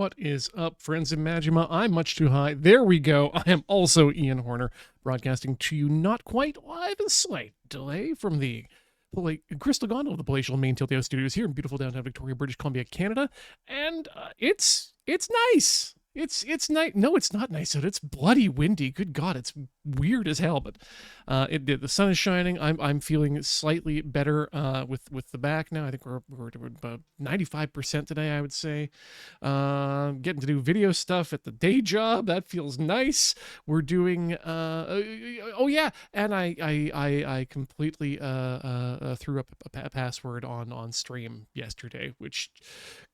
What is up, friends of Majima? I'm much too high. There we go. I am also Ian Horner, broadcasting to you not quite live, a slight delay from the Crystal Gondola of the Palatial Main Tilteo Studios here in beautiful downtown Victoria, British Columbia, Canada. And it's nice. It's nice. No, it's not nice out. It's bloody windy. Good God, it's weird as hell. But the sun is shining. I'm feeling slightly better with the back now. I think we're about 95% today, I would say. Getting to do video stuff at the day job. That feels nice. We're doing oh yeah, and I completely threw up a password on stream yesterday, which,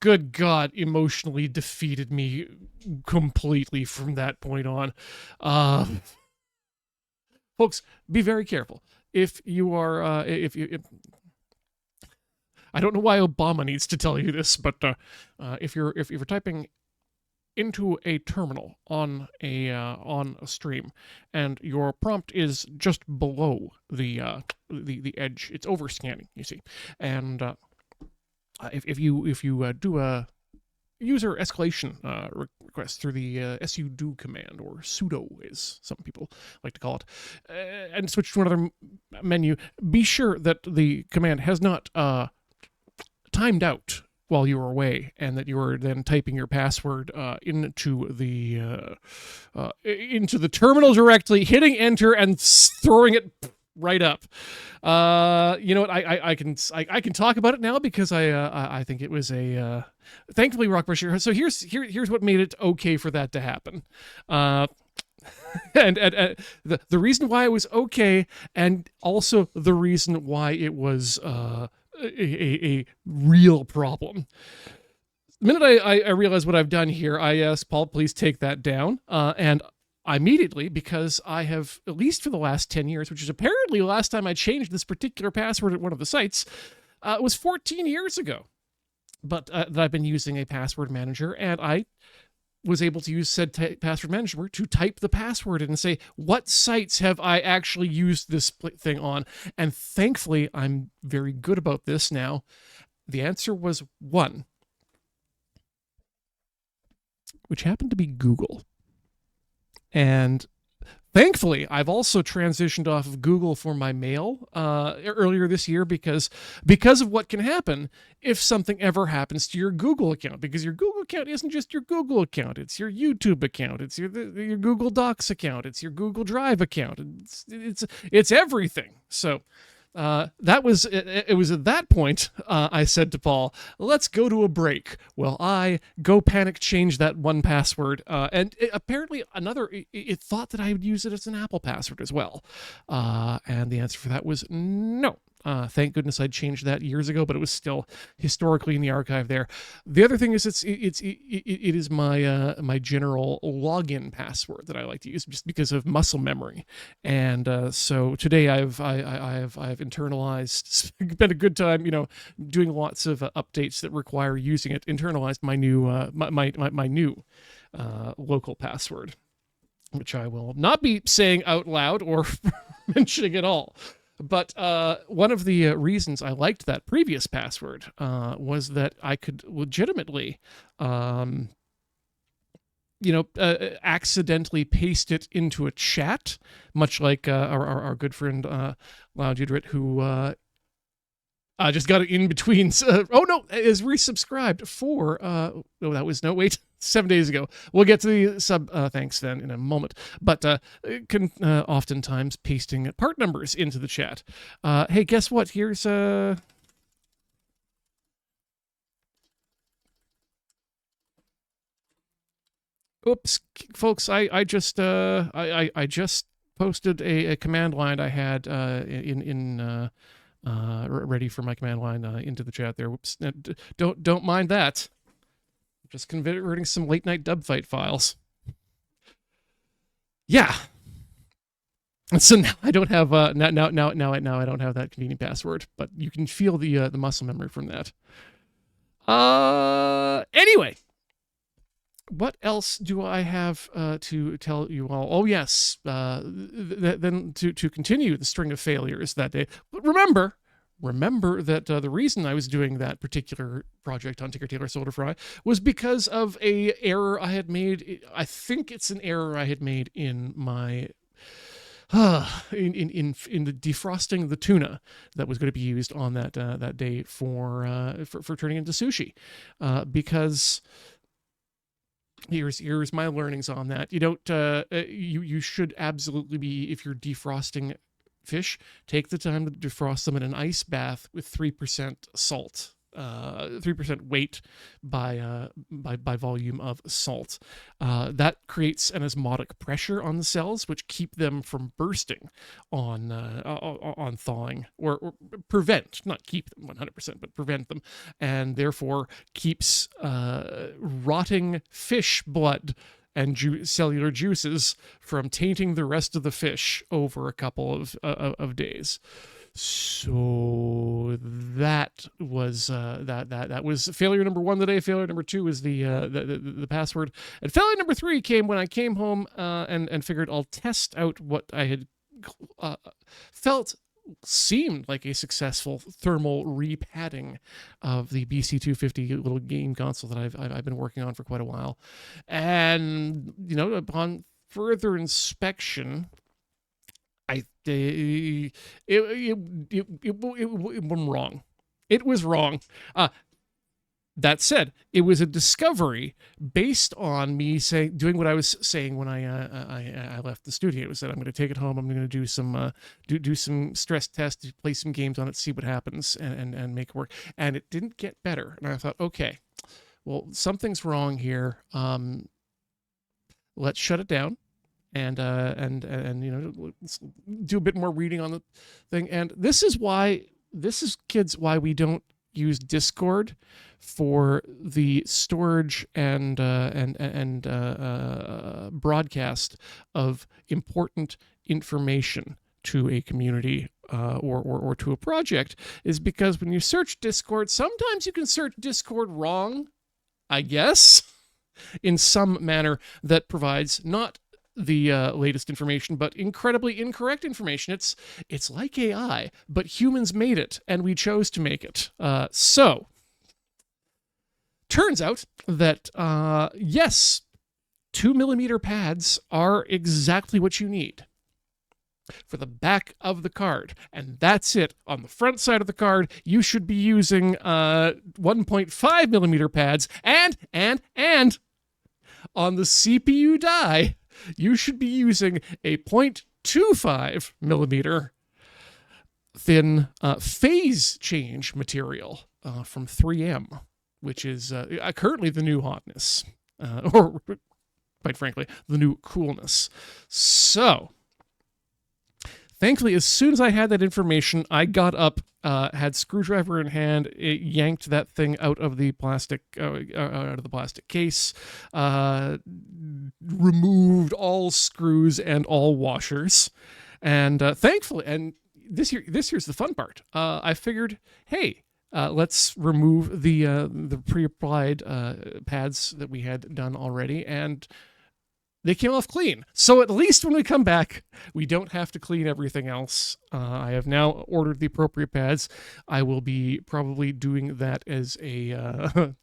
good God, emotionally defeated me completely from that point on. Folks, be very careful. If you are, if I don't know why Obama needs to tell you this, but if you're typing into a terminal on a stream, and your prompt is just below the edge, it's over scanning, you see, and if you do a user escalation request through the sudo command, or sudo as some people like to call it, and switch to another menu, be sure that the command has not timed out while you were away, and that you are then typing your password into the terminal directly, hitting enter and throwing it right up. You know what? I can talk about it now because I think it was a thankfully Rockbrush. So here's what made it okay for that to happen. And the reason why it was okay, and also the reason why it was a real problem. The minute I realized what I've done here, I asked Paul, please take that down, and immediately, because I have, at least for the last 10 years, which is apparently the last time I changed this particular password at one of the sites, it was 14 years ago, but that I've been using a password manager, and I was able to use said password manager to type the password and say, what sites have I actually used this thing on? And thankfully, I'm very good about this now. The answer was 1, which happened to be Google. And thankfully, I've also transitioned off of Google for my mail earlier this year because of what can happen if something ever happens to your Google account. Because your Google account isn't just your Google account; it's your YouTube account, it's your Google Docs account, it's your Google Drive account. It's everything. So. It was at that point I said to Paul, let's go to a break. Well, I go panic change that one password, and apparently it thought that I would use it as an Apple password as well, and the answer for that was no. Thank goodness I'd changed that years ago, but it was still historically in the archive there. The other thing is it is my general login password that I like to use just because of muscle memory, and so today I've internalized. It's been a good time, doing lots of updates that require using it. Internalized my new my new local password, which I will not be saying out loud or mentioning at all. But one of the reasons I liked that previous password was that I could legitimately, accidentally paste it into a chat, much like our good friend Loud Udrit, who just got it in between. Is resubscribed for. That was 7 days ago. We'll get to the sub thanks then in a moment. But can oftentimes pasting part numbers into the chat. Hey, guess what? Here's oops, folks. I just posted a command line I had ready for my command line into the chat there. Whoops! Don't mind that. Just converting some late night dub fight files. Yeah. And so now I don't have now I don't have that convenient password, but you can feel the muscle memory from that. Anyway, what else do I have to tell you all? Oh yes, then to continue the string of failures that day. But remember, remember that the reason I was doing that particular project on Tinker Tailor Soldier Fry was because of a error I had made. I think it's an error I had made in my in the defrosting the tuna that was going to be used on that day for turning into sushi, because here's my learnings on that. You don't you should absolutely be, if you're defrosting fish, take the time to defrost them in an ice bath with 3% salt, 3% weight by volume of salt. That creates an osmotic pressure on the cells, which keep them from bursting on thawing, or prevent, not keep them 100%, but prevent them, and therefore keeps rotting fish blood and cellular juices from tainting the rest of the fish over a couple of days. So that was that was failure number one today. Failure number two is the password, and failure number three came when I came home and figured I'll test out what I had felt seemed like a successful thermal repadding of the BC250 little game console that I've been working on for quite a while, and upon further inspection, it was wrong. It was wrong. That said, it was a discovery based on me doing what I was saying when I left the studio. It was that I'm going to take it home. I'm going to do some do some stress tests, play some games on it, see what happens, and make it work. And it didn't get better. And I thought, okay, well, something's wrong here. Let's shut it down. And let's do a bit more reading on the thing. And this is, kids, why we don't use Discord for the storage and broadcast of important information to a community or to a project, is because when you search Discord, sometimes you can search Discord wrong, I guess, in some manner that provides not the latest information, but incredibly incorrect information. It's like AI, but humans made it, and we chose to make it. So, turns out that, yes, 2mm pads are exactly what you need for the back of the card, and that's it. On the front side of the card, you should be using 1.5mm pads, and on the CPU die, you should be using a 0.25 millimeter thin phase change material from 3M, which is currently the new hotness, or quite frankly, the new coolness. So, thankfully, as soon as I had that information, I got up, had screwdriver in hand, yanked that thing out of the plastic case, removed all screws and all washers, and thankfully, and this here's the fun part. I figured, hey, let's remove the pre-applied pads that we had done already, and they came off clean. So at least when we come back, we don't have to clean everything else. I have now ordered the appropriate pads. I will be probably doing that as a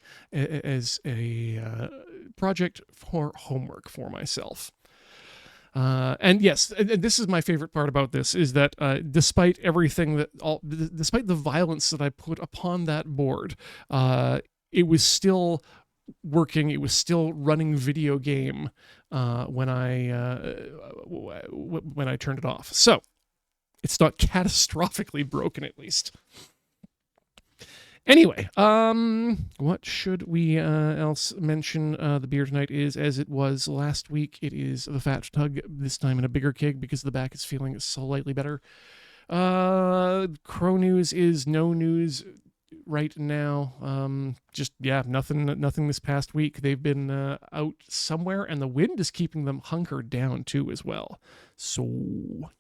project for homework for myself. And yes, and this is my favorite part about this, is that despite everything despite the violence that I put upon that board, it was still working. It was still running video game when I turned it off. So it's not catastrophically broken, at least. Anyway, what should we else mention? The beer tonight is, as it was last week, it is the Fat Tug, this time in a bigger keg because the back is feeling slightly better. Crow news is no news right now. Just, yeah, nothing this past week. They've been out somewhere, and the wind is keeping them hunkered down too as well. So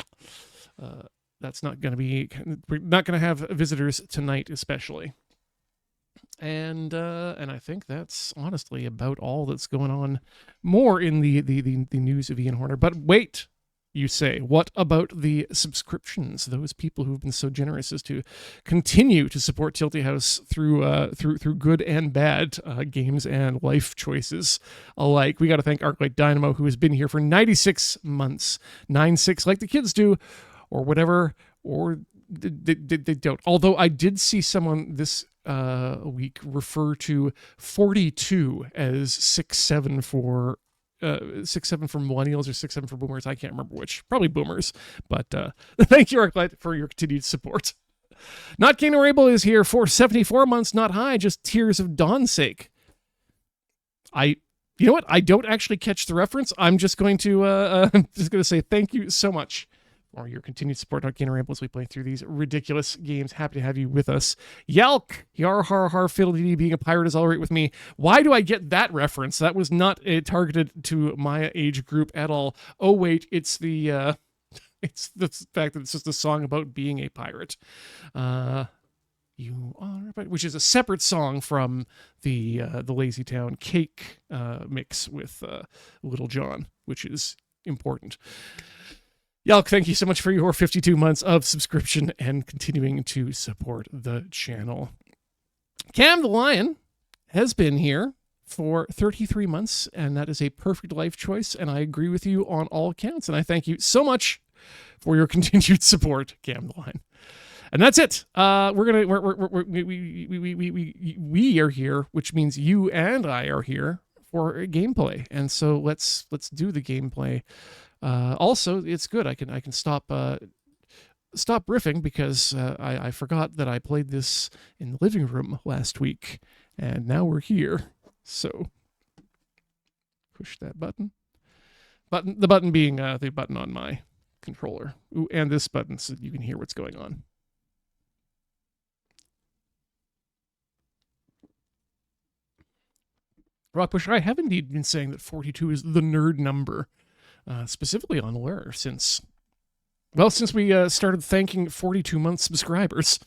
that's not going to be, we're not going to have visitors tonight especially. And I think that's honestly about all that's going on more in the news of Ian Horner. But wait, you say. What about the subscriptions? Those people who've been so generous as to continue to support Tilty House through good and bad games and life choices alike. We got to thank Arclight Dynamo, who has been here for 96 months, 96 like the kids do, or whatever, or they don't. Although I did see someone this week refer to 42 as 6'7" for 6'7" for millennials or 6'7" for boomers. I can't remember which. Probably boomers. But thank you, Arclight, for your continued support. Not King or Able is here for 74 months, not high, just Tears of Dawn's sake. You know what? I don't actually catch the reference. I'm just going to say thank you so much for your continued support on King or Able as we play through these ridiculous games. Happy to have you with us. Yalk, yar har har fiddle-dee, being a pirate is all right with me. Why do I get that reference? That was not targeted to my age group at all. Oh wait, it's the it's the fact that it's just a song about being a pirate. You are, which is a separate song from the Lazy Town Cake mix with Little John, which is important. Yalk, thank you so much for your 52 months of subscription and continuing to support the channel. Cam the Lion has been here for 33 months, and that is a perfect life choice, and I agree with you on all accounts, and I thank you so much for your continued support, Cam the Lion. And that's it. We are here, which means you and I are here for gameplay, and so let's do the gameplay. Also, it's good. I can stop riffing because I forgot that I played this in the living room last week, and now we're here. So push that button. The button being the button on my controller. Ooh, and this button so you can hear what's going on. Rockpusher, I have indeed been saying that 42 is the nerd number. Specifically on Lure, since we started thanking 42-month subscribers.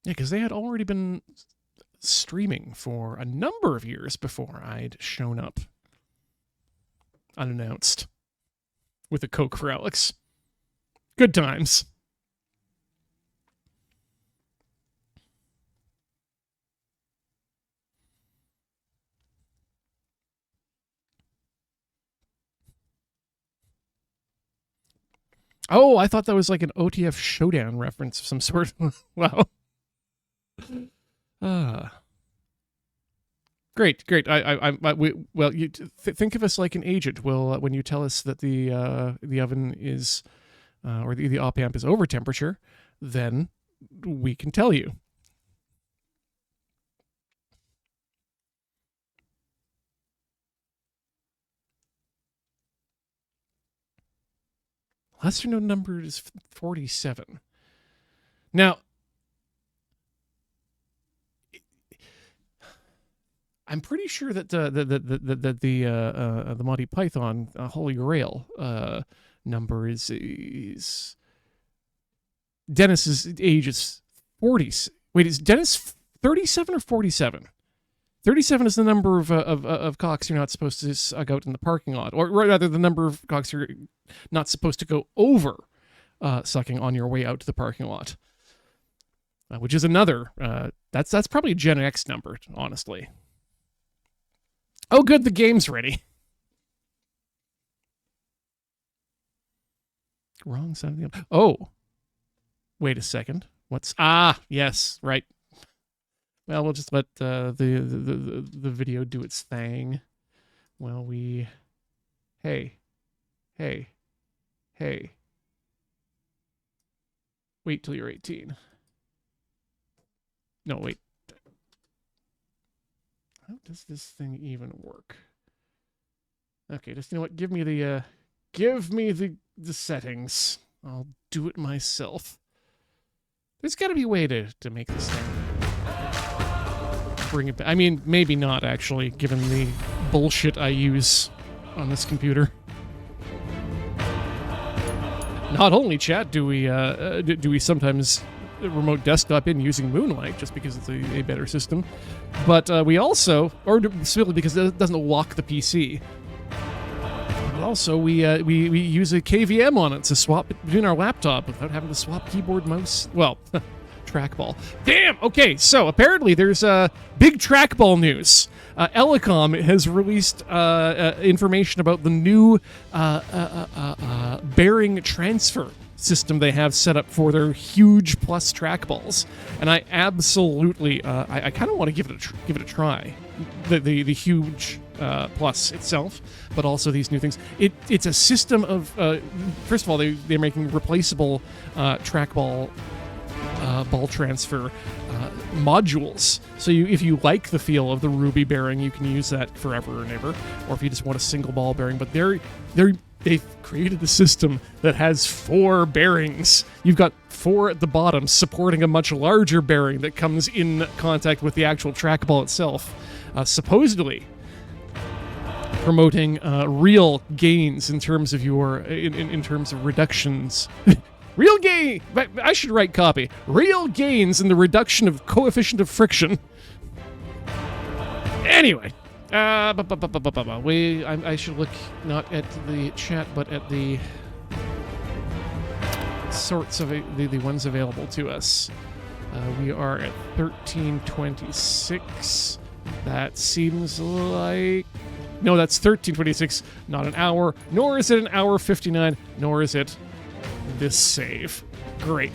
Yeah, because they had already been streaming for a number of years before I'd shown up unannounced with a Coke for Alex. Good times. Oh, I thought that was like an OTF Showdown reference of some sort. Wow. Great. Think of us like an agent. Well, when you tell us that the oven is, or the op amp is over temperature, then we can tell you. Lesser known number is 47. Now, I'm pretty sure that the Monty Python Holy Grail number is Dennis's age is 40. Wait, is Dennis 37 or 47? 37 is the number of cocks you're not supposed to suck out in the parking lot, or rather, the number of cocks you're not supposed to go over sucking on your way out to the parking lot, which is another. That's probably a Gen X number, honestly. Oh, good, the game's ready. Wrong side of the. Oh, wait a second. What's yes, right. Well, we'll just let the video do its thing. Well, hey. Wait till you're 18. No, wait. How does this thing even work? Okay, just, you know what? Give me the settings. I'll do it myself. There's got to be a way to make this thing bring it back. I mean, maybe not, actually, given the bullshit I use on this computer. Not only, chat, do we sometimes remote desktop in using Moonlight just because it's a better system. But we also, or simply because it doesn't lock the PC. But also, we use a KVM on it to swap between our laptop without having to swap keyboard, mouse. Well, trackball. Damn! Okay, so apparently there's big trackball news. Elecom has released information about the new bearing transfer system they have set up for their huge plus trackballs, and I absolutely, I kind of want to give it a try. The huge plus itself, but also these new things. It's a system of first of all, they're making replaceable trackball ball transfer modules. So if you like the feel of the Ruby bearing, you can use that forever and ever. Or if you just want a single ball bearing, but they've created a system that has 4 bearings. You've got 4 at the bottom supporting a much larger bearing that comes in contact with the actual trackball itself. Supposedly promoting real gains in terms of your in terms of reductions. Real gain. I should write copy. Real gains in the reduction of coefficient of friction. Anyway, I should look not at the chat, but at the sorts of the ones available to us. We are at 13:26. That seems like no, that's 13:26. Not an hour, nor is it an hour 59, nor is it this save. Great.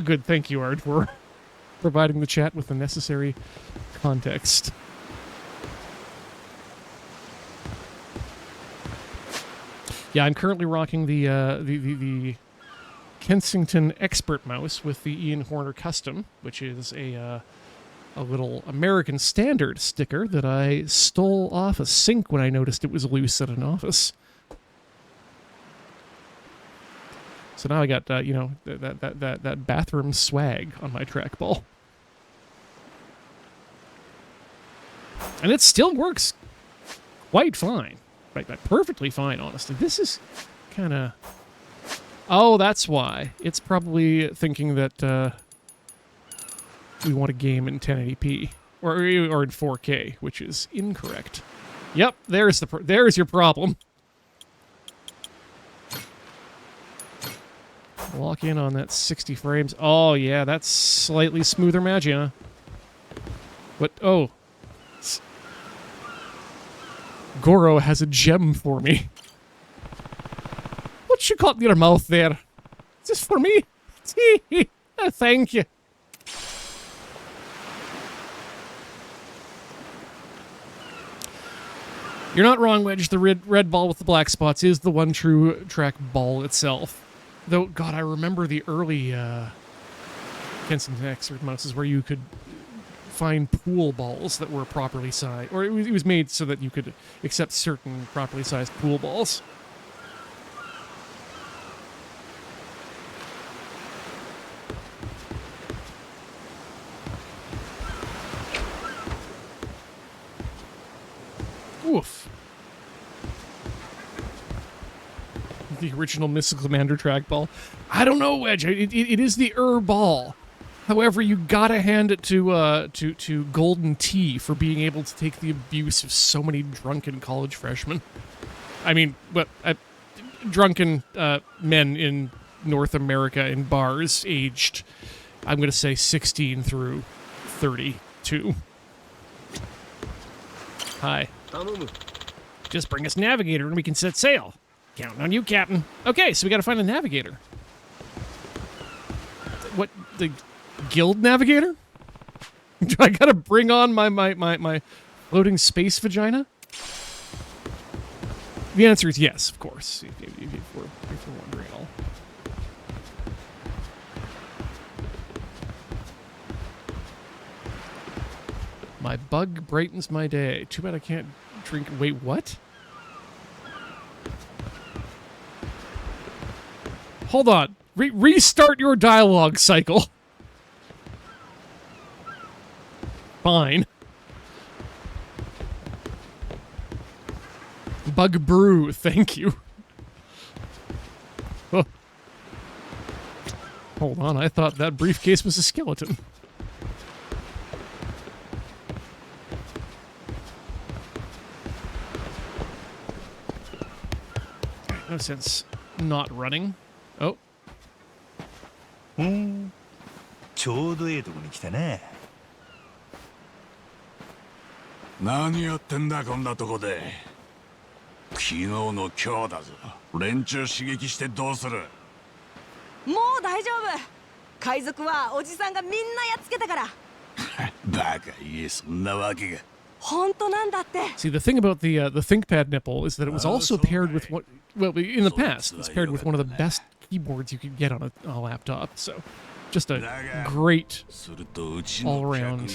Good. Thank you, Art, for providing the chat with the necessary context. Yeah, I'm currently rocking the Kensington Expert mouse with the Ian Horner Custom, which is a little American Standard sticker that I stole off a sink when I noticed it was loose at an office. So now I got that bathroom swag on my trackball, and it still works quite fine, right? Perfectly fine, honestly. This is kind of that's why it's probably thinking that we want a game in 1080p or in 4K, which is incorrect. Yep, there's your problem. Lock in on that 60 frames. Oh, yeah, that's slightly smoother Magina. What? Oh. Goro has a gem for me. What you got in your mouth there? Is this for me? Thank you. You're not wrong, Wedge. The red ball with the black spots is the one true track ball itself. Though, God, I remember the early Kensington Expert mouses where you could find pool balls that were properly sized. Or it was made so that you could accept certain properly sized pool balls. Oof. The original Missile Commander trackball. I don't know, Wedge. It is the ball. However, you gotta hand it to Golden Tee for being able to take the abuse of so many drunken college freshmen. I mean, drunken men in North America in bars aged, I'm gonna say 16 through 32. Hi. Just bring us Navigator and we can set sail. Counting on you, Captain. Okay, so we gotta find a Navigator. What, the Guild Navigator? Do I gotta bring on my floating space vagina? The answer is yes, of course, if we're wondering all. My bug brightens my day. Too bad I can't drink. Wait, what? Hold on. Restart your dialogue cycle. Fine. Bug brew, thank you. Oh. Hold on, I thought that briefcase was a skeleton. No sense not running. Oh. ちょうどいいとこに来たね。何やってんだこんなとこで。昨日の今日だぞ。連中刺激してどうする。もう大丈夫。海賊はおじさんがみんなやっつけたから。バカ言え、そんなわけが。本当なんだって。See, the thing about the ThinkPad nipple is that it was also paired with what, well, in the past, it's paired with one of the best keyboards you could get on a laptop. So, just a great all-around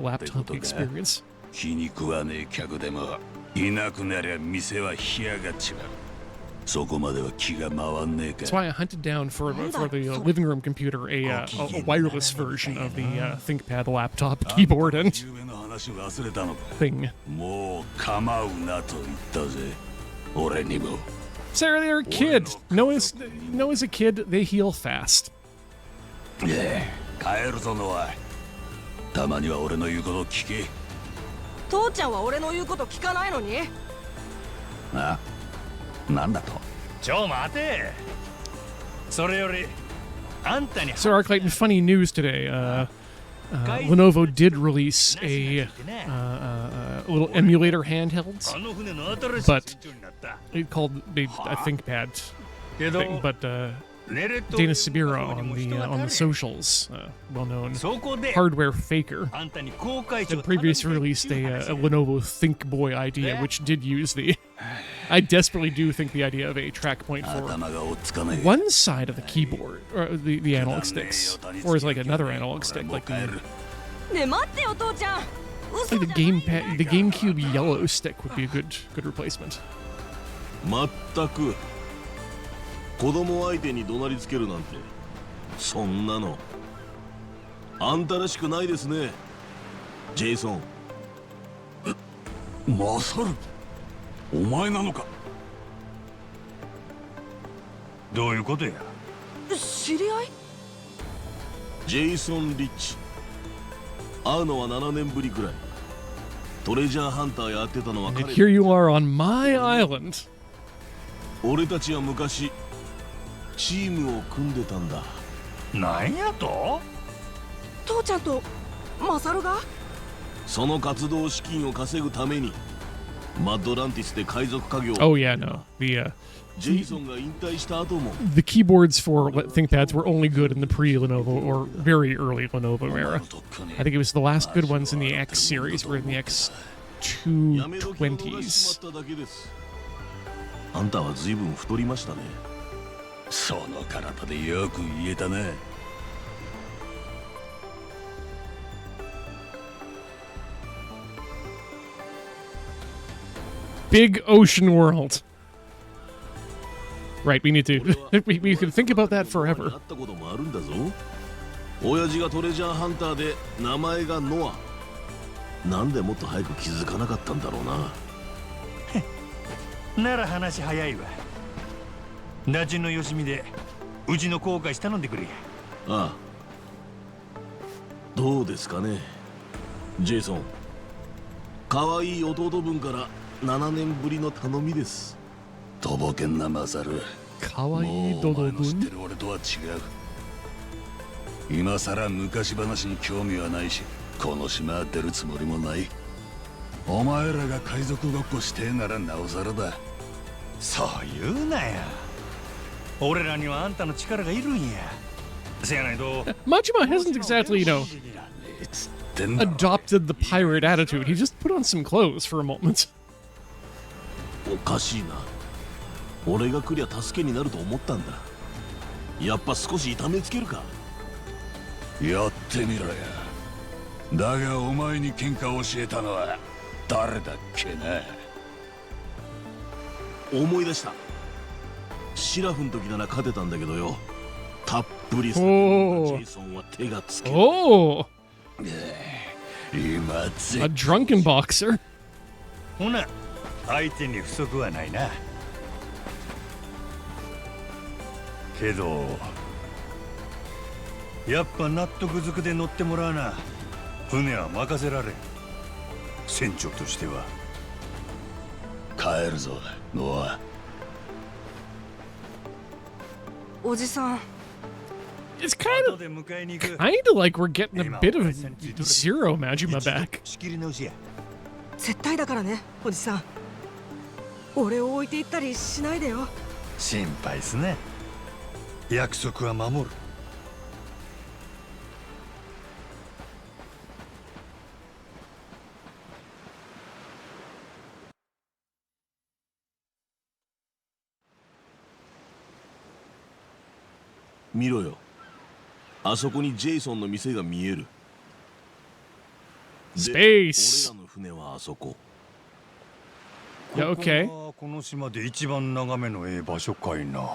laptop experience. 気に食わねえ客でもいなくなりゃ店は干上がっちまう。そこまでは気が回んねえか。 That's why I hunted down for the living room computer a wireless version of the ThinkPad laptop keyboard and thing. もう構うなと言ったぜ。俺にも。Sarah, they're a kid. Noah's a kid. They heal fast. 帰るぞノア。たまには俺の言うこと聞け。父ちゃんは俺の言うこと聞かないのに。あ、なんだと。ちょ待て。それよりあんたに。So, Arclight, funny news today. Lenovo did release a little emulator handheld, but it called a ThinkPad thing. But Dana Sabira on the socials, well-known hardware faker, had previously released a Lenovo ThinkBoy idea, which did use the. I desperately do think the idea of a track point for one side of the keyboard, or the analog sticks, or as like another analog stick, like the GameCube yellow stick would be a good replacement. まったく子供相手に怒鳴りつけるなんてそんなのあんたらしくないですねジェイソン。マサル、お前なのか。どういうことや。知り合い。ジェイソン・リッチ。会うのは7年ぶりくらい。トレジャーハンターやってたのは And 彼。 here you are on my island. 俺たちは昔チームを組んでたんだ。なんやと。父ちゃんとマサルが。その活動資金を稼ぐためにマッドランティスで海賊家業。 Oh yeah, no. The ジェイソンが引退した後も the keyboards for ThinkPads were only good in the pre-Lenovo or very early Lenovo era. I think it was the last good ones in the X series were in the やめ時を逃してし X220s. まっただけです。あんたは随分太りましたね。その体でよく言えたな。Big ocean world. Right, we need to. we could think about that 会 forever. ったこともあるんだぞ。親父がトレジャーハンターで名前がノア。なんでもっと早く気づかなかったんだろうな。なら話早いわ。打順のよしみでうちの後悔したのでくれ。ああ。どうですかね、ジェイソン。可愛い弟分から7年ぶりの頼みです。とぼけんなマサル。もうお前の知ってる俺とは違う。今さら昔話に興味はないし、この島は出るつもりもない。お前らが海賊ごっこしてえならなおさらだ。そう言うなや。俺らにはあんたの力がいるんや。せやないと。Majima hasn't exactly, adopted the pirate attitude. He just put on some clothes for a moment. おかしいな。俺が来りゃ助けになると思ったんだ。やっぱ少し痛めつけるか。やってみろや。だがお前に喧嘩を教えたのは誰だっけな。思い出した。シラフの時なら勝てたんだけどよ。たっぷり酒飲んだジェイソンは手がつけない。Oh, 今 a ぜ drunken boxer. ほな相手に不足はないな。けどやっぱ納得づくで乗ってもらわな。船は任せられん。船長としては。帰るぞノア。おじさん It's kind 後で迎えに行く。 of like we're getting a bit of Zero Majima back. 仕切り直しや。絶対だからねおじさん。俺を置いていったりしないでよ。心配すね。約束は守る。見ろよ。あそこにジェイソンの店が見える。で Space. 俺らの船はあそこ。 Yeah, okay. ここがこの島で一番眺めのええ場所かいな。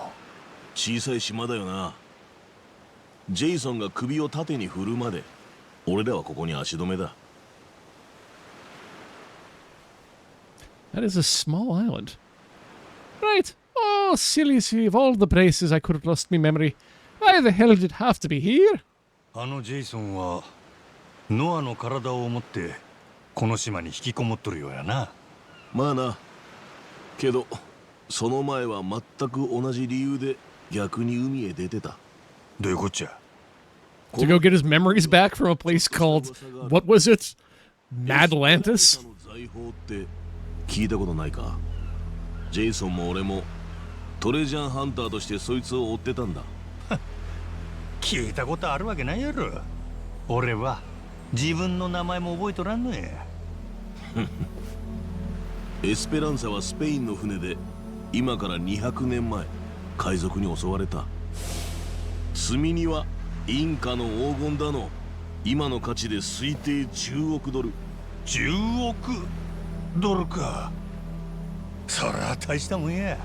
小さい島だよな。ジェイソンが首を縦に振るまで俺らはここに足止めだ。 That is a small island. Right. Oh, silly sea of all the places I could have lost me memory. Why the hell did it have to be here? あのジェイソンはノアの体を持ってこの島に引きこもっとるようやな。まあな。けどその前は全く同じ理由で逆に海へ出てた。どういうこっちゃ。 To go get his memories back from a place called, what was it? Madlantis? 財宝って聞いたことないか。ジェイソンも俺もトレジャーハンターとしてそいつを追ってたんだ。聞いたことあるわけないやろ。俺は自分の名前も覚えとらんのや。エスペランサはスペインの船で今から200年前海賊に襲われた。積み荷はインカの黄金だの。今の価値で推定10億ドル。10億ドルか。そりゃ大したもんや。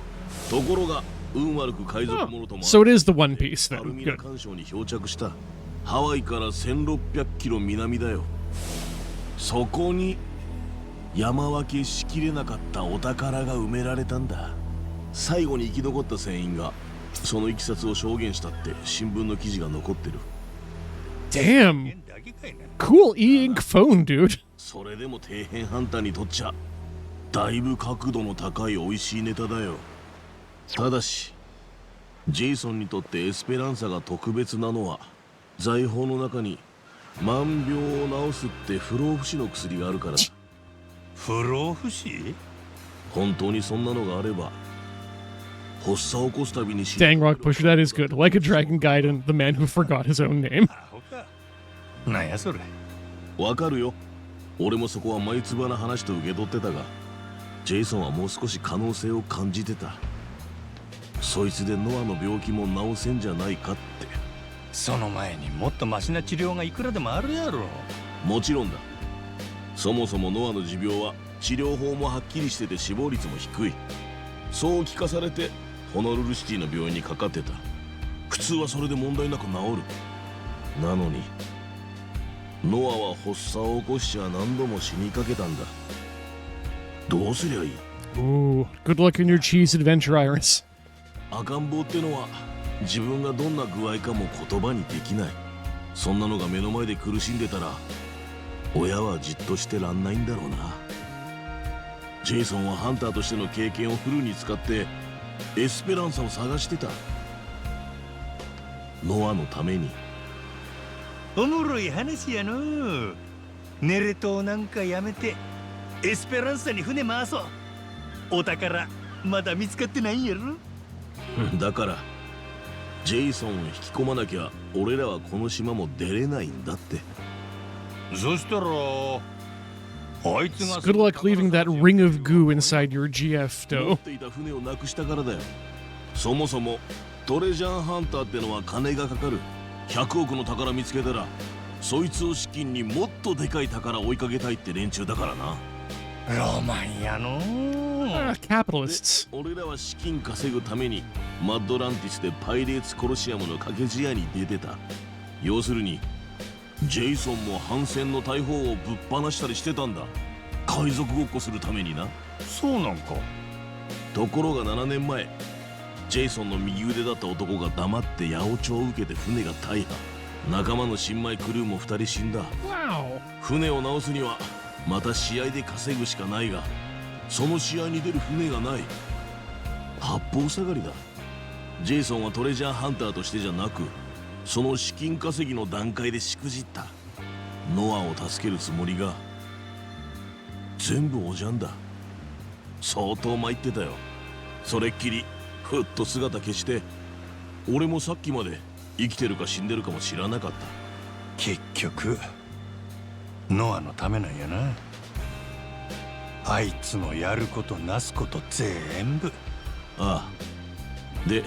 ところが運悪く海賊ものとも So it is the One Piece アル then. ミラ Good. 環礁に漂着した。ハワイから1600キロ南だよ。そこに山分けしきれなかったお宝が埋められたんだ。最後に生き残った船員がそのいきさつを証言したって新聞の記事が残ってる。 Damn. だけかいな。 Cool e-ink phone, dude. それでも底辺ハンターにとっちゃだいぶ角度の高い美味しいネタだよ。ただしジェイソンにとってエスペランサが特別なのは財宝の中に万病を治すって不老不死の薬があるからだ。不老不死。本当にそんなのがあれば発作を起こすたびに Dang, Rock Pusher, that is good. Like a Dragon Gaiden, the man who forgot his own name. アホか。なんやそれ。わかるよ。俺もそこは眉唾な話と受け取ってたがジェイソンはもう少し可能性を感じてた。そいつでノアの病気も治せんじゃないかって。その前にもっとマシな治療がいくらでもあるやろ。もちろんだ。そもそもノアの持病は治療法もはっきりしてて死亡率も低い。そう聞かされてホノルルシティの病院にかかってた。普通はそれで問題なく治る。なのにノアは発作を起こしちゃ何度も死にかけたんだ。どうすりゃいい。 Ooh, good luck in your cheese adventure, Iris. 赤ん坊ってのは自分がどんな具合かも言葉にできない。そんなのが目の前で苦しんでたら親はじっとしてらんないんだろうな。ジェイソンはハンターとしての経験をフルに使ってエスペランサを探してた。ノアのために。おもろい話やの。ネレ島なんかやめてエスペランサに船回そう。お宝まだ見つかってないんやろ。だからジェイソンを引き込まなきゃ俺らはこの島も出れないんだって。そしたらあいつが Good luck leaving that ring of goo inside your GF 持っ though. ていた船をなくしたからだよ。そもそもトレジャーハンターってのは金がかかる。100億の宝見つけたらそいつを資金にもっとでかい宝追いかけたいって連中だからな。ロマンやの Capitalists. 俺らは資金稼ぐためにマッドランティスでパイレーツコロシアムの掛け試合に出てた。要するにジェイソンも反戦の大砲をぶっ放したりしてたんだ。海賊ごっこするためにな。そうなんか。ところが7年前ジェイソンの右腕だった男が黙って八百長を受けて船が大破。仲間の新米クルーも2人死んだ。 Wow. 船を直すにはまた試合で稼ぐしかないが、その試合に出る船がない。八方塞がりだ。ジェイソンはトレジャーハンターとしてじゃなく、その資金稼ぎの段階でしくじった。ノアを助けるつもりが全部おじゃんだ。相当参ってたよ。それっきりふっと姿消して、俺もさっきまで生きてるか死んでるかも知らなかった。結局ノアのためなんやな。あいつのやることなすこと全部。ああ。で、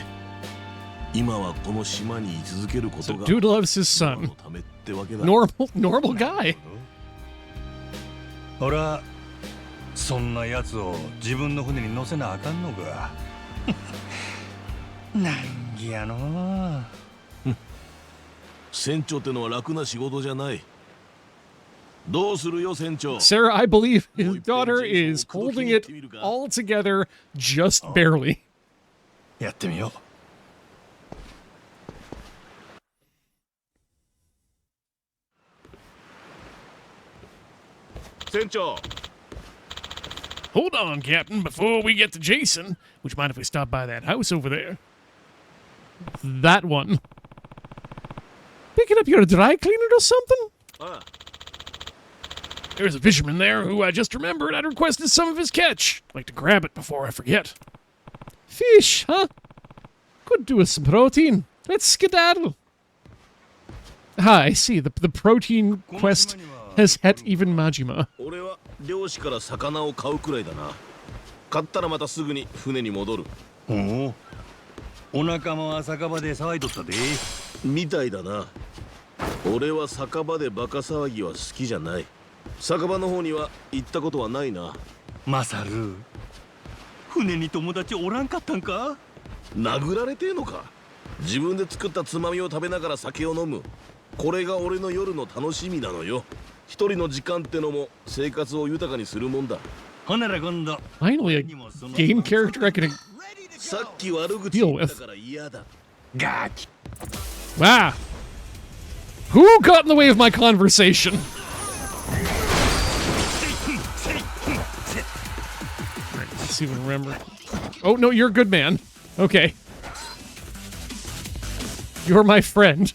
今はこの島に居続けること So が dude loves his ノアの son. ためってわけだ。 Normal guy. 俺はそんなやつを自分の船に乗せなあかんのか。難儀やの。船長ってのは楽な仕事じゃない。どうするよ船長。 Sarah, I believe his daughter is holding it all together just barely. やってみよう。船長。 Hold on, Captain, before we get to Jason. Would you mind if we stop by that house over there? That one. Picking up your dry cleaner or something? ああ。 There's a fisherman there who I just remembered I'd requested some of his catch. I'd like to grab it before I forget. Fish, huh? Could do with some protein. Let's skedaddle. Ah, I see. The protein quest has hit even Majima. 俺は漁師から魚を買うくらいだな。買ったらまたすぐに船に戻る。おお。お仲間は酒場で騒いどったで。みたいだな。俺は酒場でバカ騒ぎは好きじゃない。酒場の方には行ったことはないな。マサル、船に友達おらんかったんか？殴られてえのか。自分で作ったつまみを食べながら酒を飲む。これが俺の夜の楽しみなのよ。一人の時間ってのも生活を豊かにするもんだ。ほなら今度。 Finally, a game character I can... さっき悪口言ったから嫌だ。ガチ。Ah! Who got in the way of my conversation? Alright, let's see if we remember. Oh, no, you're a good man. Okay. You're my friend.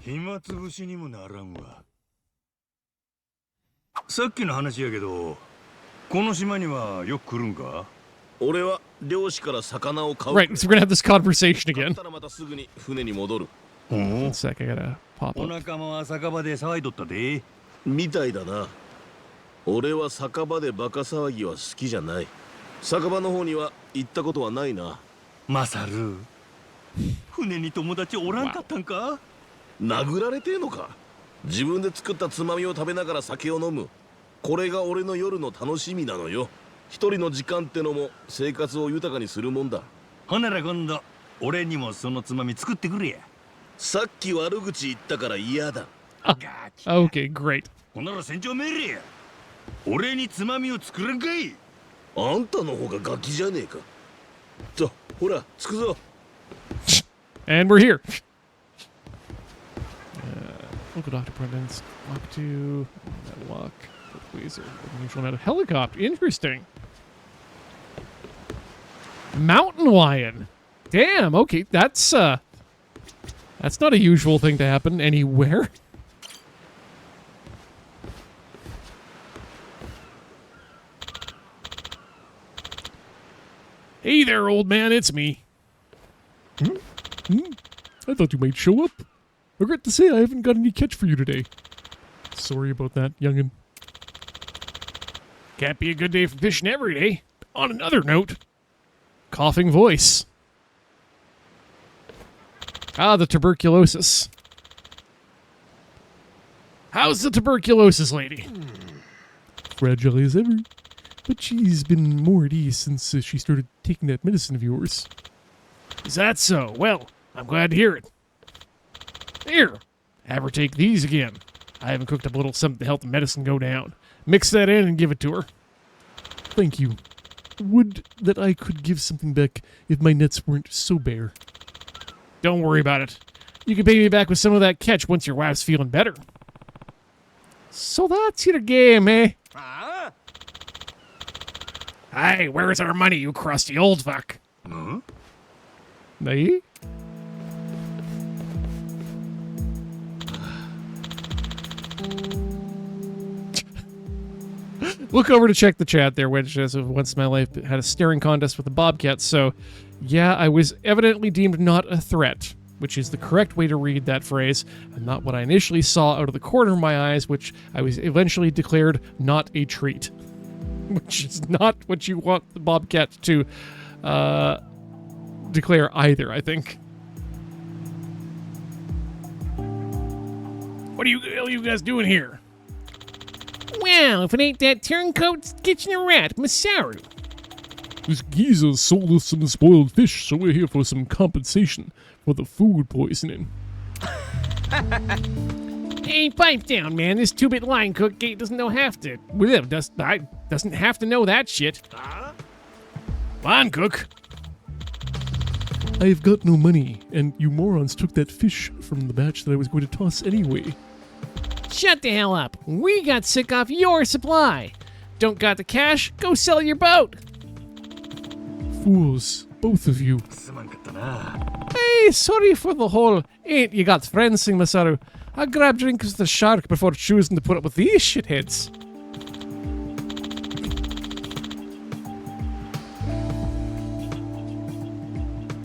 暇つぶしにもならんわ。さっきの話やけど、この島にはよく来るんか？俺は漁師から魚を買う。 Right, so we're gonna have this conversation 買っ again. たらまたすぐに船に戻る。おお。 One sec, I gotta pop お up. 仲間は酒場で騒いどったで。みたいだな。俺は酒場でバカ騒ぎは好きじゃない。酒場の方には行ったことはないな。マサル、船に友達おらんかったんか？殴られてえのか。自分で作ったつまみを食べながら酒を飲む。これが俺の夜の楽しみなのよ。一人の時間ってのも生活を豊かにするもんだ。ほなら今度俺にもそのつまみ作ってくれや。さっき悪口言ったから嫌だ。ガチ。 Okay, great. ほなら船長命令や。俺につまみを作らんかい。あんたの方がガキじゃねえか。じゃ、ほら、着くぞ。 And we're here. Local Dr. Prudence. Walk to... That walk. Please. Unusual amount of helicopter. Interesting. Mountain lion. Damn, okay. That's not a usual thing to happen anywhere. Hey there, old man. It's me. I thought you might show up. Regret to say I haven't got any catch for you today. Sorry about that, youngin'. Can't be a good day for fishing every day. On another note, coughing voice. Ah, the tuberculosis. How's the tuberculosis lady? Fragile as ever, but she's been more at ease since she started taking that medicine of yours. Is that so? Well, I'm glad to hear it. Here, have her take these again. I haven't cooked up a little something to help the medicine go down. Mix that in and give it to her. Thank you. Would that I could give something back if my nets weren't so bare. Don't worry about it. You can pay me back with some of that catch once your wife's feeling better. So that's your game, eh? Hey, where's our money, you crusty old fuck? Nay? Look over to check the chat there, which is once in my life had a staring contest with the Bobcats. So, yeah, I was evidently deemed not a threat, which is the correct way to read that phrase, and not what I initially saw out of the corner of my eyes, which I was eventually declared not a treat. Which is not what you want the Bobcat to declare either, I think. What are you guys doing here? Well, if it ain't that turncoat catching a rat, Masaru. This geezer sold us some spoiled fish, so we're here for some compensation for the food poisoning. Hey, pipe down, man. This two-bit line cook gate doesn't have to know that shit. Line cook. I've got no money, and you morons took that fish from the batch that I was going to toss anyway. Shut the hell up. We got sick off your supply. Don't got the cash? Go sell your boat. Fools, both of you. Hey, sorry for the whole ain't you got friends thing, Masaru. I grabbed drinks with the shark before choosing to put up with these shitheads.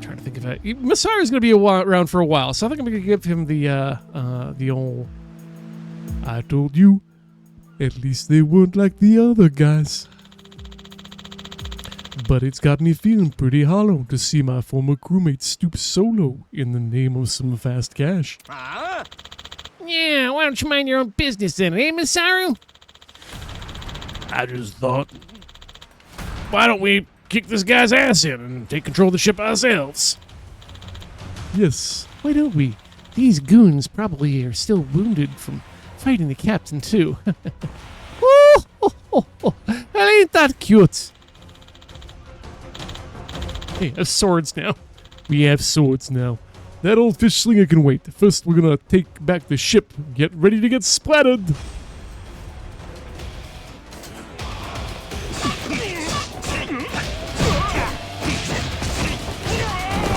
Trying to think of it. Masaru's gonna be around for a while, so I think I'm gonna give him the old. I told you, at least they weren't like the other guys. But it's got me feeling pretty hollow to see my former crewmate stoop solo in the name of some fast cash. Yeah, why don't you mind your own business then, eh, Masaru? I just thought, why don't we kick this guy's ass in and take control of the ship ourselves? Yes, why don't we? These goons probably are still wounded from fighting the captain, too. Ain't that cute? Hey, have swords now. We have swords now. That old fish slinger can wait. First, we're gonna take back the ship. Get ready to get splattered.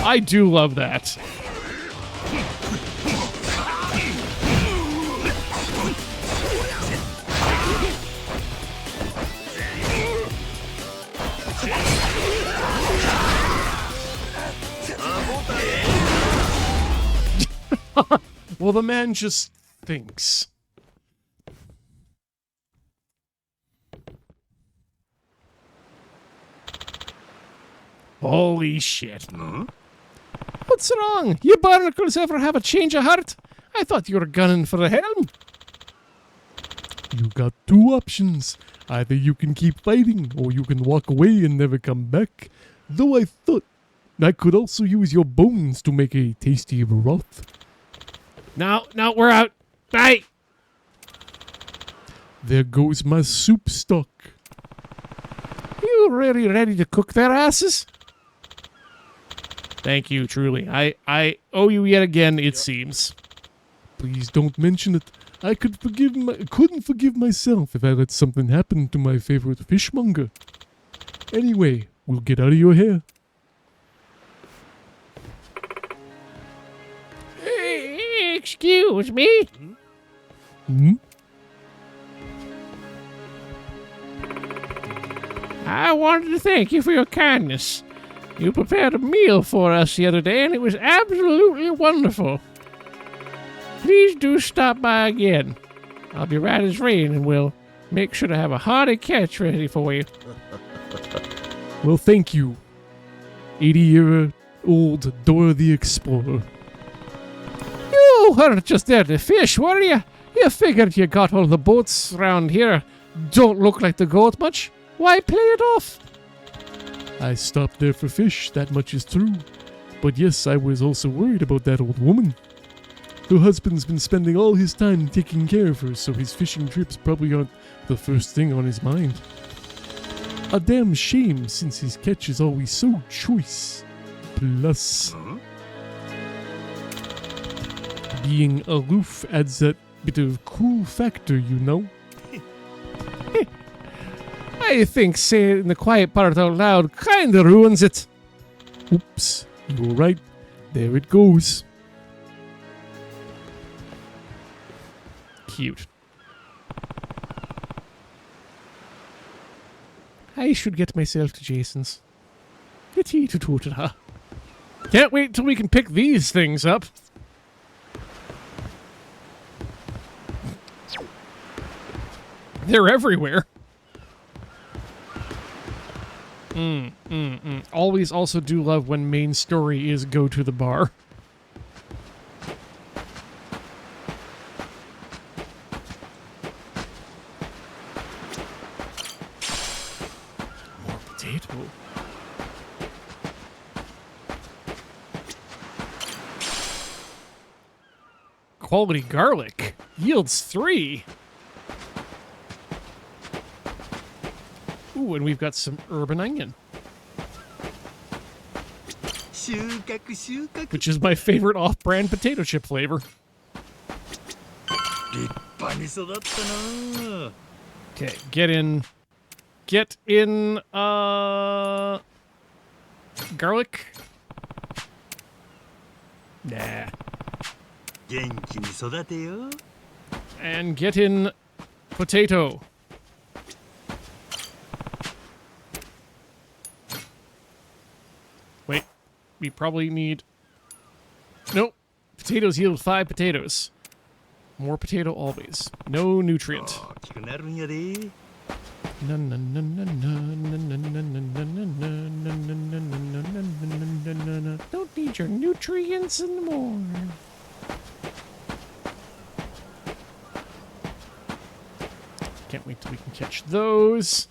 I do love that. Well, the man just thinks. Holy shit. What's wrong? You barnacles ever have a change of heart? I thought you were gunning for the helm. You got two options. Either you can keep fighting, or you can walk away and never come back. Though I thought I could also use your bones to make a tasty broth. No, we're out. Bye. There goes my soup stock. You really ready to cook their asses? Thank you, truly. I owe you yet again, it seems. Please don't mention it. I couldn't forgive myself if I let something happen to my favorite fishmonger. Anyway, we'll get out of your hair. Excuse me? I wanted to thank you for your kindness. You prepared a meal for us the other day, and it was absolutely wonderful. Please do stop by again. I'll be right as rain, and we'll make sure to have a hearty catch ready for you. Well, thank you, 80-year-old Dora the Explorer. You weren't just there to fish, were you? You figured you got all the boats around here. Don't look like the goat much. Why play it off? I stopped there for fish, that much is true. But yes, I was also worried about that old woman. Her husband's been spending all his time taking care of her, so his fishing trips probably aren't the first thing on his mind. A damn shame, since his catch is always so choice. Plus, being aloof adds that bit of cool factor, you know. I think saying the quiet part out loud kinda ruins it. Oops, you were right. There it goes. Cute. I should get myself to Jason's. Can't wait till we can pick these things up. They're everywhere. Always also do love when main story is go to the bar. More potato. Quality garlic. Yields 3. Ooh, and we've got some urban onion, which is my favorite off-brand potato chip flavor. Okay, get in, garlic. Nah. And get in potato. Wait, we probably need... Nope. Potatoes yield 5 potatoes. More potato always. No nutrient. Don't need your nutrients anymore. Can't wait till we can catch those.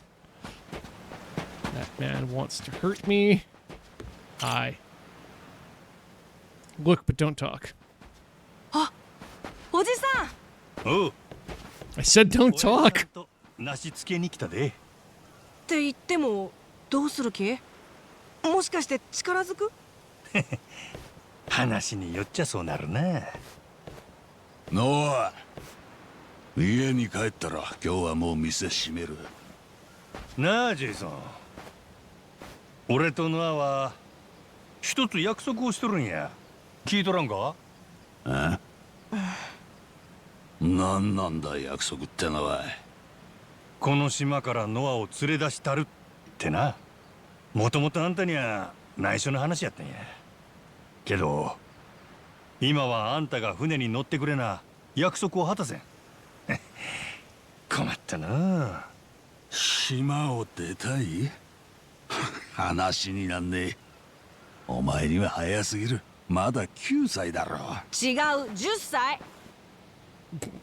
That man wants to hurt me. Hi. Look, but don't talk. Ah, Oji-san! Oh. I said don't talk. 梨つけに来たで。って言ってもどうする気？もしかして力ずく？話によっちゃそうなるな。ノア、家に帰ったら今日はもう店閉める。なあジェイソン。俺とノアは一つ約束をしとるんや。聞いとらんか？え？なんなんだ約束ってのは。この島からノアを連れ出したるってな。もともとあんたには内緒の話やったんや。けど今はあんたが船に乗ってくれな約束を果たせん。困ったな。島を出たい？話になんねえ。お前には早すぎる。まだ9歳だろ。違う、10歳。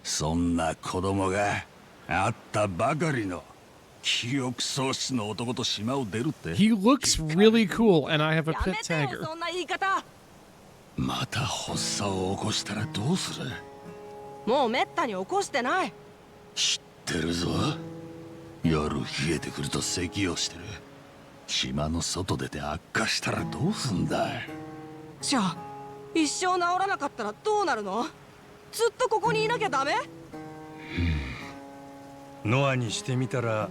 そんな子供があったばかりの記憶喪失の男と島を出るって。 He looks really cool, and I have a や pet めてよ tiger. そんな言い方。また発作を起こしたらどうする？もうめったに起こしてない。知ってるぞ。夜冷えてくると咳をしてる。島の外出て悪化したらどうすんだ？じゃあ一生治らなかったらどうなるの？ずっとここにいなきゃダメ？ノアにしてみたら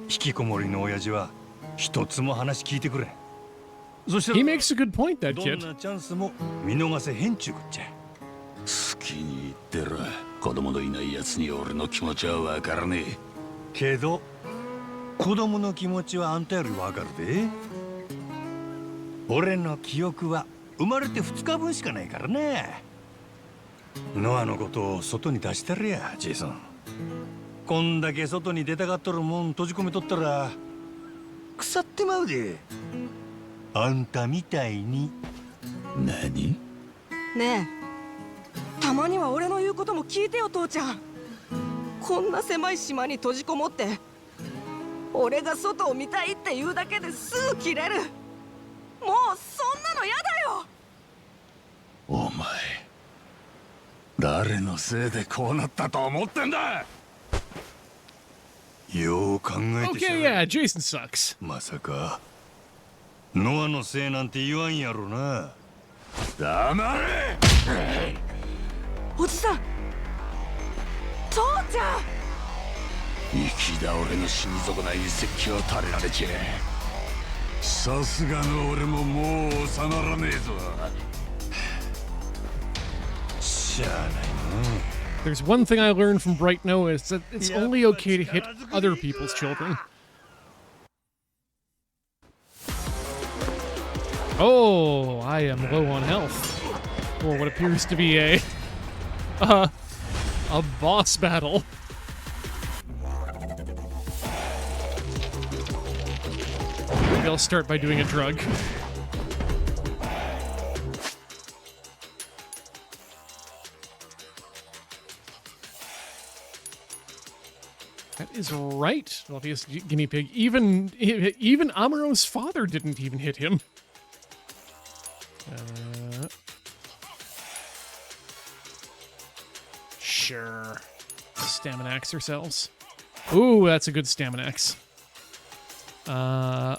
引きこもりの親父は一つも話聞いてくれん。そして He makes a good point, that どん kid. なチャンスも見逃せへんちゅうこっちゃ。好きに言ってる。子供のいないやつに俺の気持ちはわからねえ。けど子供の気持ちはあんたよりわかるで。俺の記憶は生まれて2日分しかないからね。ノアのことを外に出してるや、ジェイソン。こんだけ外に出たがっとるもん閉じ込めとったら腐ってまうで。あんたみたいに。何？ねえ、たまには俺の言うことも聞いてよ父ちゃん。こんな狭い島に閉じこもって俺が外を見たいって言うだけですぐ切れる。もうそんなのやだよ。お前誰のせいでこうなったと思ってんだ。よう考えてし Okay, ゃ yeah, Jason sucks. まさかノアのせいなんて言わんやろな。黙れ。おじさん、父ちゃん。生き倒れの死に損ない説教を垂れられちゃさすがの俺ももう収まらねえぞ。しゃあないな。 There's one thing I learned from Bright Noah is that it's only okay to hit other people's children. Oh, I am low on health for what appears to be a boss battle. Maybe I'll start by doing a drug. That is right, obvious guinea pig. Even Amuro's father didn't even hit him. Sure. Stamina axe ourselves. Ooh, that's a good stamina axe. I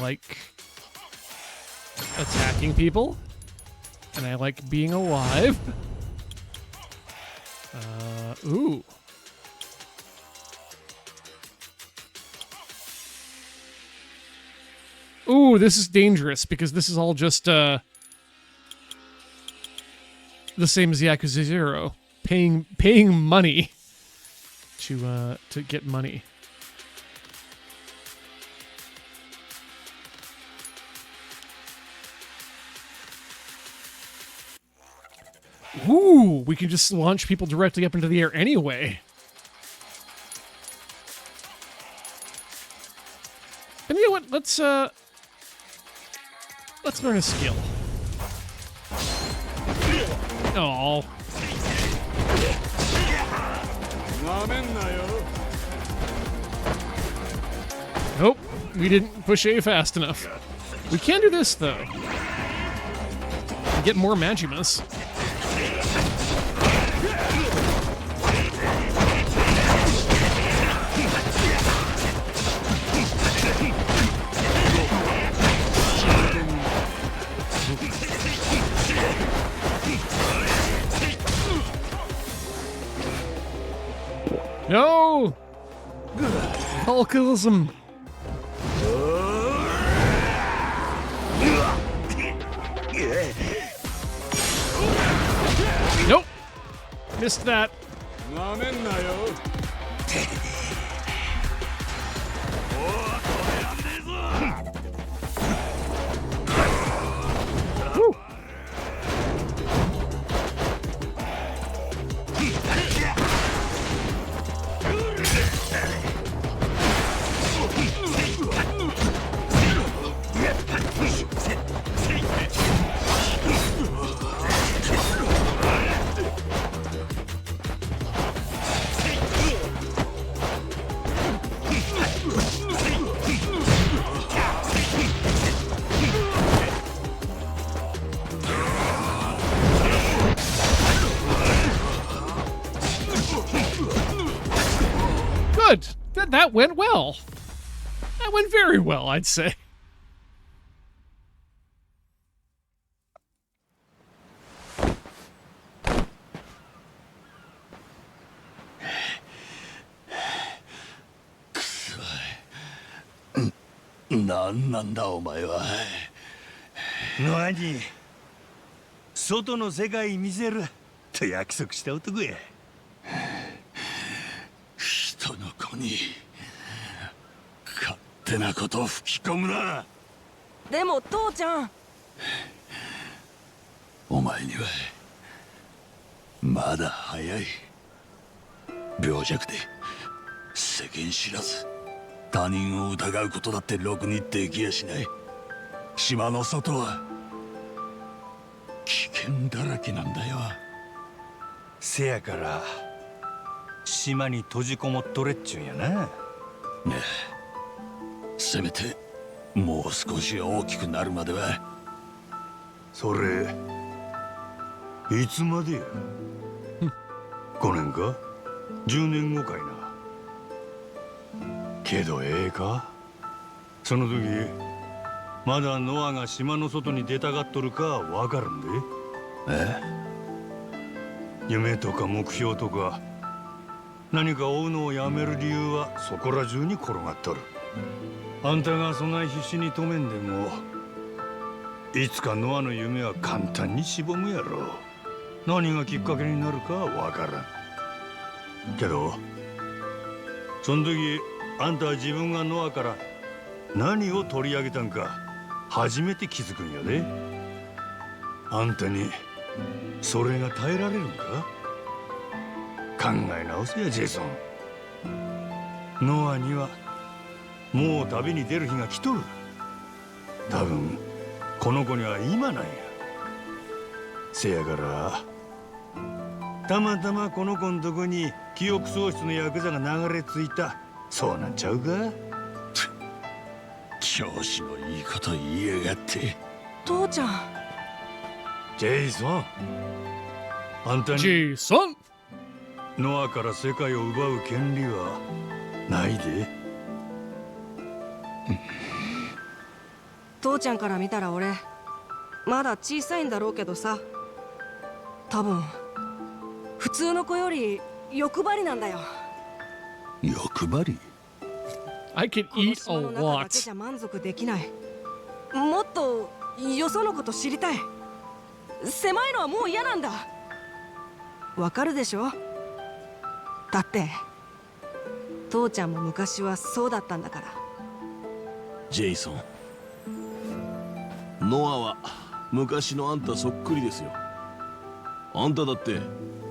like attacking people, and I like being alive. Ooh. Ooh, this is dangerous because this is all just the same as Yakuza 0, paying money to get money. Ooh, we can just launch people directly up into the air anyway. And you know what? Let's learn a skill. Oh. Nope, we didn't push A fast enough. We can do this though. Get more Majimas. No! Alcoholism. Nope. Missed that. Woo. Good. That went well. That went very well, I'd say.なんだお前は。何？外の世界見せると約束した男や。人の子に勝手なことを吹き込むな。でも父ちゃん。お前にはまだ早い。病弱で世間知らず、他人を疑うことだってろくにできやしない。島の外は危険だらけなんだよ。せやから島に閉じこもっとれっちゅうんやな。ねえ、せめてもう少し大きくなるまでは。それいつまでや。5年か10年後かいな。けどええか、その時まだノアが島の外に出たがっとるかわかるんで。え？夢とか目標とか何か追うのをやめる理由はそこら中に転がっとる。あんたがそない必死に止めんでもいつかノアの夢は簡単にしぼむやろ。何がきっかけになるかはわからんけど、その時あんたは自分がノアから何を取り上げたんか初めて気づくんやで。あんたにそれが耐えられるんか。考え直せやジェイソン。ノアにはもう旅に出る日が来とる。多分この子には今なんや。せやからたまたまこの子んとこに記憶喪失のヤクザが流れ着いた、そうなんちゃうか。教師のいいこと言いやがって。父ちゃん。ジェイソン、あんたに Jason! ノアから世界を奪う権利はないで。父ちゃんから見たら俺まだ小さいんだろうけどさ、多分普通の子より欲張りなんだよ。欲張り？ I could この eat a 島の中だけ lot. じゃ満足できない。もっとよそのこと知りたい。狭いのはもう嫌なんだ。わかるでしょ。だって父ちゃんも昔はそうだったんだから。ジェイソン、ノアは昔のあんたそっくりですよ。あんただって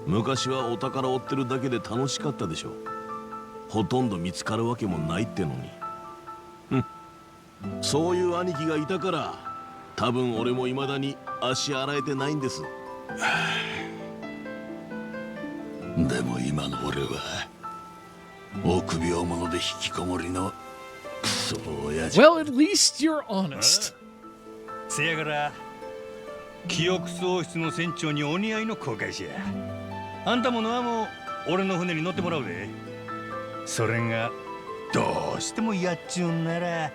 昔はお宝追ってるだけで楽しかったでしょ。ほとんど見つかるわけもないってのに。そういう兄貴がいたから多分俺も未だに足洗えてないんです。でも今の俺は臆病者で引きこもりのクソ親父。 Well, at least you're honest. せやから記憶喪失の船長にお似合いの航海士や。あんたもノアも俺の船に乗ってもらうで。それがどうしてもやっちゅうんなら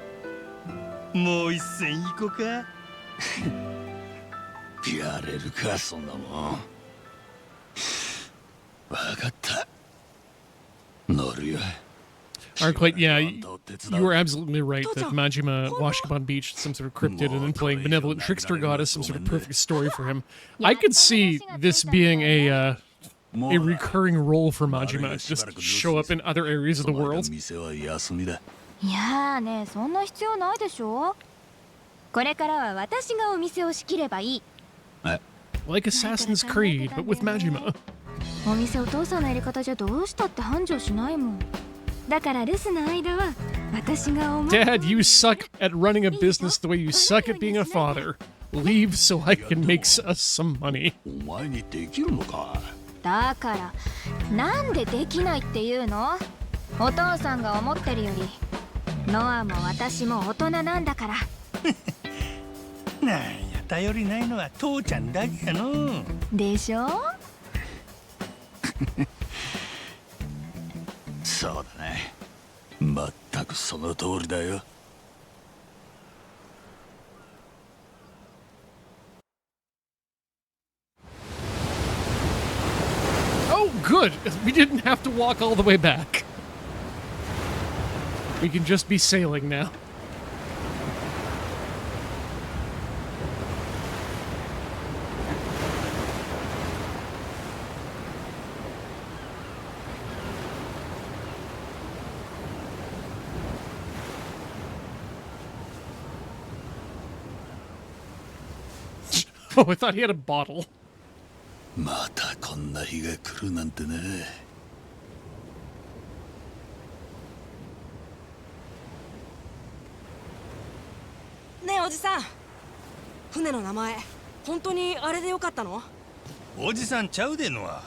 もう一戦行こうか。やれるかそんなもん。わかった、乗るよ。Arclight, yeah, you were absolutely right that Majima washing up on beach, some sort of cryptid, and then playing benevolent trickster goddess, some sort of perfect story for him. I could see this being a recurring role for Majima, just show up in other areas of the world. 店は休みだ。いやーね、そんな必要ないでしょ。これからは私がお店を仕切ればいい。Like Assassin's Creed, but with Majima. お店お父さんのやり方じゃどうしたって繁盛しないもん。だから留守の間は私が思う。Dad, you suck at running a business the way you suck at being a father. Leave so I can make us some money. お前にできるのか。だからなんでできないっていうの。お父さんが思ってるよりノアも私も大人なんだから。なんや頼りないのは父ちゃんだけやの。でしょ。そうだね、まったくその通りだよ。Oh, good! We didn't have to walk all the way back. We can just be sailing now. Oh, I thought he had a bottle. またこんな日が来るなんてね。ねえおじさん、船の名前本当にあれでよかったの？おじさんちゃうでのは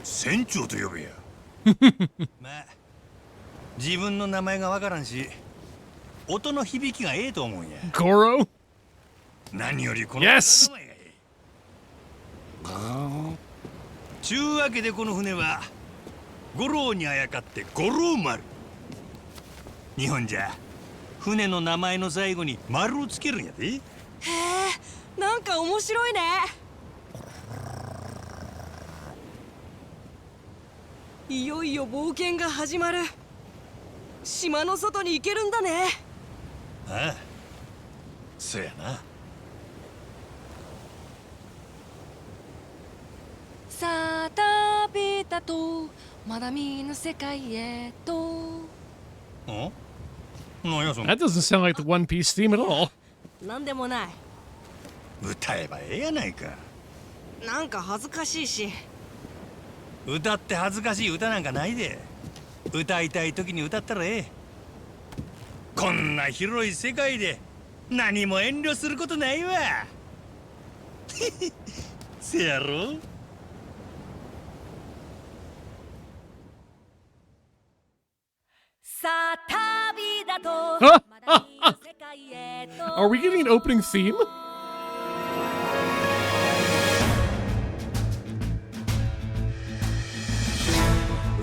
船長と呼べや。まあ自分の名前がわからんし音の響きがええと思うんや。Goro? 何よりこの Yes! 名前がええ。ちゅうわけでこの船は五郎にあやかって五郎丸。日本じゃ船の名前の最後に丸をつけるんやで。へえ、なんか面白いね。いよいよ冒険が始まる。島の外に行けるんだね。ああ、そやな。さあ旅立とう、まだ見ぬ世界へと。ん？なんやそん That doesn't sound like the One Piece theme at all. なんでもない。歌えばええやないか。なんか恥ずかしいし。歌って恥ずかしい歌なんかないで。歌いたい時に歌ったらええ。こんな広い世界で何も遠慮することないわ。せやろ。さあ旅立とう、 Huh? まだ見ぬ世界へと。 Are we getting an opening theme?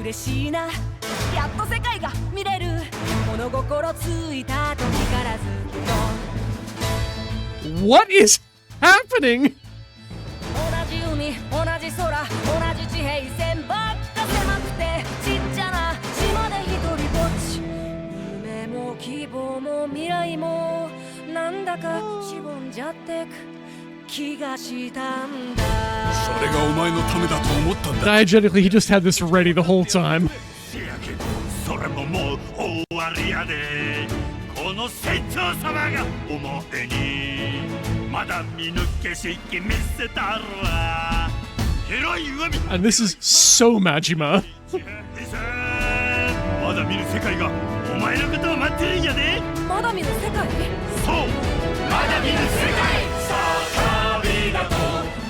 嬉しいな、やっと世界が見れる。物心ついた時からずっと What is happening? 同じ海、同じ空、同じ地平線ばっか狭くてちっちゃな島で一人ぼっち。夢も希望も未来もなんだかしぼんじゃってく気がしたんだ。それがお前のためだと思ったんだ。 Diegetically, he just had this ready the whole time. せやけどそれももう終わりやで。この船長様が表にまだ見抜けしき見せたるわ。広い海 And this is so Majima. まだ見ぬ世界がお前のことを待ってるんやで。まだ見ぬ世界？そう、まだ見ぬ世界。さあ旅だと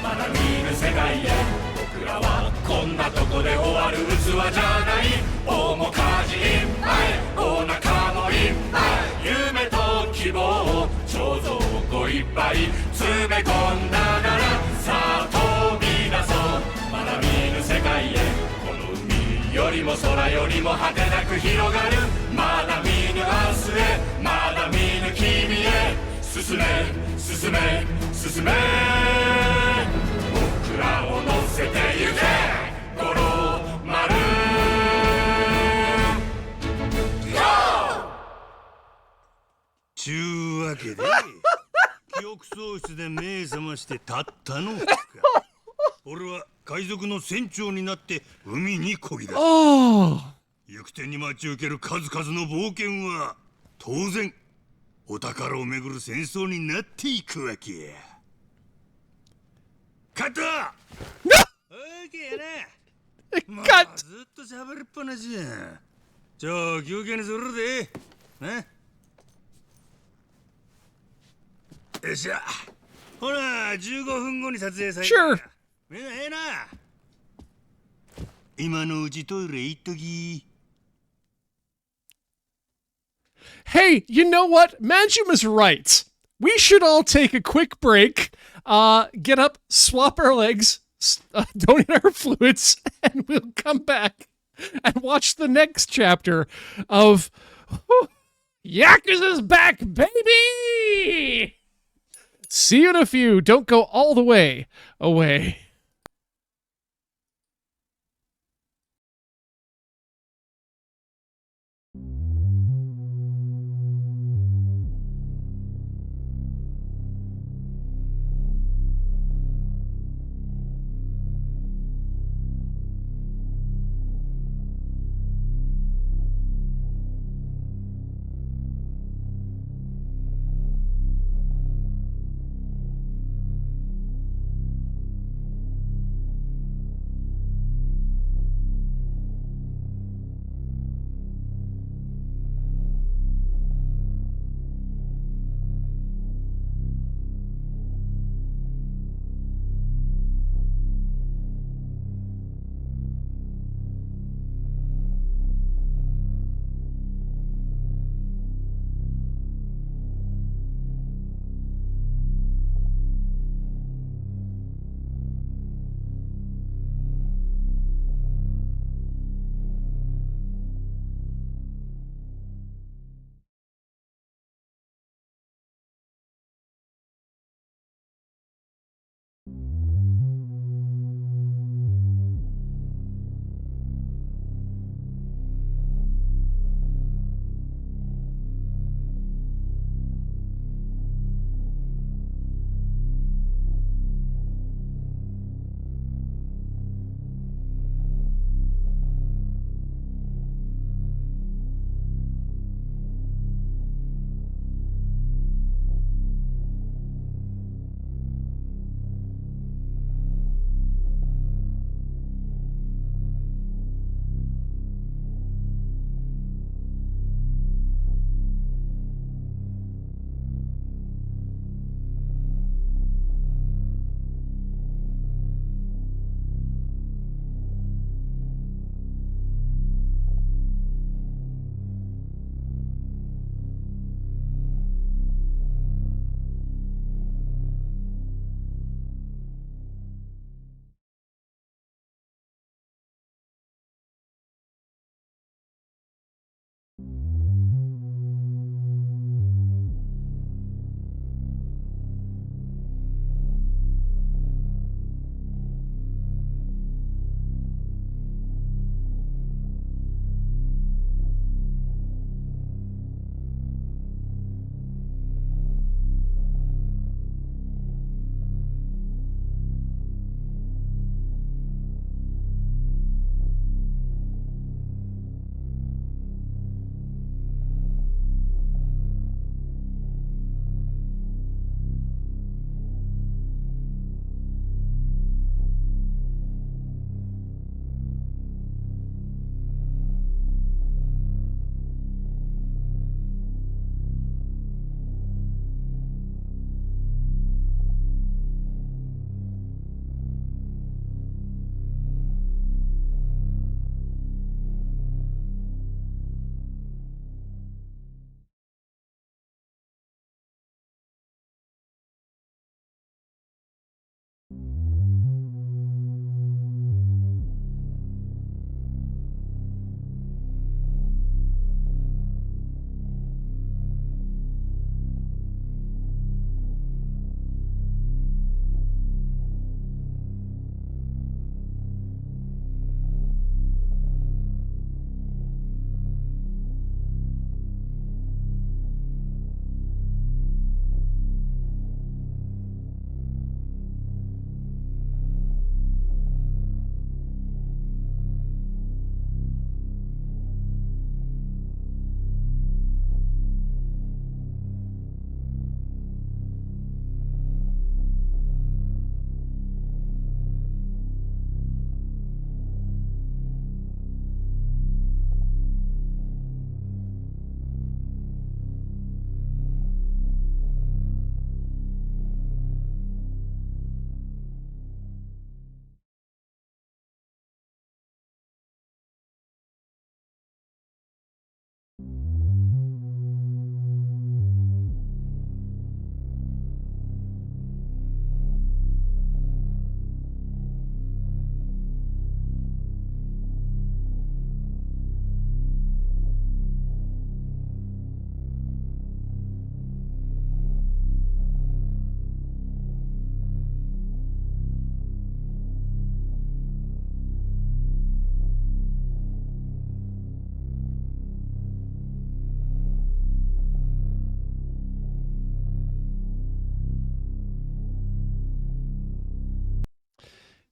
まだ見ぬ世界へ。僕らはこんなとこで終わる器じゃない。面かじいっぱい、お腹もいっぱい。夢と希望、彫像をいっぱい詰め込んだなら、さあ飛び出そう、まだ見ぬ世界へ。この海よりも空よりも果てなく広がる。まだ見ぬ明日へ、まだ見ぬ君へ。進め進め進め、僕らを乗せてゆけ五郎丸。ちゅうわけで記憶喪失で目覚ましてたったの2日。俺は海賊の船長になって海に漕ぎ出す。 Oh. 行く手に待ち受ける数々の冒険は当然お宝をめぐる戦争になっていくわけや。カット。オーケーやな。もう Cut. ずっと喋りっぱなしやん。じゃあ休憩にするでな。よっしゃ。ほら15分後に撮影される。 Sure. みんなええな。今のうちトイレ行っとき。 Hey, you know what? Majima's right. We should all take a quick break, get up, swap our legs, donate our fluids, and we'll come back and watch the next chapter of Yakuza's back, baby! See you in a few. Don't go all the way away.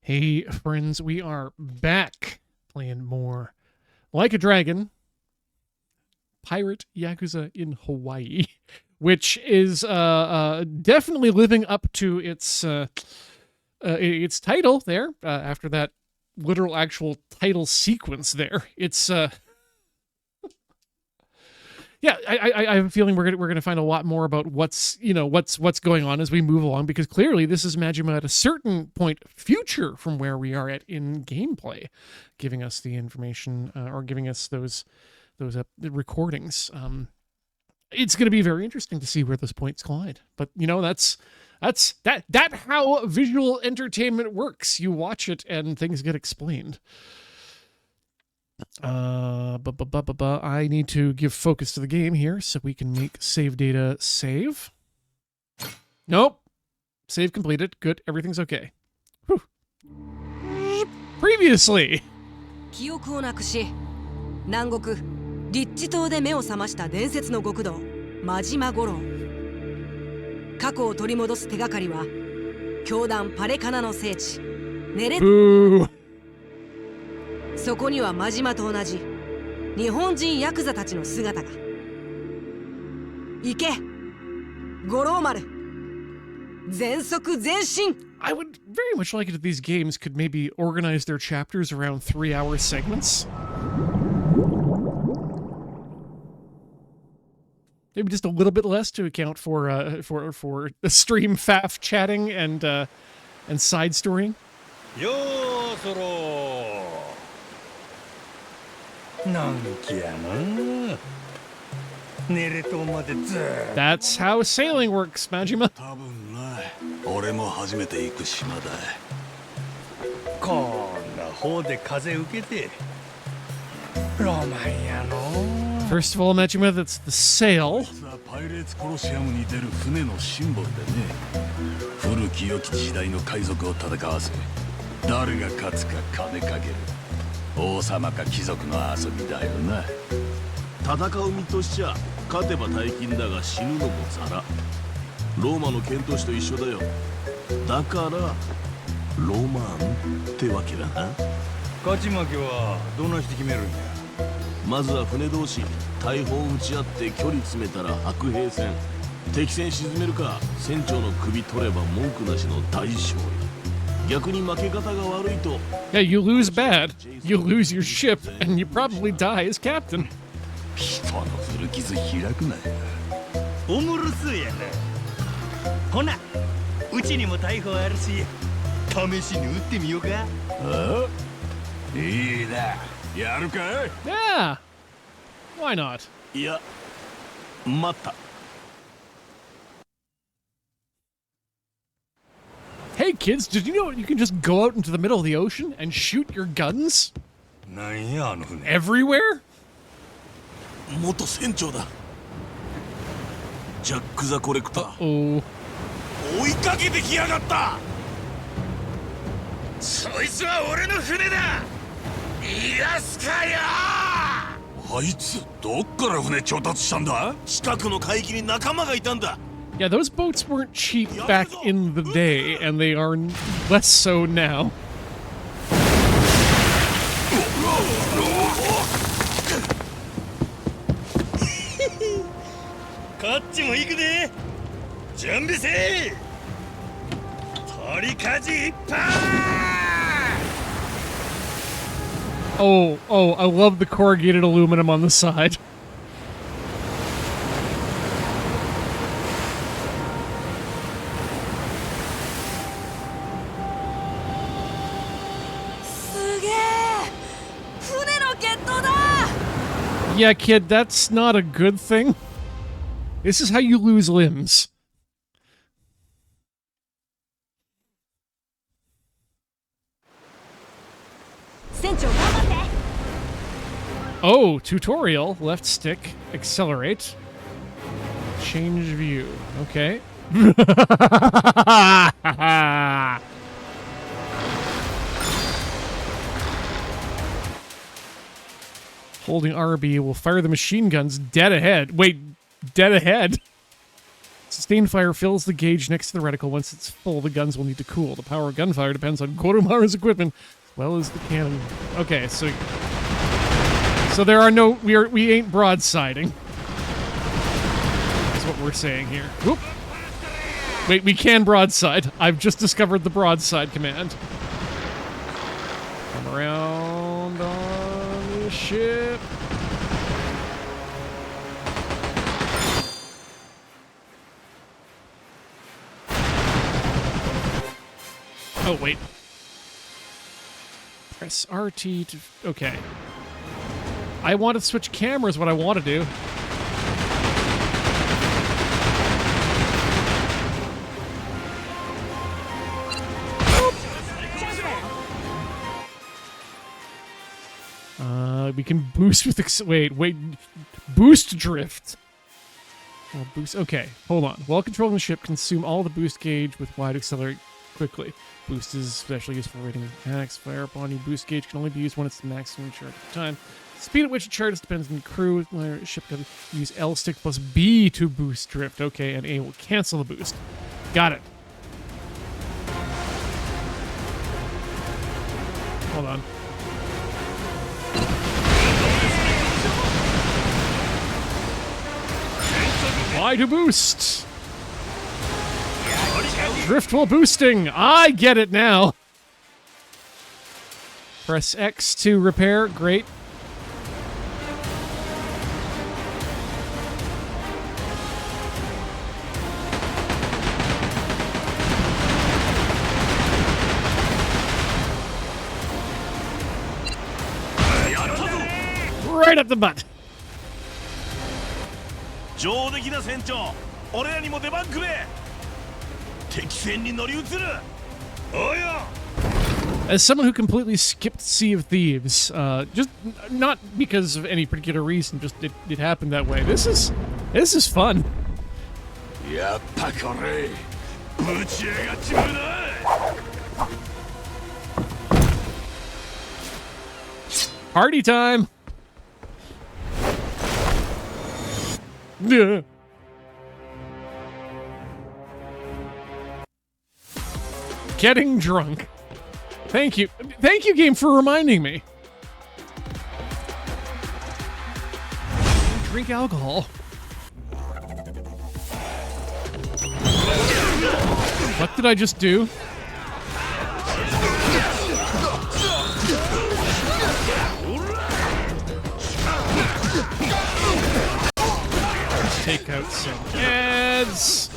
Hey, friends, we are back playing more Like a Dragon, Pirate Yakuza in Hawaii, which is definitely living up to its title there, after that literal actual title sequence there. It's yeah, I have a feeling we're gonna find a lot more about what's going on as we move along, because clearly this is Majima at a certain point future from where we are at in gameplay, giving us the information, or giving us those recordings. It's going to be very interesting to see where those points collide. But that's how visual entertainment works. You watch it and things get explained. I need to give focus to the game here so we can make save data save. Nope. Save completed. Good. Everything's okay. Whew. Previously. 記憶をなくし、南国リッチ島で目を覚ました伝説の極道真島五郎。過去を取り戻す手がかりは教団パレカナの聖地ネレ。そこには真島と同じ日本人ヤクザたちの姿が。行け、五郎丸、全速前進。I would very much like it if these games could maybe organize their chapters around 3-hour segments. Maybe just a little bit less to account for the stream faff chatting and side storying. Yo soro. なんきやな。寝れとまでずーっと。 That's how sailing works, Majima. 多分な。俺も初めて行く島だ。こんな方で風受けて。ロマンやの。 First of all, Majima, that's the sail. パイレーツコロシアムに出る船のシンボルでね。古き良き時代の海賊を戦わせ、誰が勝つか金かける。王様か貴族の遊びだよな。戦う身としちゃ勝てば大金だが死ぬのもザラ。ローマの剣闘士と一緒だよ。だからロマンってわけだな。勝ち負けはどないして決めるんや。まずは船同士大砲撃ち合って距離詰めたら白兵戦。敵船沈めるか船長の首取れば文句なしの大勝利。逆に負け方が悪いと。Yeah, you lose bad. You lose your ship, and you probably die as captain. 人の古傷開くなよ。おもろそうやな。ほな、うちにも大砲あるし、試しに撃ってみようか。あ？いいな。やるかい？ Yeah. Why not? いや、待った。Hey kids, did you know you can just go out into the middle of the ocean and shoot your guns なんやあの船。 everywhere? 元船長だ。ジャック・ザ・コレクター。 Oh. 追いかけてきやがった。そいつは俺の船だ。逃がすかよ。あいつどっから船調達したんだ？近くの海域に仲間がいたんだ。 Yeah, those boats weren't cheap back in the day, and they are less so now. こっちも行くで。準備せい。取り舵いっぱい。 Oh, I love the corrugated aluminum on the side. すげえ、船の決闘だ。 Yeah, kid, that's not a good thing. This is how you lose limbs. 船長頑張って。 Oh, tutorial. Left stick. Accelerate. Change view. Okay. Holding RB will fire the machine guns dead ahead. Wait, dead ahead? Sustained fire fills the gauge next to the reticle. Once it's full, the guns will need to cool. The power of gunfire depends on Koromaru's equipment as well as the cannon. Okay, so there are no we ain't broadsiding. That's what we're saying here. Whoop. Wait, we can broadside. I've just discovered the broadside command. Come around on the ship. Oh, wait. Press RT to... Okay. I want to switch cameras, what I want to do. We can boost with... Wait. Boost drift. Oh, boost... Okay, hold on. While controlling the ship, consume all the boost gauge with Y to accelerate quickly. Boost is especially useful for rating mechanics. Fire upon you. Boost gauge can only be used when it's the maximum charge at the time. The speed at which it charges depends on the crew. Ship can use L stick plus B to boost drift. Okay, and A will cancel the boost. Got it. Hold on. Y to boost. Drift while boosting. I get it now. Press X to repair. Great. Right up the butt. 上出来な船長、俺らにも出番くれ。敵船に乗り移る。おいよ。 As someone who completely skipped Sea of Thieves, just not because of any particular reason, just it happened that way. This is fun. やっぱこれぶち上がっちまうな。 Party time. Yeah. Getting drunk. Thank you, game, for reminding me. Drink alcohol. What did I just do? Take out some ads.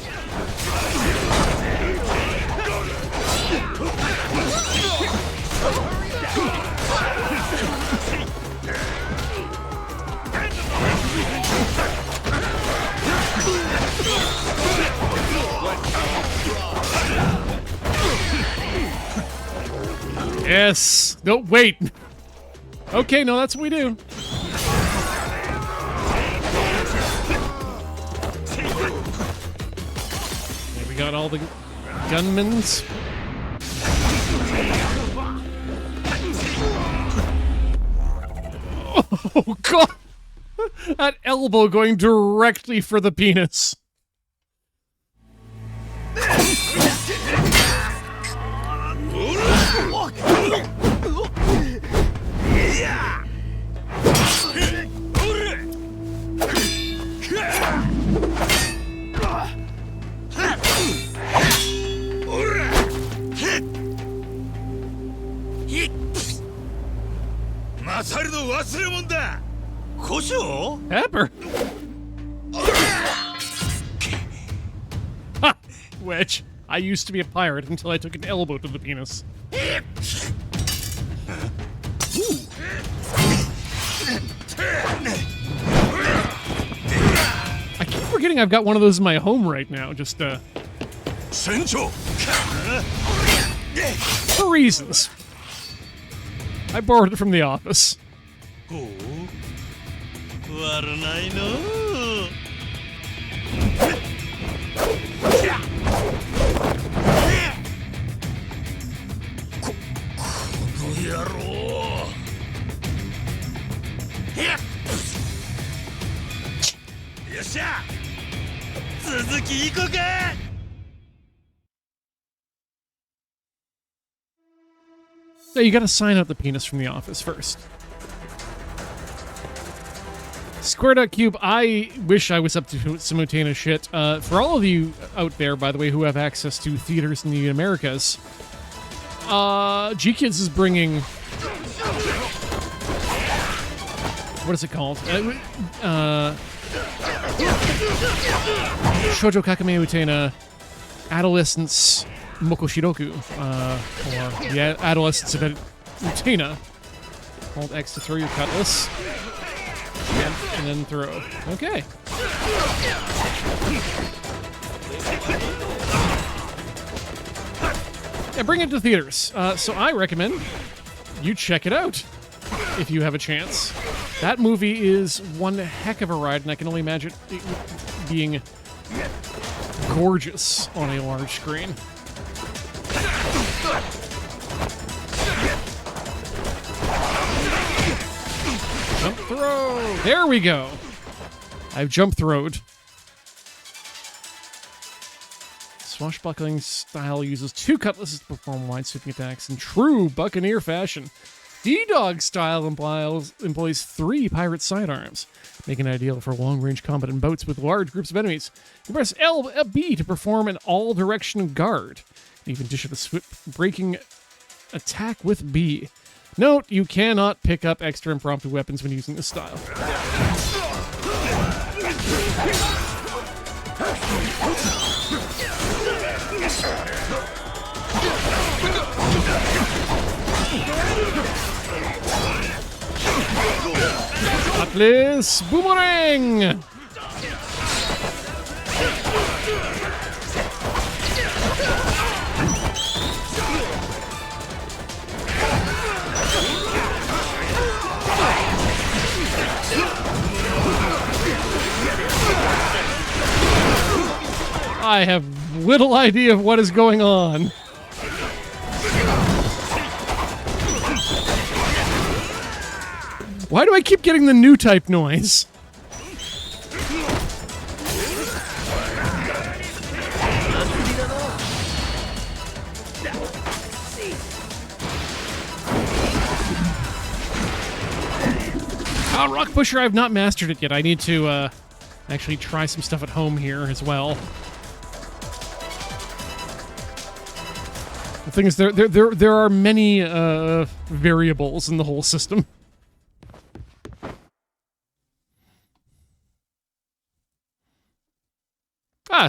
Yes. No, wait. Okay, no, that's what we do. Okay, we got all the gunmans. Oh, God. That elbow going directly for the penis. Pepper. Ha! Wedge. I used to be a pirate until I took an elbow to the penis. I keep forgetting I've got one of those in my home right now, just, for reasons. I borrowed it from the office. 続き行くか。 So you gotta sign out the penis from the office first. Square.cube, I wish I was up to Simultaneous shit. For all of you out there, by the way, who have access to theaters in the Americas, G-Kids is bringing... What is it called? Shoujo Kakame Utena Adolescence Mokoshiroku, or the Adolescence of Utena. Hold X to throw your cutlass. And then throw. Okay. Yeah, bring it to theaters. So I recommend you check it out if you have a chance. That movie is one heck of a ride, and I can only imagine it being gorgeous on a large screen. Jump throw! There we go! I've jump throwed. Swashbuckling style uses 2 cutlasses to perform wide-sweeping attacks in true Buccaneer fashion. D-Dog style employs 3 pirate sidearms, making it ideal for long-range combat in boats with large groups of enemies. You press LB to perform an all-direction guard. You can dish up a swift breaking attack with B. Note, you cannot pick up extra impromptu weapons when using this style. Atlas Boomerang! I have little idea of what is going on. Why do I keep getting the new type noise? Rock Pusher, I've not mastered it yet. I need to actually try some stuff at home here as well. The thing is, there are many variables in the whole system.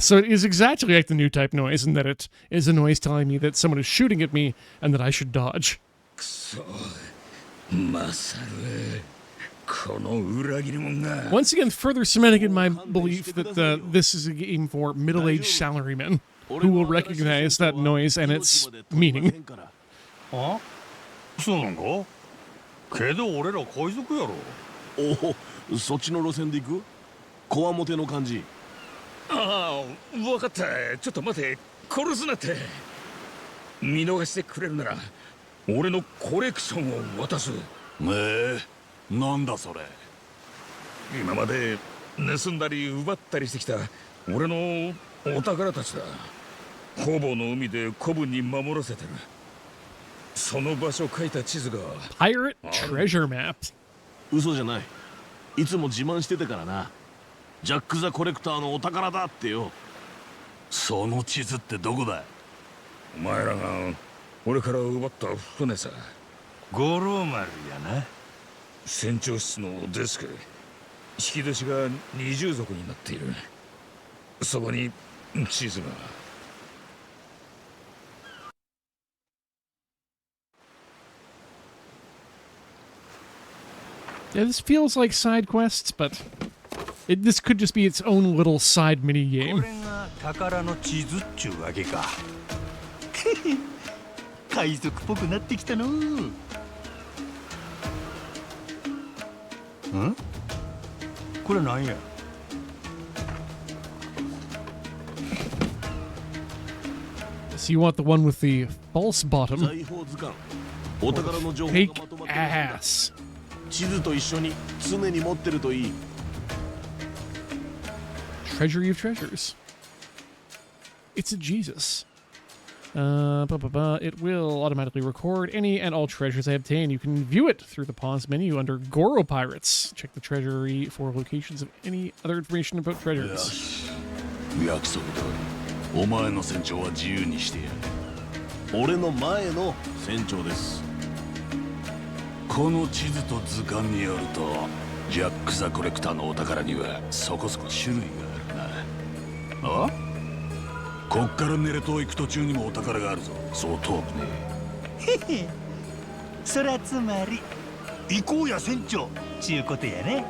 So it is exactly like the new type noise in that it is a noise telling me that someone is shooting at me and that I should dodge. Once again, further cementing in my belief that this is a game for middle-aged salarymen who will recognize that noise and its meaning. あ、そうなんか。けど俺ら海賊やろ。おお、そっちの路線で行く？こわもての感じ。ああ、分かった。ちょっと待て。殺すなって。見逃してくれるなら俺のコレクションを渡す。なんだそれ。今まで盗んだり奪ったりしてきた俺のお宝たちだ。ほぼの海で古文に守らせてる。その場所書いた地図が Pirate Treasure Map。嘘じゃない。いつも自慢してたからな。ジャック・ザ・コレクターのお宝だってよ。その地図ってどこだ？お前らが俺から奪った船さ。五郎丸やな。船長室のデスク。引き出しが二重底になっている。そこに地図が。Yeah, this feels like side quests, but this could just be its own little side mini こ game. れが宝の地図っちゅうわけか。海賊っぽくなってきたの。ん？これなんや。So you want the one with the false bottom? 財宝図鑑。お宝の情報が Take まとまってるんだ。 ass. 地図と一緒に常に持ってるといい。 Treasury of treasures. It's a Jesus. It will automatically record any and all treasures I obtain. You can view it through the pause menu under Goro Pirates. Check the treasury for locations of any other information about よ treasures. し約束通りお前の船長は自由にしてやる。俺の前の船長です。この地図と図鑑によるとヤクザコレクターのお宝にはそこそこ種類があるな。あ？こっからネレ島行く途中にもお宝があるぞ。そう遠くね。へへそらつまり行こうや船長ちゅうことやね。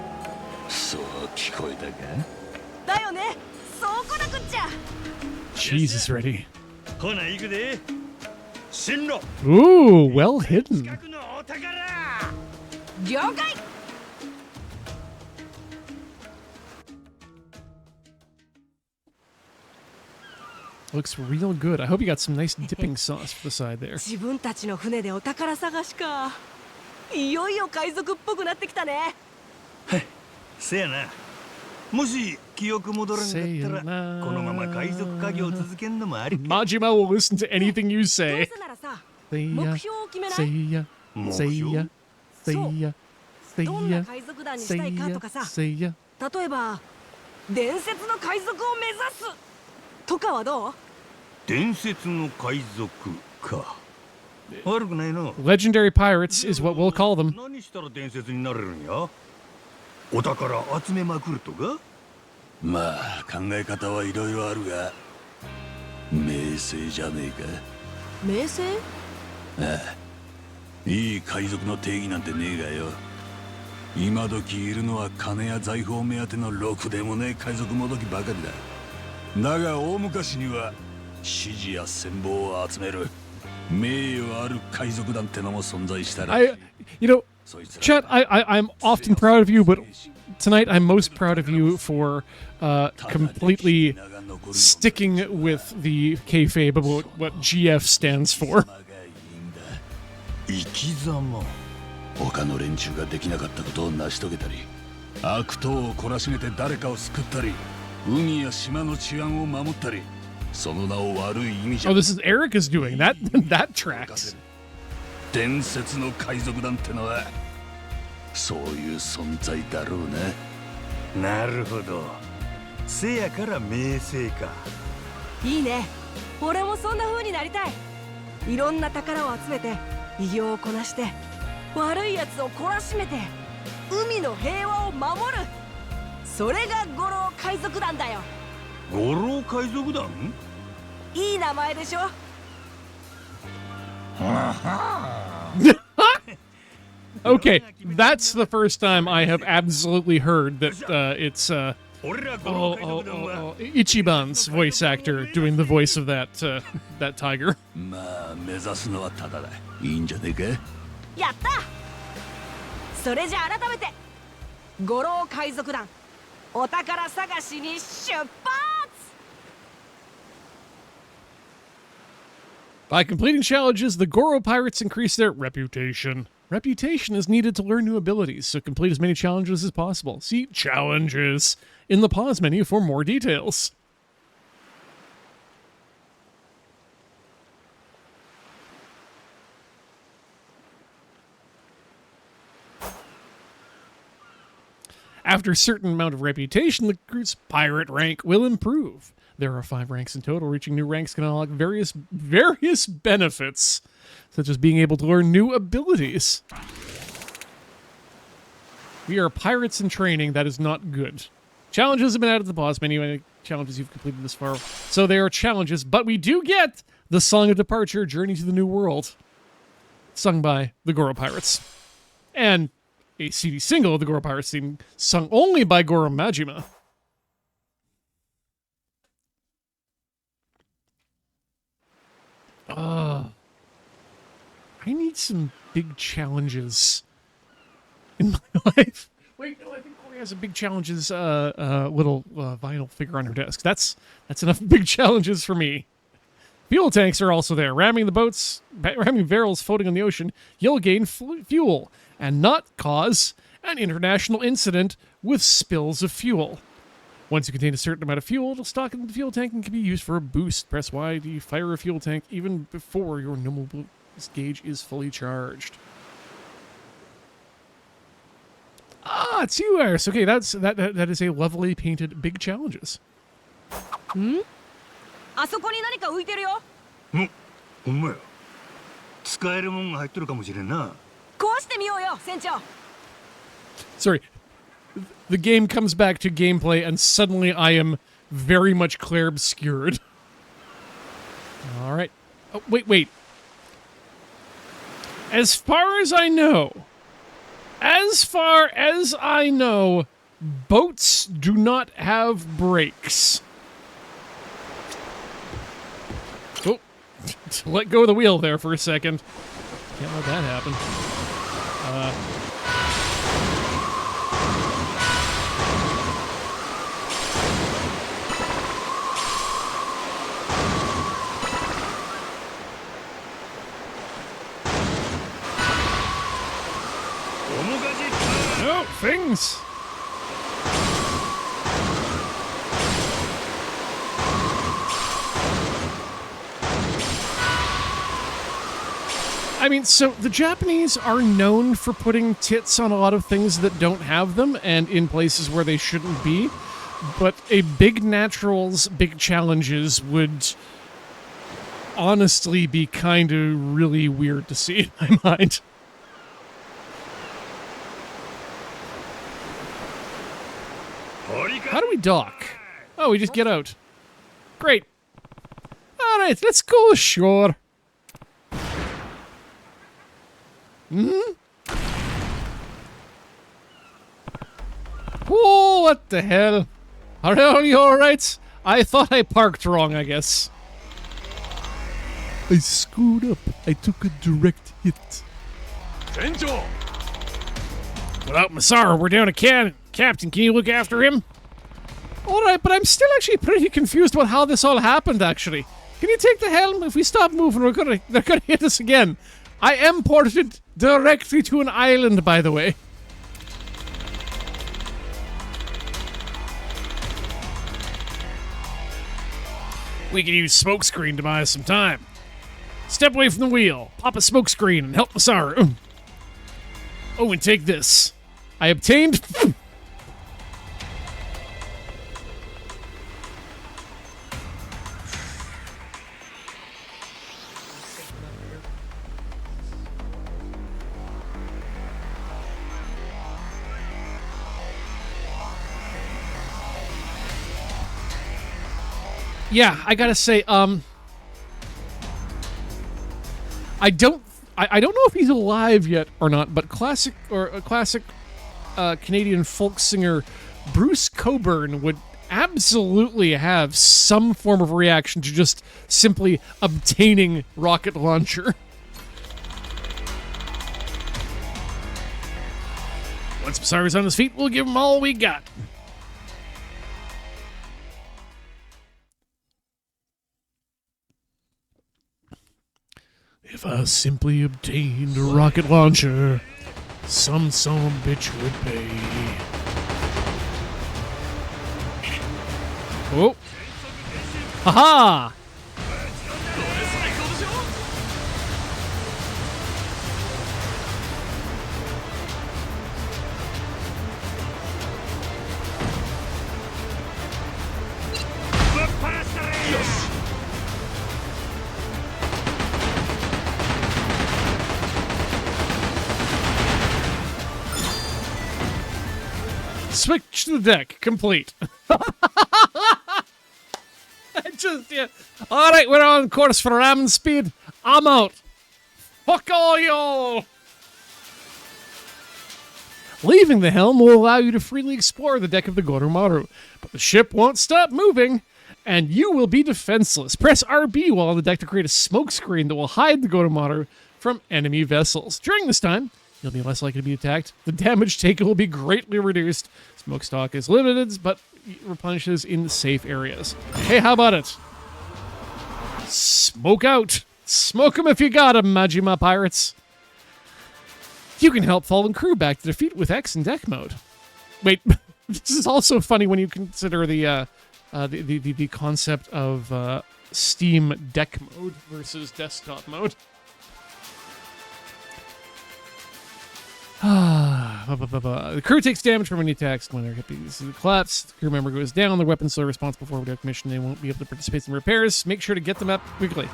そう聞こえたか？だよね、そうこなくっちゃ。 Jesus ready. ほな行くで。進路 Ooh, well hidden. 近くのお宝。了解。 Looks real good. I hope you got some nice dipping sauce for the side there. 自分たちの船でお宝探しか。いよいよ海賊っぽくなってきたね。せやな。もし記憶戻らんかったせやらなこのまま海賊家業を続けんのもありか。 Majima will listen to anything you どう say. せならさ、 Say 目 ya, 標を決めない。 say ya, 目 say 標 ya, say ya, say どんな ya, 海賊団にし say たいか ya, とかさ。 say ya. 例えば伝説の海賊を目指すとかはどう？伝説の海賊か。悪くないの。 Legendary pirates is what we'll call them. 何したら伝説になれるんや。お宝集めまくるとか。まあ考え方はいろいろあるが名声じゃねえか。名声？いい海賊の定義なんてねえがよ。今時いるのは金や財宝目当てのろくでもねえ海賊もどきばかりだ。だが大昔には支持や戦望を集める名誉ある海賊団ってのも存在したらしい。 You know, そいつら Chet, I'm often proud of you, but tonight I'm most proud of you for completely sticking with the kayfabe about what GF stands for. 生き様。他の連中ができなかったことを成し遂げたり悪党を懲らしめて誰かを救ったり海や島の治安を守ったりその名を悪い意味じゃ Oh, this is Erica's doing that. That tracks. 伝説の海賊団ってのはそういう存在だろうな。なるほど。せやから名声か。いいね。俺もそんな風になりたい。いろんな宝を集めて偉業をこなして悪いやつを懲らしめて海の平和を守る。それが五郎海賊団だよ。五郎海賊団？いい名前でしょ。 Okay, that's the first time I have absolutely heard that it's 俺ら五郎海賊団は Ichiban's voice actor doing the voice of that that tiger. まあ目指すのはただだ。いいんじゃねえか。やった。それじゃあ改めて五郎海賊団お宝探しに出発。 By completing challenges, the Goro pirates increase their reputation. Reputation is needed to learn new abilities, so complete as many challenges as possible. See challenges in the pause menu for more details. After a certain amount of reputation, the crew's pirate rank will improve. There are 5 ranks in total. Reaching new ranks can unlock various benefits, such as being able to learn new abilities. We are pirates in training. That is not good. Challenges have been added to the pause menu. Any challenges you've completed this far. So they are challenges, but we do get the Song of Departure, Journey to the New World, sung by the Goro Pirates. And a CD single of the Goro Pirates theme, sung only by Goro Majima. I need some big challenges in my life. Wait, no, I think Corey has a big challenges little vinyl figure on her desk. That's enough big challenges for me. Fuel tanks are also there. Ramming barrels floating on the ocean, you'll gain fuel and not cause an international incident with spills of fuel. Once you contain a certain amount of fuel, it'll stock in the fuel tank and can be used for a boost. Press Y to fire a fuel tank even before your normal boost gauge is fully charged. Ah, it's you, Iris. Okay, that is a lovely painted big challenges. あそこに何か浮いてるよ。ほんまや。使えるもんが入っとるかもしれんな。壊してみようよ、船長。 Sorry. The game comes back to gameplay and suddenly I am very much clair obscured. All right. Oh, wait. As far as I know, boats do not have brakes. Oh, let go of the wheel there for a second. Can't let that happen. Oh, things. I mean, so the Japanese are known for putting tits on a lot of things that don't have them and in places where they shouldn't be. But a big naturals, big challenges would honestly be kind of really weird to see in my mind. How do we dock? Oh, we just get out. Great. All right, let's go ashore. Oh, what the hell? Are you alright? I thought I parked wrong, I guess. I screwed up. I took a direct hit. Senjo! Without Masaru, we're down a Captain, can you look after him? Alright, but I'm still actually pretty confused about how this all happened, actually. Can you take the helm? If we stop moving, they're gonna hit us again. I am ported directly to an island, by the way. We can use smokescreen to buy us some time. Step away from the wheel, pop a smokescreen, and help Masaru. Oh, and take this. I obtained... Yeah, I gotta say, I don't know if he's alive yet or not, but classic Canadian folk singer Bruce Coburn would absolutely have some form of reaction to just simply obtaining rocket launcher. Once Masaru's on his feet, we'll give him all we got. If I simply obtained a rocket launcher, some bitch would pay. Oh. Haha! Switch to the deck, complete. Yeah. All right, we're on course for ramming speed. I'm out. Fuck all y'all. Leaving the helm will allow you to freely explore the deck of the Goromaru, but the ship won't stop moving, and you will be defenseless. Press RB while on the deck to create a smoke screen that will hide the Goromaru from enemy vessels. During this time, you'll be less likely to be attacked. The damage taken will be greatly reduced. Smoke stock is limited, but replenishes in safe areas. Hey, how about it? Smoke out. Smoke 'em if you got 'em, Majima pirates. You can help fallen crew back to defeat with X in deck mode. Wait, This is also funny when you consider the concept of Steam deck mode versus desktop mode. The crew takes damage from any attacks when their hit collapse. The crew member goes down. The weapon's still responsible for without mission. They won't be able to participate in repairs. Make sure to get them up quickly.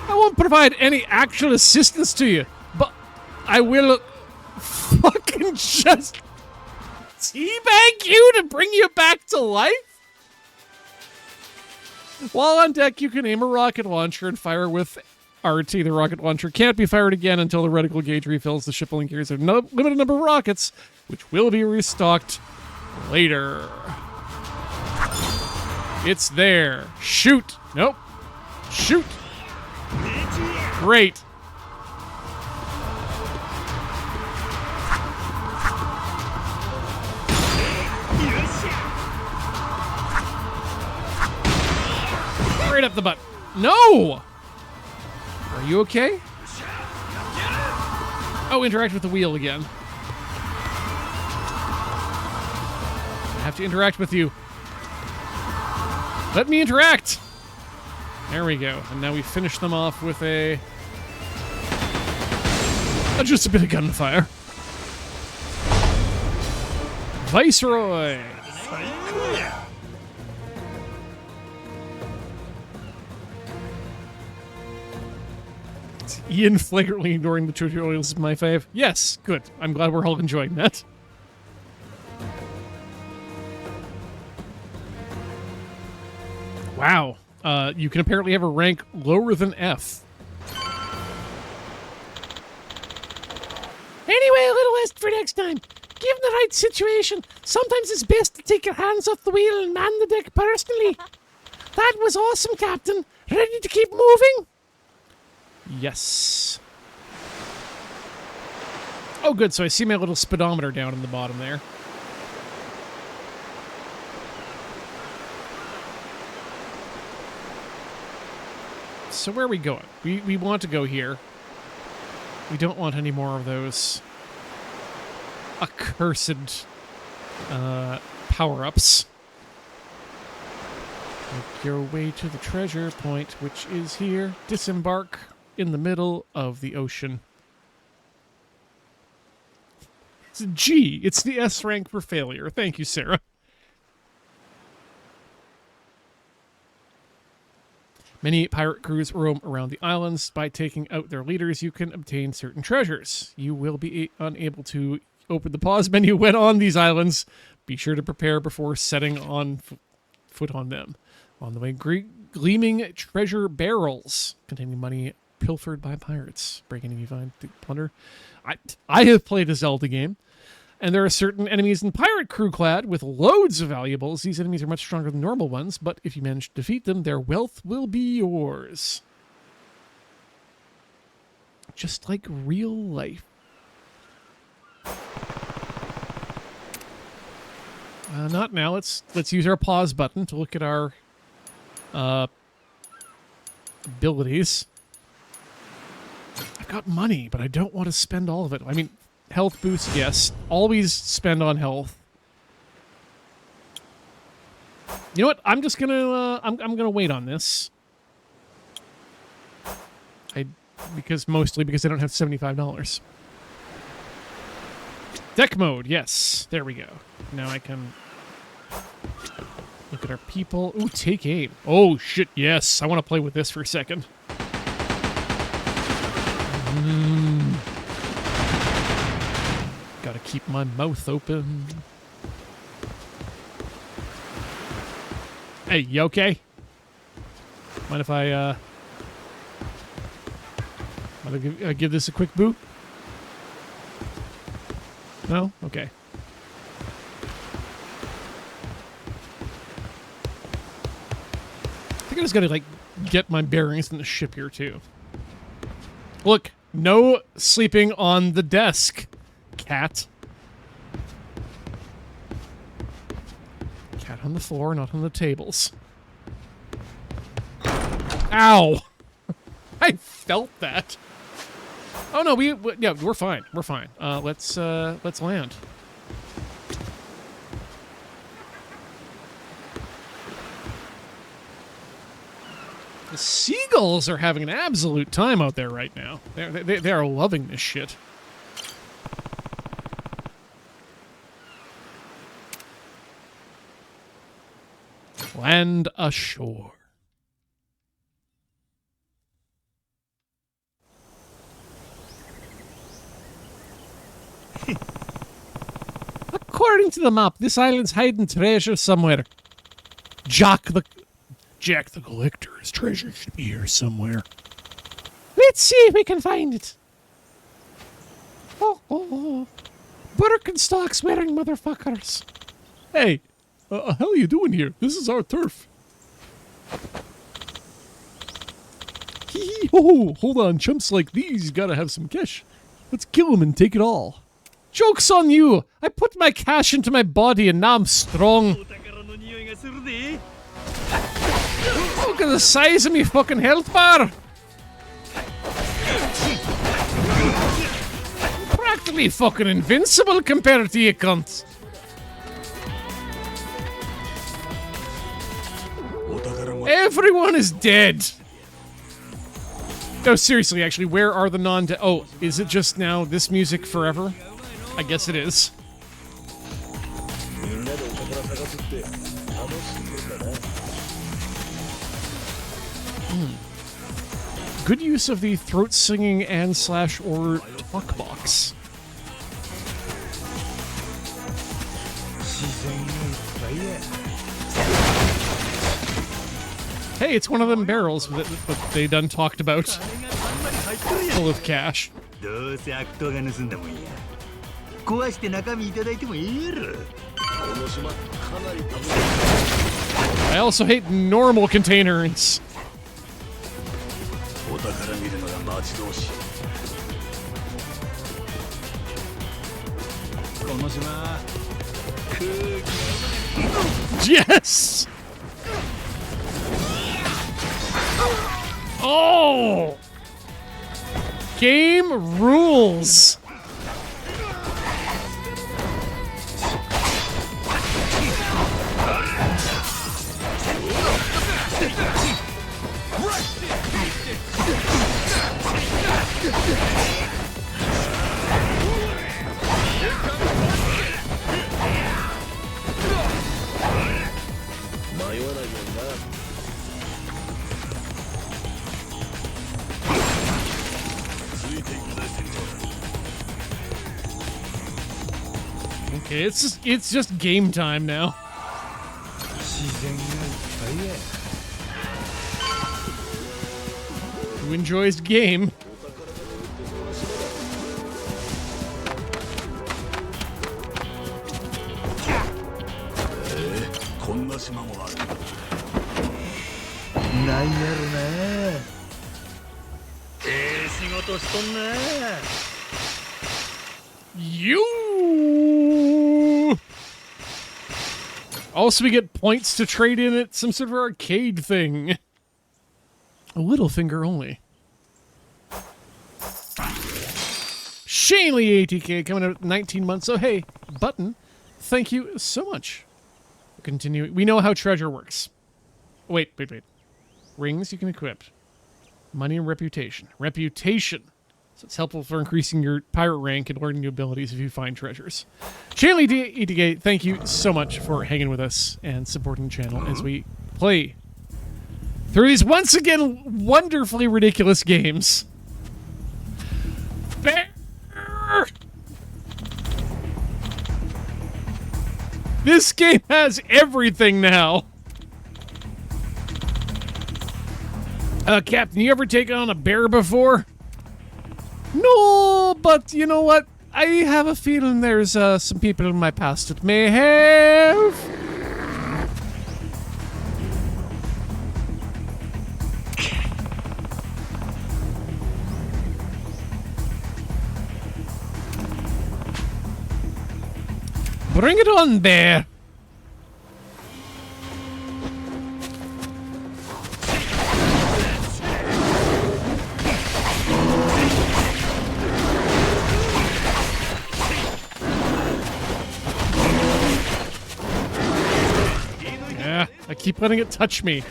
I won't provide any actual assistance to you, but I will fucking just teabag you to bring you back to life? While on deck, you can aim a rocket launcher and fire with RT. The rocket launcher can't be fired again until the reticle gauge refills. The ship only carries a limited number of rockets, which will be restocked later. It's there. Shoot. Nope. Shoot. Great. Right up the butt. No! Are you okay? Oh, interact with the wheel again. I have to interact with you. Let me interact! There we go. And now we finish them off with just a bit of gunfire. Viceroy! Ian flagrantly ignoring the tutorials is my fave. Yes, good. I'm glad we're all enjoying that. Wow. You can apparently have a rank lower than F. Anyway, a little less for next time. Given the right situation, sometimes it's best to take your hands off the wheel and man the deck personally. That was awesome, Captain. Ready to keep moving? Yes. Oh, good. So I see my little speedometer down in the bottom there. So where are we going? We want to go here. We don't want any more of those accursed power-ups. Make your way to the treasure point, which is here. Disembark in the middle of the ocean. It's a G. It's the S rank for failure. Thank you, Sarah. Many pirate crews roam around the islands. By taking out their leaders, you can obtain certain treasures. You will be unable to open the pause menu when on these islands. Be sure to prepare before setting on foot on them. On the way, gleaming treasure barrels containing money pilfered by pirates. Break anything you find to plunder. I have played a Zelda game, and there are certain enemies in pirate crew clad with loads of valuables. These enemies are much stronger than normal ones, but if you manage to defeat them, their wealth will be yours. Just like real life. Not now. Let's use our pause button to look at our abilities. I've got money, but I don't want to spend all of it. I mean, health boost, yes. Always spend on health. You know what? I'm just gonna I'm gonna wait on this. Mostly because I don't have $75. Deck mode, yes. There we go. Now I can look at our people. Ooh, take aim. Oh shit, yes. I want to play with this for a second. Gotta keep my mouth open. Hey, you okay? Mind if I give this a quick boot? No? Okay. I think I just gotta, like, get my bearings in the ship here, too. Look, no sleeping on the desk, cat. Cat on the floor, not on the tables. Ow! I felt that. Oh no, yeah, we're fine. We're fine. Let's land. seagulls are having an absolute time out there right now. They are loving this shit. Land ashore. According to the map, this island's hiding treasure somewhere. Jack the Collector's treasure should be here somewhere. Let's see if we can find it. Oh. Birkenstocks wearing motherfuckers. Hey, hell you doing here? This is our turf. Hee-hee-ho, hold on, chumps like these gotta have some cash. Let's kill them and take it all. Joke's on you! I put my cash into my body and now I'm strong. Look at the size of me fucking health bar! Practically fucking invincible compared to you cunts. Everyone is dead! No, seriously, actually, where are the non-dead? Oh, is it just now this music forever? I guess it is. Good use of the throat singing and / or talk box. Hey, it's one of them barrels that they done talked about. Full of cash. I also hate normal containers. Yes! Oh! Game rules! Okay, it's just game time now. Who enjoys game? You. Also, we get points to trade in at some sort of arcade thing. A little finger only. Shanley ATK coming out 19 months. So hey, Button, thank you so much. Continue. We know how treasure works. Wait. Rings you can equip. Money and reputation. Reputation. So it's helpful for increasing your pirate rank and learning new abilities if you find treasures. Shanley ATK, thank you so much for hanging with us and supporting the channel as we play through these once again wonderfully ridiculous games. This game has everything now. Captain, you ever taken on a bear before? No, but you know what? I have a feeling there's some people in my past that may have. Bring it on, bear. I keep letting it touch me.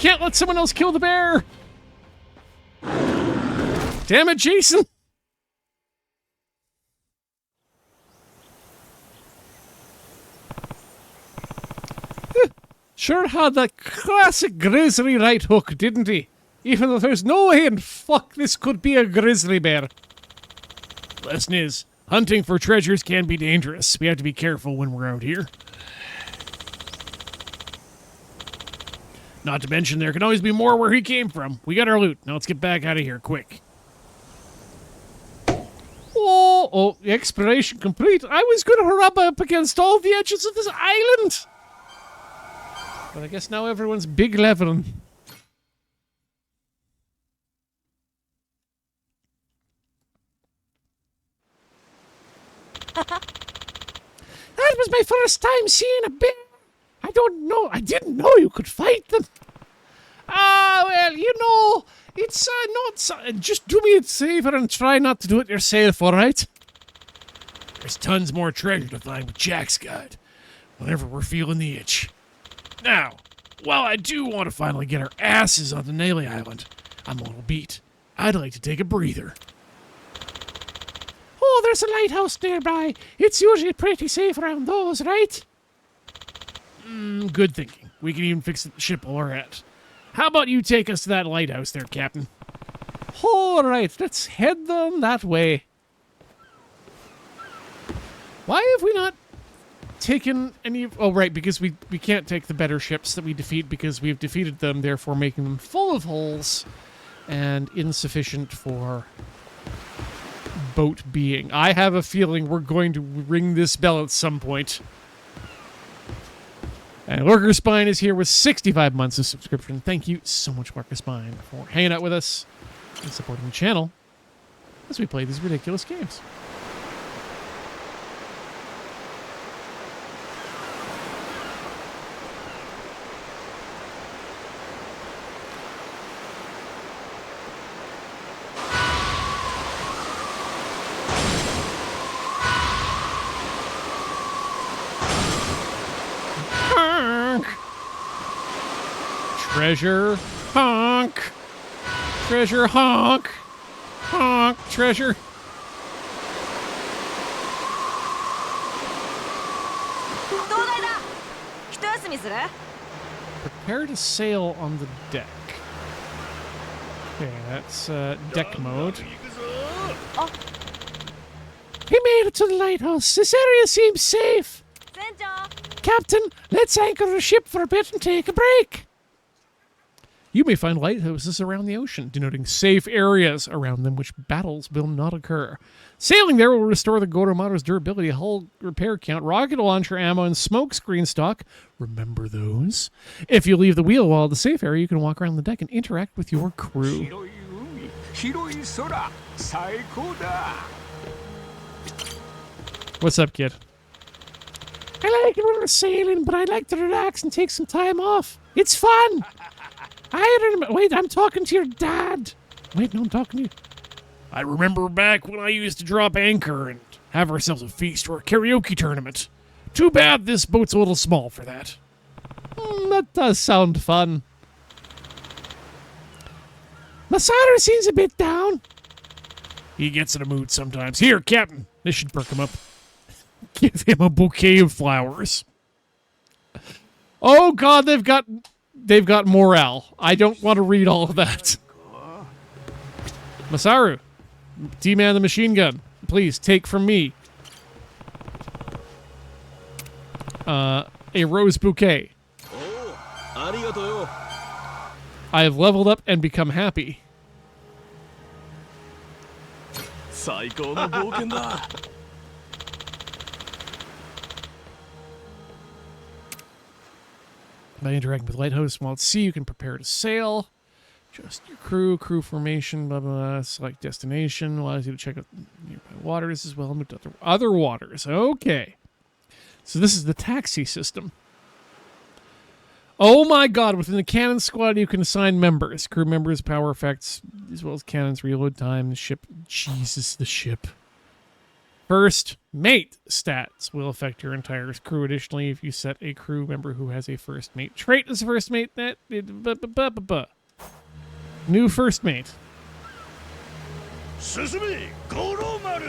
can't let someone else kill the bear. Damn it, Jason. Sure had that classic grizzly right hook, didn't he? Even though there's no way in fuck this could be a grizzly bear. Lesson is, hunting for treasures can be dangerous. We have to be careful when we're out here. Not to mention, there can always be more where he came from. We got our loot. Now let's get back out of here, quick. Oh, exploration complete. I was going to rub up against all the edges of this island. But I guess now everyone's big leveling. That was my first time seeing a bear. I didn't know you could fight them. Well, you know, it's not... just do me a favor and try not to do it yourself, alright? There's tons more treasure to find with Jack's guide, whenever we're feeling the itch. Now, while I do want to finally get our asses onto Naily Island, I'm a little beat. I'd like to take a breather. Oh, there's a lighthouse nearby. It's usually pretty safe around those, right? Good thinking. We can even fix the ship while we're at it. How about you take us to that lighthouse there, Captain? All right, let's head them that way. Why have we not taken any... Oh, right, because we can't take the better ships that we defeat because we've defeated them, therefore making them full of holes and insufficient for boat being. I have a feeling we're going to ring this bell at some point. And Lurker Spine is here with 65 months of subscription. Thank you so much, Lurker Spine, for hanging out with us and supporting the channel as we play these ridiculous games. Treasure, honk. Treasure, honk. Honk, treasure. Prepare to sail on the deck. Okay, that's deck mode. He made it to the lighthouse. This area seems safe. Captain, let's anchor the ship for a bit and take a break. You may find lighthouses around the ocean, denoting safe areas around them which battles will not occur. Sailing there will restore the Goromado's durability, hull repair count, rocket launcher ammo, and smoke screen stock. Remember those? If you leave the wheel while at the safe area, you can walk around the deck and interact with your crew. What's up, kid? I like it when we're sailing, but I'd like to relax and take some time off. It's fun! Wait, I'm talking to your dad. Wait, no, I'm talking to you. I remember back when I used to drop anchor and have ourselves a feast or a karaoke tournament. Too bad this boat's a little small for that. That does sound fun. Masaru seems a bit down. He gets in a mood sometimes. Here, Captain. This should perk him up. Give him a bouquet of flowers. Oh, God, they've got morale. I don't want to read all of that. Masaru, D-man the machine gun. Please, take from me. A rose bouquet. I have leveled up and become happy. By interacting with Lighthouse while at sea, you can prepare to sail. Just your crew formation, blah, blah, blah. Select destination. Allows you to check out nearby waters as well. Move to other waters. Okay. So this is the taxi system. Oh my God. Within the cannon squad, you can assign members. Crew members, power effects, as well as cannons, reload time, the ship. Jesus, the ship. First mate stats will affect your entire crew. Additionally, if you set a crew member who has a first mate trait as a first mate, new first mate. 進め五郎丸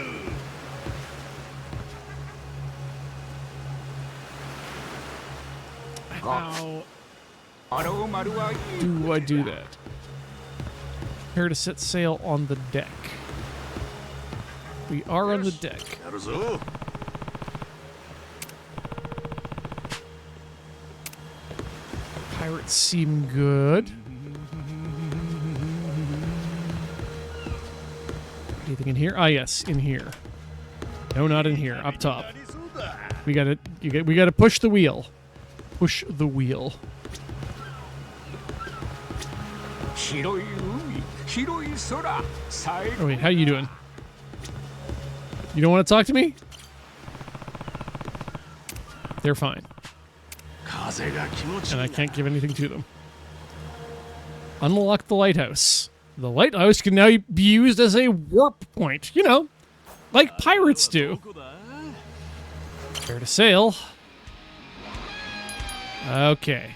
How do I do that? Prepare to set sail on the deck. We are on the deck. やるぞ Pirates seem good. Anything in here? Ah, yes, in here. No, not in here. Up top. We gotta push the wheel. Push the wheel. Oh wait, how you doing? You don't want to talk to me? They're fine. 風が気持ちいい And I can't give anything to them. Unlock the lighthouse. The lighthouse can now be used as a warp point. You know, like pirates do. Prepare to sail. Okay.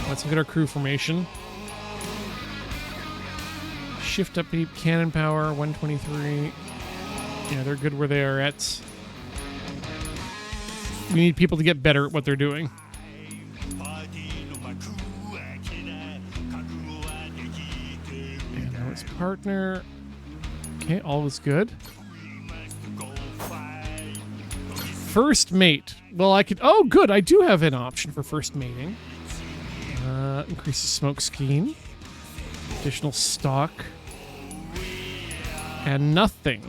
Let's look at our crew formation. Shift up cannon power, 123. Yeah, they're good where they are at. We need people to get better at what they're doing. And now it's partner. Okay, all is good. First mate. Well, I could... Oh, good. I do have an option for first mating. Increases smoke scheme. Additional stock. And nothing.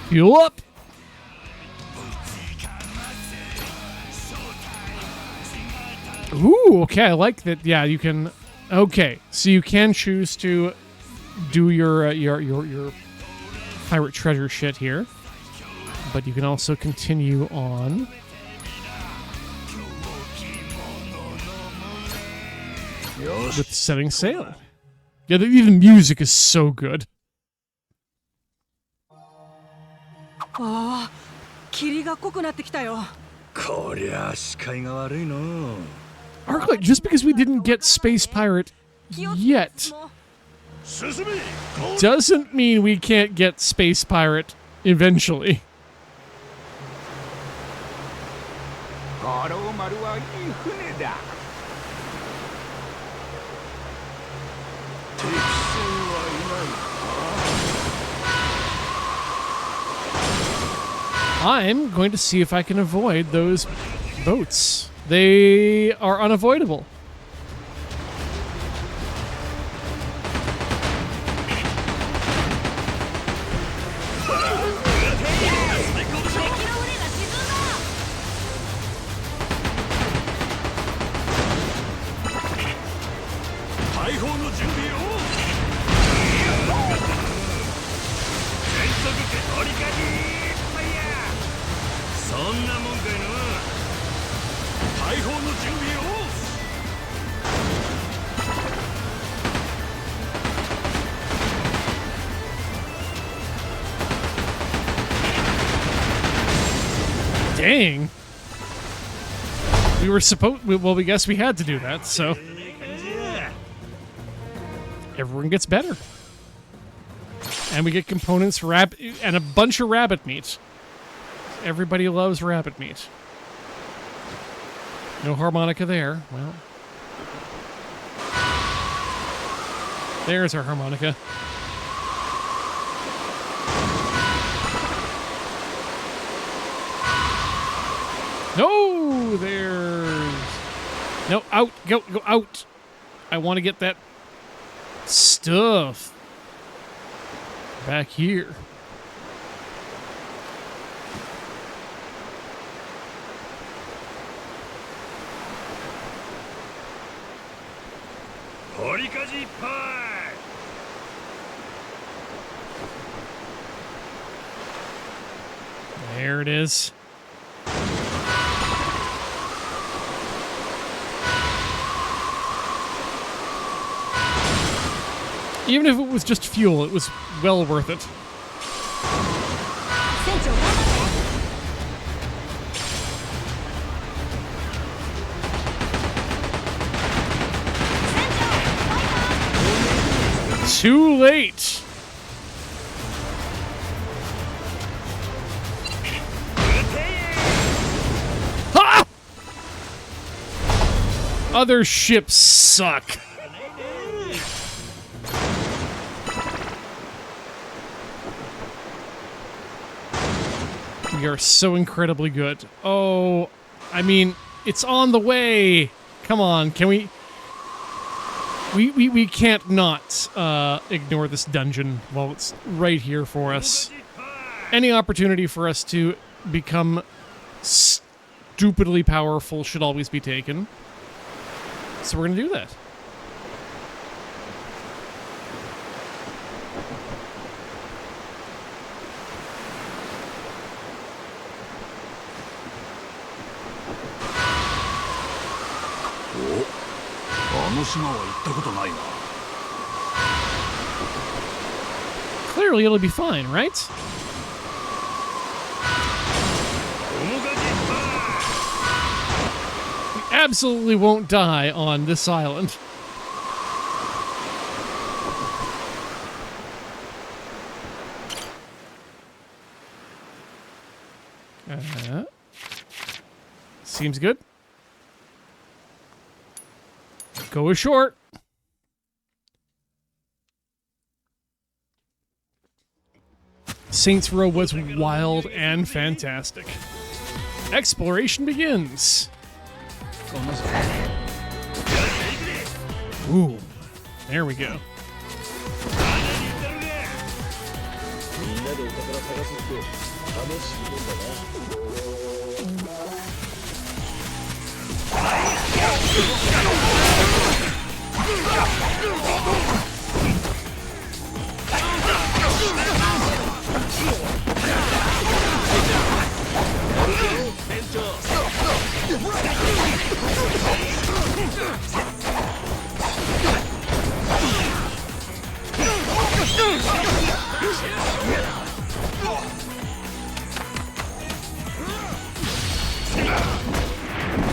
Fuel up! Ooh, okay, I like that. Yeah, you can... Okay, so you can choose to do your pirate treasure shit here. But you can also continue on. With setting sail. Yeah, even music is so good. ああ、霧が濃くなってきたよ。こりゃ視界が悪いの Arclight, just because we didn't get Space Pirate yet 進め doesn't mean we can't get Space Pirate eventually. 五郎丸はいい船だ。 I'm going to see if I can avoid those boats. They are unavoidable. Dang. We were supposed... Well, we guess we had to do that, so... Everyone gets better. And we get components for and a bunch of rabbit meat. Everybody loves rabbit meat. No harmonica there. Well... There's our harmonica. No, there's... No, out. Go out. I want to get that stuff back here. There it is. Even if it was just fuel, it was well worth it. 船長頑張って。 Too late. Ha! Other ships suck. We are so incredibly good. Oh, I mean, it's on the way. Come on, can we... We can't not ignore this dungeon while it's right here for us. Any opportunity for us to become stupidly powerful should always be taken. So we're going to do that. Clearly it'll be fine, right? We absolutely won't die on this island. Seems good. Go ashore. Saints Row was wild and fantastic. Exploration begins. Ooh, there we go.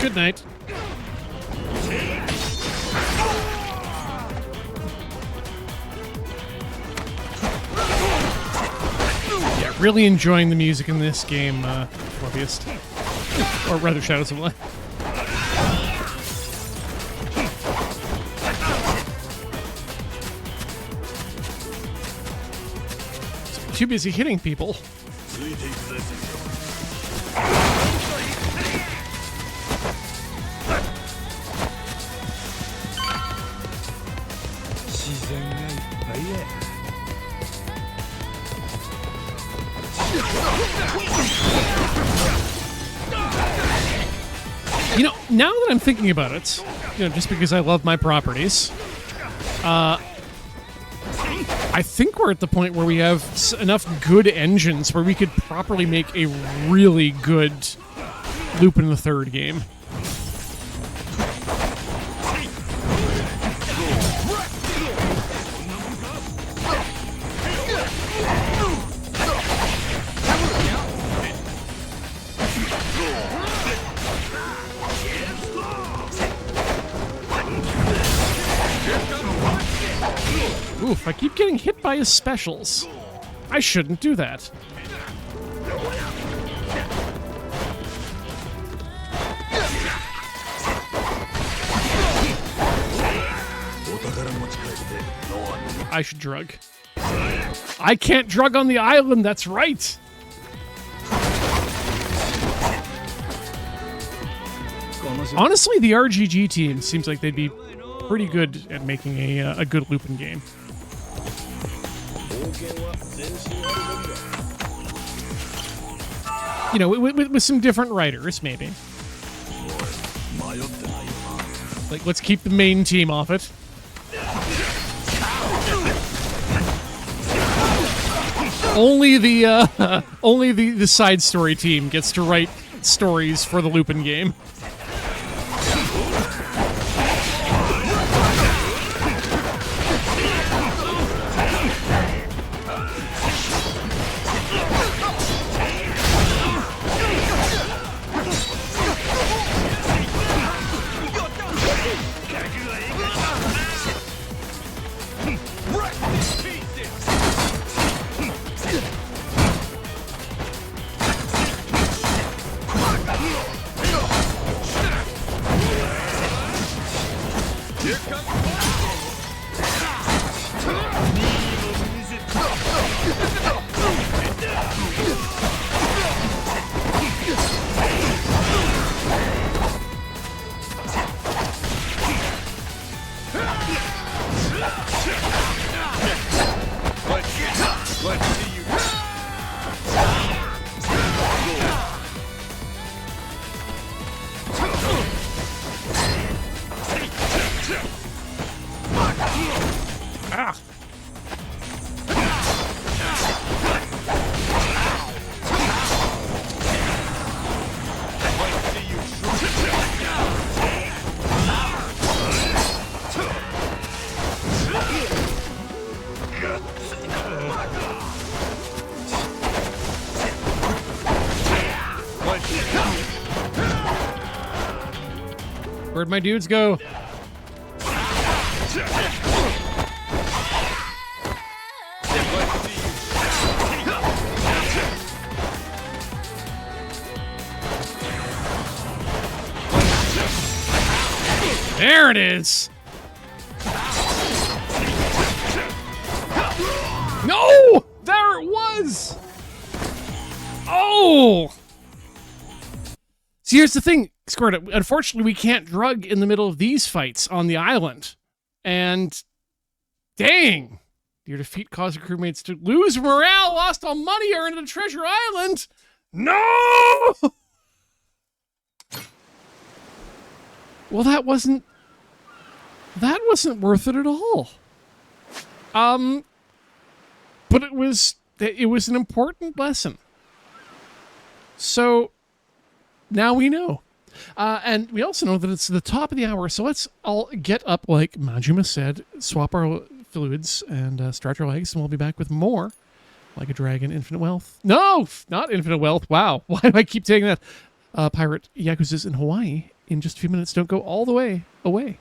Good night. Yeah, really enjoying the music in this game, Morbius. Or rather, Shadows of Light. Too busy hitting people. You know, now that I'm thinking about it, you know, just because I love my properties, I think we're at the point where we have enough good engines where we could properly make a really good Lupin the Third game. Oof, I keep getting hit by his specials. I shouldn't do that. I should drug. I can't drug on the island, that's right! Honestly, the RGG team seems like they'd be pretty good at making a good Lupin game. You know, with some different writers, maybe. Like, let's keep the main team off it. Only the side story team gets to write stories for the Lupin game. Where'd my dudes go? There it is. No! There it was! Oh! See, here's the thing, Squirt. Unfortunately, we can't drug in the middle of these fights on the island. And dang! Your defeat caused your crewmates to lose morale, lost all money earned on Treasure Island. No! Well, that wasn't worth it at all. But it was an important lesson. So now we know. And we also know that it's the top of the hour, so let's all get up, like Majima said, swap our fluids, and stretch our legs, and we'll be back with more Like a Dragon, Infinite Wealth. No, not Infinite Wealth. Wow. Why do I keep saying that? Pirate Yakuza's in Hawaii in just a few minutes. Don't go all the way away.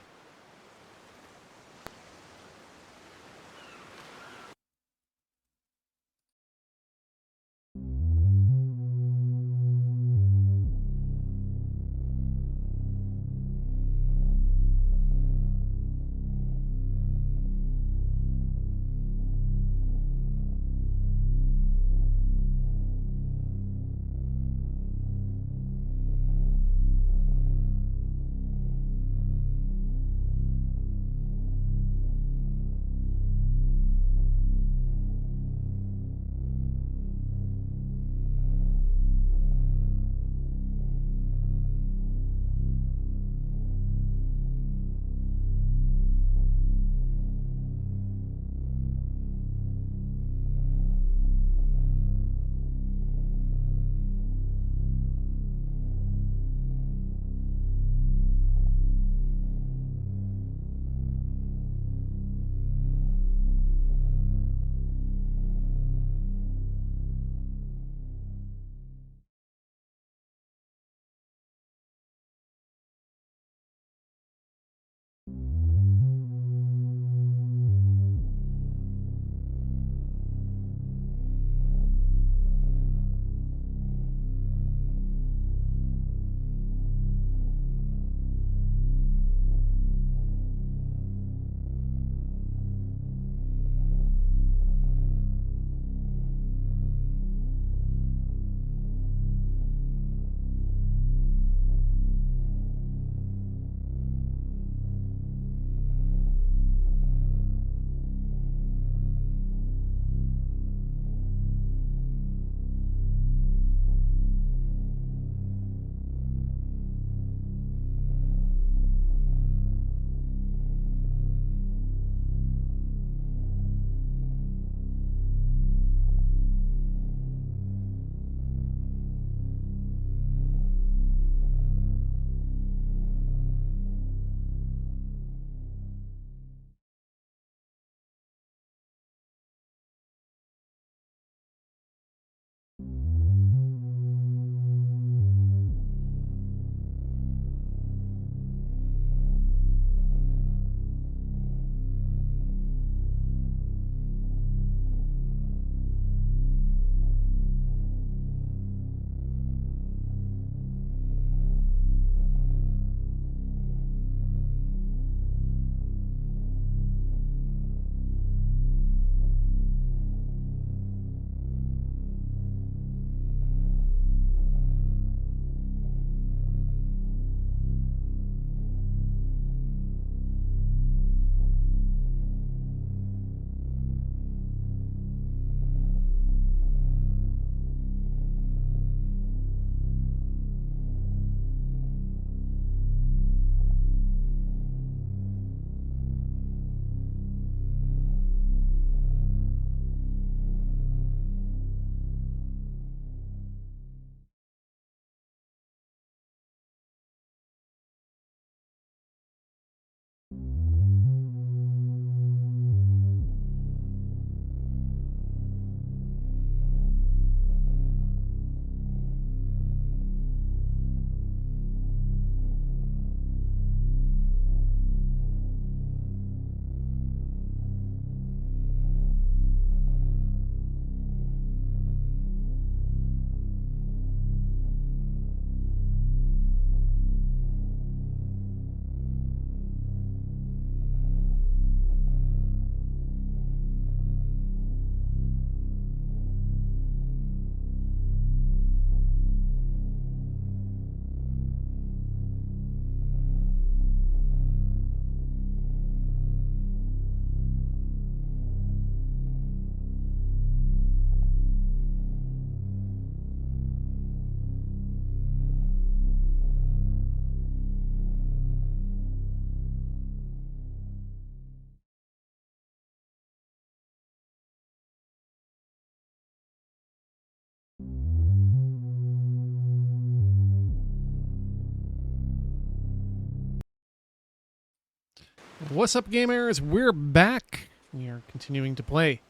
What's up, gamers? We're back. We are continuing to play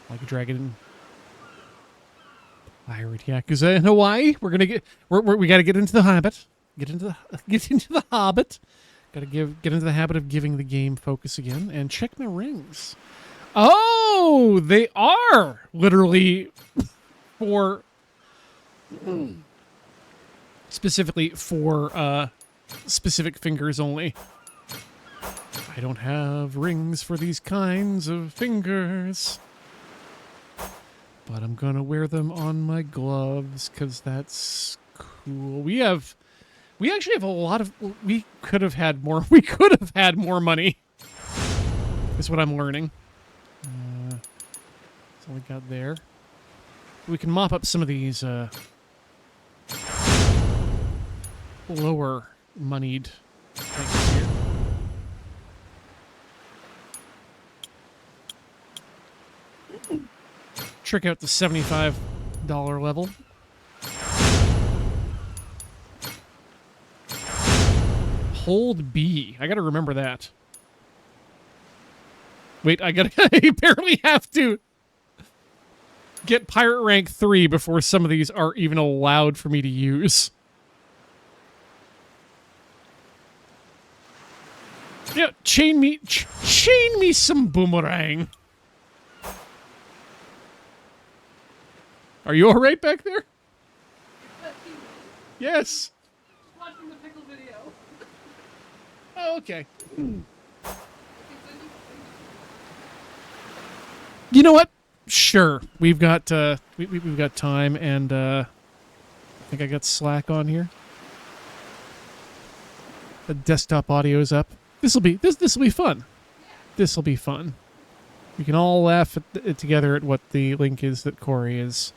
Like a Dragon Pirate Yakuza in Hawaii. We're gonna get we gotta get into the habit. Get into the habit. Gotta get into the habit of giving the game focus again and check my rings. Oh, they are literally for specifically for specific fingers only. I don't have rings for these kinds of fingers, but I'm gonna wear them on my gloves because that's cool. We actually have a lot of. We could have had more. We could have had more money. Is what I'm learning. That's all we got there. We can mop up some of these lower moneyed things here. Trick out the $75 level. Hold B. I gotta remember that. Wait, I apparently have to get pirate rank 3 before some of these are even allowed for me to use. Yeah, chain me some boomerang. Are you all right back there? Yes. Watching the pickle video. Oh, okay. You know what? Sure. We've got we've got time, and I think I got Slack on here. The desktop audio's up. This will be fun. This will be fun. We can all laugh together at what the link is that Corey is.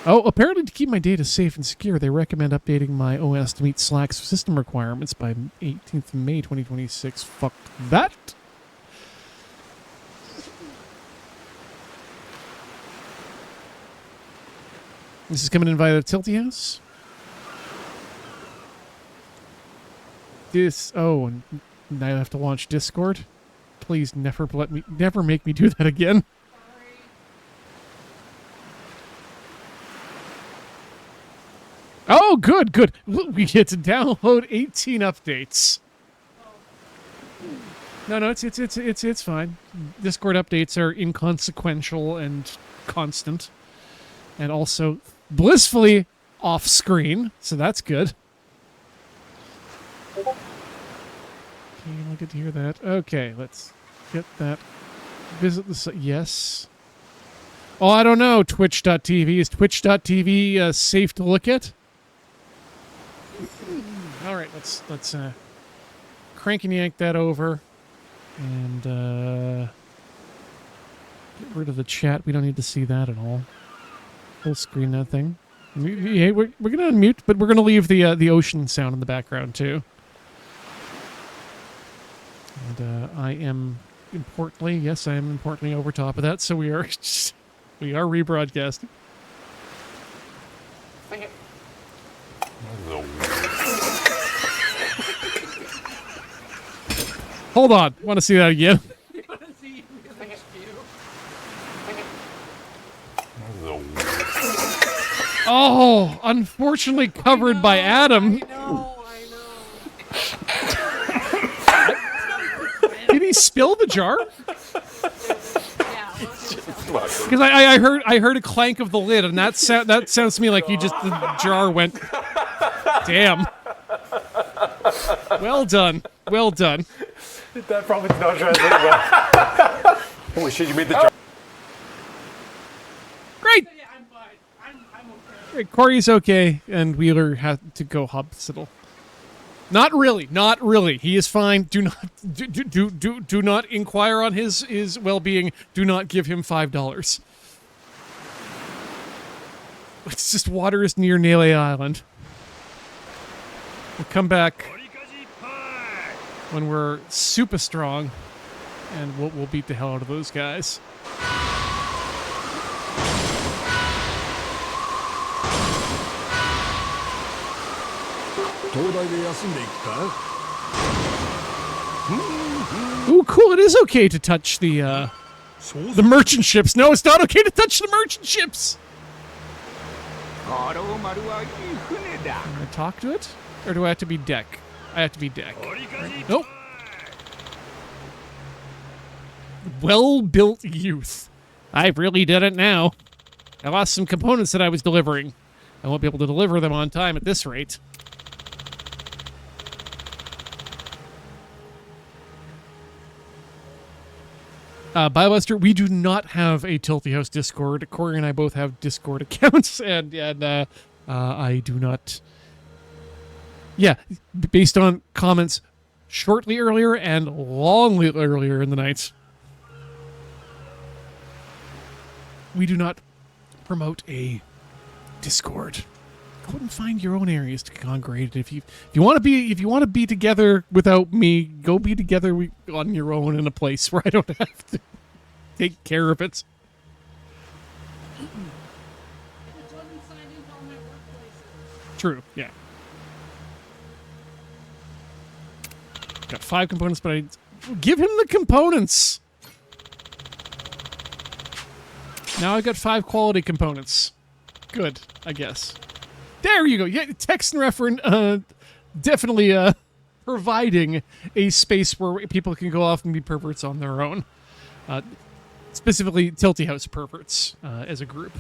Oh, apparently to keep my data safe and secure, they recommend updating my OS to meet Slack's system requirements by 18th of May 2026. Fuck that. This is coming in via the Tilty House. And now I have to launch Discord. Please never make me do that again. Oh, good. We get to download 18 updates. No, it's fine. Discord updates are inconsequential and constant, and also blissfully off screen, so that's good. Okay, I get to hear that. Okay, let's get that. Visit the site. Yes. Oh, I don't know. Twitch.tv. Is Twitch.tv safe to look at? All right, let's crank and yank that over, and get rid of the chat. We don't need to see that at all. Full screen that thing. Yeah, we're gonna unmute, but we're gonna leave the ocean sound in the background too. And I am importantly over top of that. So we are rebroadcasting. Hold on. Want to see that again? Oh, unfortunately covered by Adam. I know. Did he spill the jar? Yeah. Because I heard a clank of the lid, and that sounds to me like the jar went. Damn. Well done. That probably did not translate well. Holy shit, you made the jar. Great. Yeah, I'm fine. I'm okay. Great. Corey's okay, and Wheeler had to go hospital. Not really. He is fine. Do not inquire on his well-being. Do not give him $5. It's just waters near Nele Island. We'll come back when we're super strong, and we'll beat the hell out of those guys. 東大で休んでいくか Ooh, cool. It is okay to touch the merchant ships. No, it's not okay to touch the merchant ships. Can I talk to it? Or do I have to be deck? I have to be deck. Right? Nope. Well-built youth. I really did it now. I lost some components that I was delivering. I won't be able to deliver them on time at this rate. Biobuster, we do not have a Tilty House Discord. Corey and I both have Discord accounts, and I do not. Yeah, based on comments shortly earlier and longly earlier in the night, we do not promote a Discord. Go and find your own areas to congregate. If you want to be together without me, go be together on your own in a place where I don't have to take care of it. It doesn't sign into all my workplaces. True. Yeah. Got 5 components, but I give him the components. Now I've got 5 quality components. Good, I guess. There you go. Yeah, text and reference definitely providing a space where people can go off and be perverts on their own. Specifically, Tilty House perverts as a group.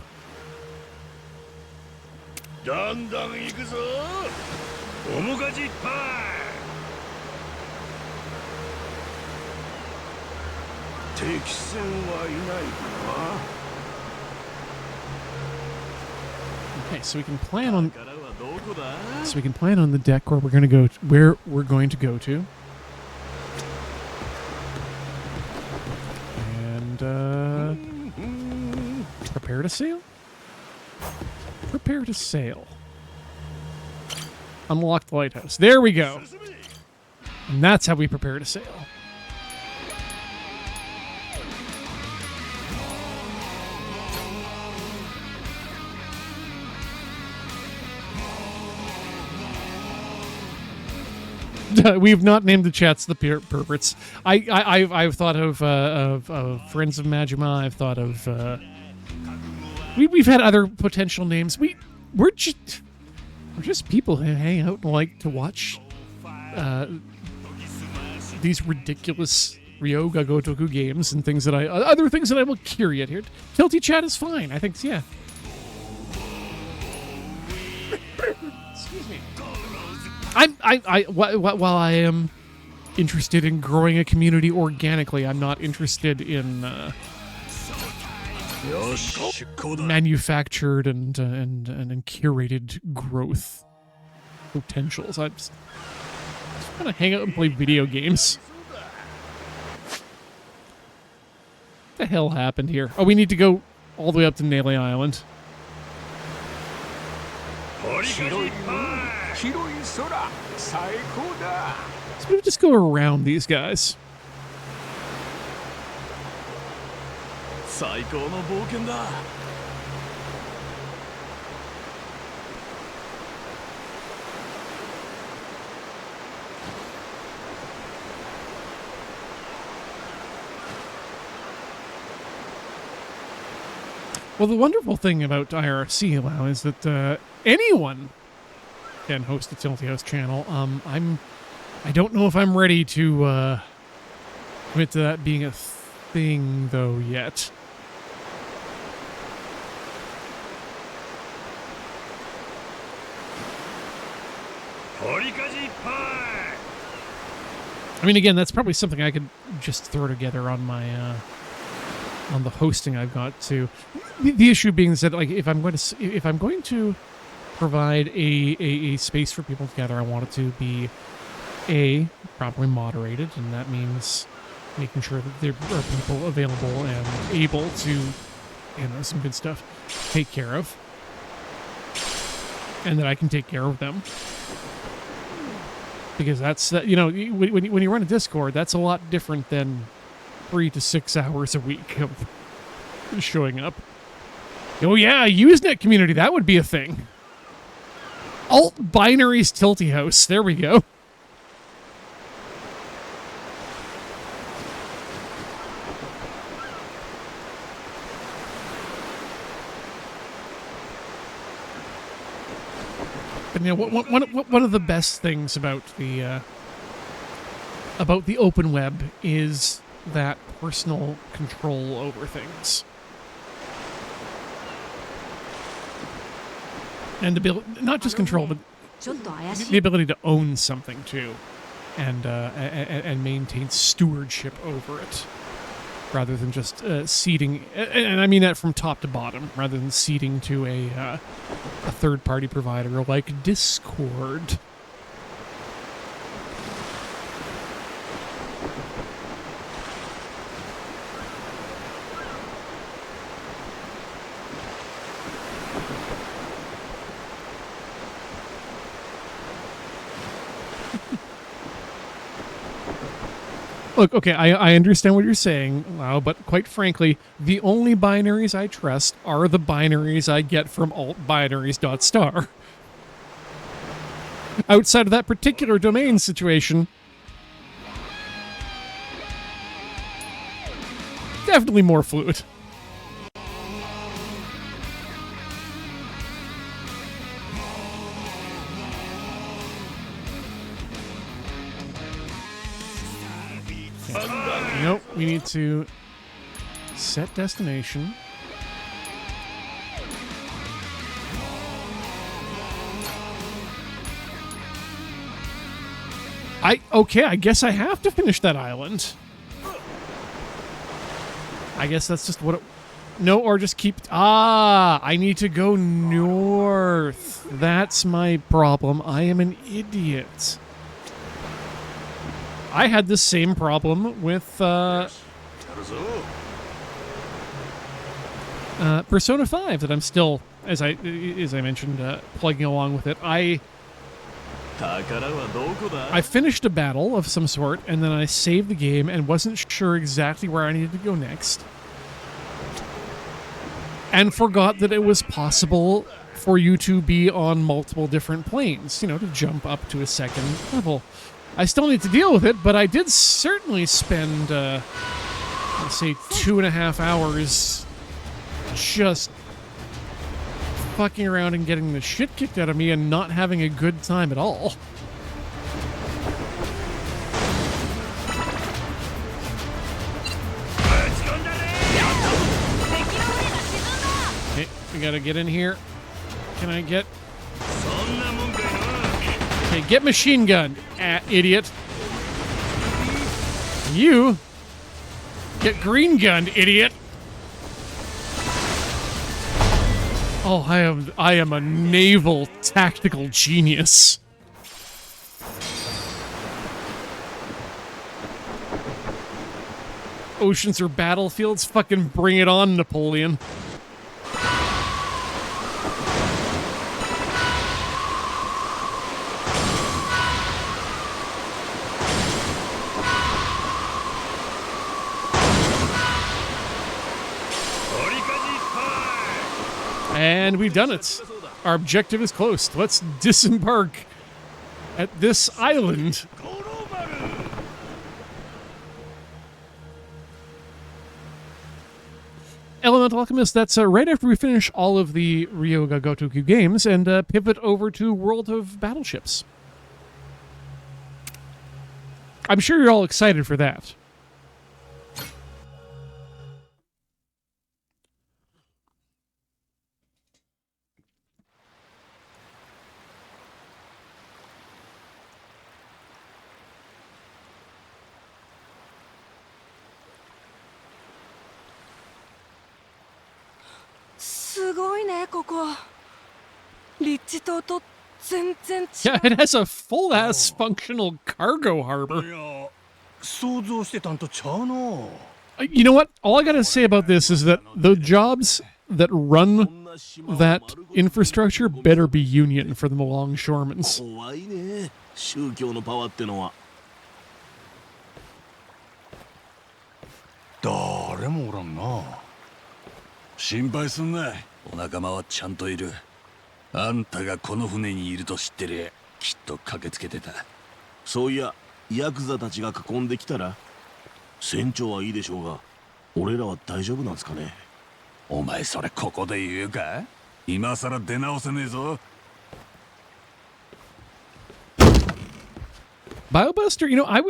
だんだん行くぞ面かじいっぱい敵戦はいないかな Okay, so we can plan on the deck where we're going to go to. And prepare to sail. Prepare to sail. Unlock the lighthouse. There we go. And that's how we prepare to sail. We've not named the chats the perverts. I've thought of Friends of Majima. I've thought of we've had other potential names. We're just people who hang out and like to watch these ridiculous Ryoga Gotoku games and things that other things that I will curate here. Tilty chat is fine. I think yeah. Excuse me. While I am interested in growing a community organically, I'm not interested in manufactured and curated growth potentials. I'm just gonna hang out and play video games. What the hell happened here? Oh, we need to go all the way up to Nele Island. So we just go around these guys. Well, the wonderful thing about IRC now is that anyone can host a Tilty House channel. I don't know if I'm ready to commit to that being a thing though yet. I mean, again, that's probably something I could just throw together on my on the hosting I've got too. The issue being is that, like, if I'm going to provide a space for people to gather, I want it to be properly moderated, and that means making sure that there are people available and able to, some good stuff take care of, and that I can take care of them. Because that's when you run a Discord, that's a lot different than 3 to 6 hours a week of showing up. Oh yeah, Usenet community, that would be a thing. Alt Binaries Tilty House, there we go. But you know, one of the best things about the open web is that personal control over things. And the ability, not just control, but ちょっと怪し the い ability to own something too, and maintain stewardship over it, rather than just ceding. And I mean that from top to bottom, rather than ceding to a third-party provider like Discord. Look, okay, I understand what you're saying, Lau, but quite frankly, the only binaries I trust are the binaries I get from altbinaries.star. Outside of that particular domain situation, definitely more fluid. Nope, we need to set destination. Okay, I guess I have to finish that island. I guess that's just what it... No, or just keep... I need to go north. That's my problem. I am an idiot. I had the same problem with Persona 5 that I'm still, as I mentioned, plugging along with it. I finished a battle of some sort, and then I saved the game and wasn't sure exactly where I needed to go next. And forgot that it was possible for you to be on multiple different planes, you know, to jump up to a second level. I still need to deal with it, but I did certainly spend, let's say, 2.5 hours just fucking around and getting the shit kicked out of me and not having a good time at all. Okay, we gotta get in here. Can I get... Okay, get machine gunned, idiot. You get green gunned, idiot. Oh, I am a naval tactical genius. Oceans or battlefields? Fucking bring it on, Napoleon. And we've done it. Our objective is close. Let's disembark at this island. Elemental Alchemist, that's right after we finish all of the Ryoga Gotoku games and pivot over to World of Battleships. I'm sure you're all excited for that. Yeah, it has a full-ass functional cargo harbor. You know what? All I gotta say about this is that the jobs that run that infrastructure better be union for the longshoremen's. 誰もおらんな。心配すんな。お仲間はちゃんといる。あんたがこの船にいると知ってりゃきっと駆けつけてた。そういやヤクザたちが囲んできたら船長はいいでしょうが俺らは大丈夫なんですかね。お前それここで言うか？今さら出直せねえぞ。BioBuster, I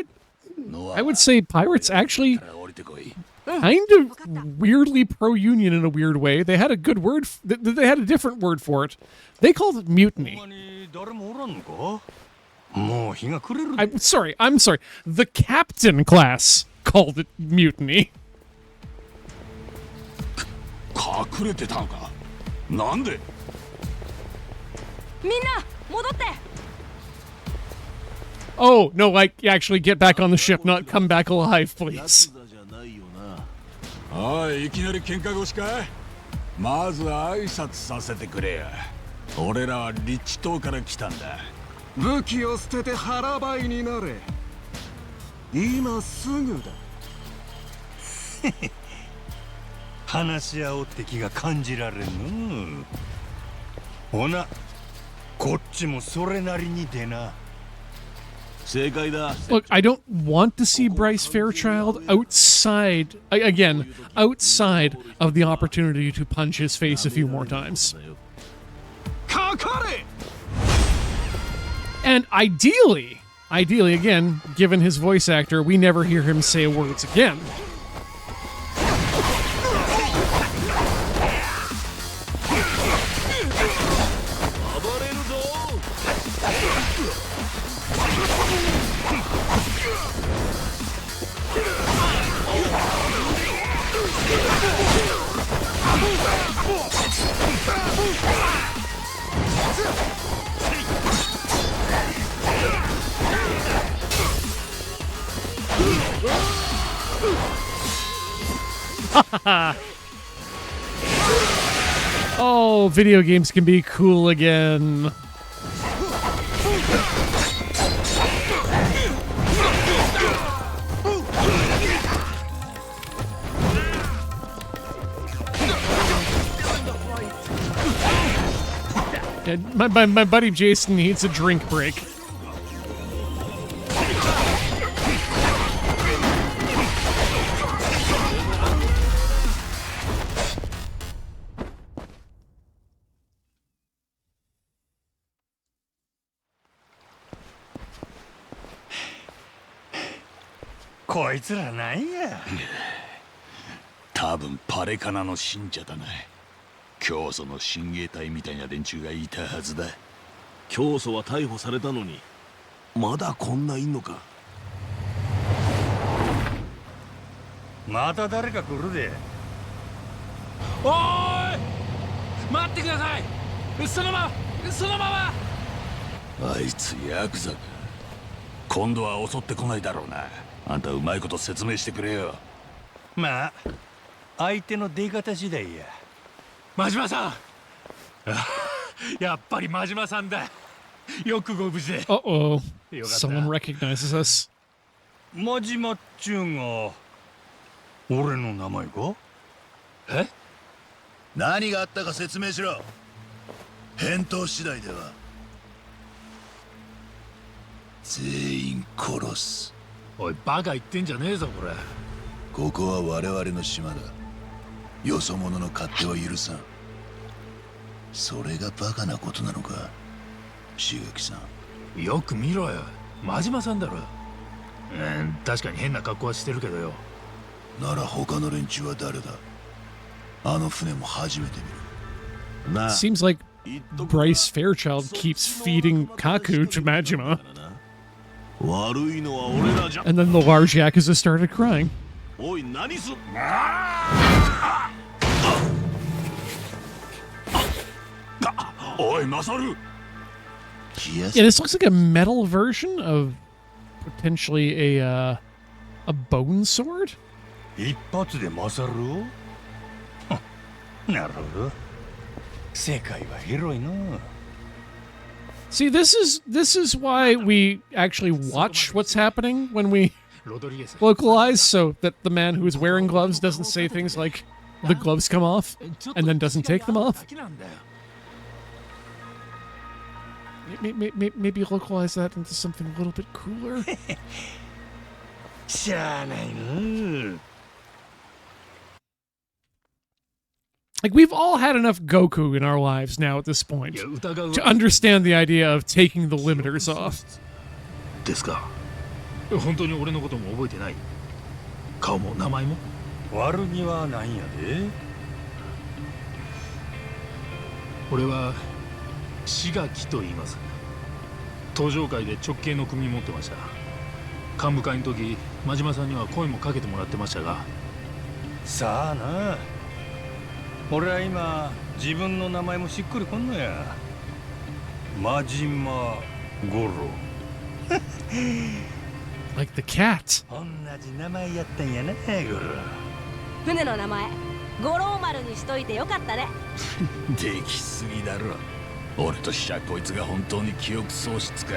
would say pirates actually 降りてこい。 kind of weirdly pro-union in a weird way. They had a good word. They had a different word for it. They called it mutiny. ほんまに誰もおらんのか？もう日が暮れるで。 I'm sorry. The captain class called it mutiny. 隠れてたのか。なんで？みんな戻って。 Oh, no, like, actually get back on the ship, not come back alive, ヤク please. ザじゃないよな。おい、いきなり喧嘩腰かい？まず挨拶させてくれや。俺らはリッチ島から来たんだ。武器を捨てて腹ばいになれ。今すぐだ。話し合おうって気が感じられんの。ほな、こっちもそれなりにでな。 正解だ。 Look, I don't want to see Bryce Fairchild outside of the opportunity to punch his face a few more times. かかれ。 And ideally, again, given his voice actor, we never hear him say words again. Oh, video games can be cool again. Yeah, my buddy Jason needs a drink break. “こいつらなんや。多分パレカナの信者だな。教祖の親衛隊みたいな連中がいたはずだ。教祖は逮捕されたのに、まだこんないんのか。また誰か来るで。おーい、待ってください。そのまま。あいつヤクザか。今度は襲ってこないだろうな。あんたうまいこと説明してくれよ。まあ相手の出方次第や。真島さん。やっぱり真島さんだ。よくご無事で。 Uh-oh. Someone recognizes us. 真島っちゅうんが俺の名前か？え？何があったか説明しろ。返答次第では全員殺す。おい、バカ言ってんじゃねえぞこれ。ここは我々の島だ。よそ者の勝手は許さん。それがバカなことなのか、椎垣さん。よく見ろよ、真島さんだろ。確かに変な格好はしてるけどよ。なら他の連中は誰だ？あの船も初めて見る。なあ、 Seems like 言っとくが Bryce Fairchild keeps feeding Kaku to Majima. 悪いのは俺らじゃ。 And then the large Yakuza started crying. おい、何す。おい、マサル。 Yeah, this looks like a metal version of potentially a bone sword. 一発で勝るを？なるほど。世界は広いな。 See, this is why we actually watch what's happening when we localize, so that the man who is wearing gloves doesn't say things like the gloves come off and then doesn't take them off. Maybe localize that into something a little bit cooler. しゃあないな。 Like, we've all had enough Goku in our lives now at this point to understand the idea of taking the limiters off. ですか。本当に俺のことも覚えてない？顔も名前も？悪気はないんやで。俺は志垣と言います。登場会で直系の組持ってました。幹部会の時真島さんには声もかけてもらってましたが。さあな、俺は今自分の名前もしっくりこんのや。真島五郎。Like the cat. 同じ名前やったんやな、五郎。船の名前五郎丸にしといてよかったね。できすぎだろ。俺としちゃこいつが本当に記憶喪失か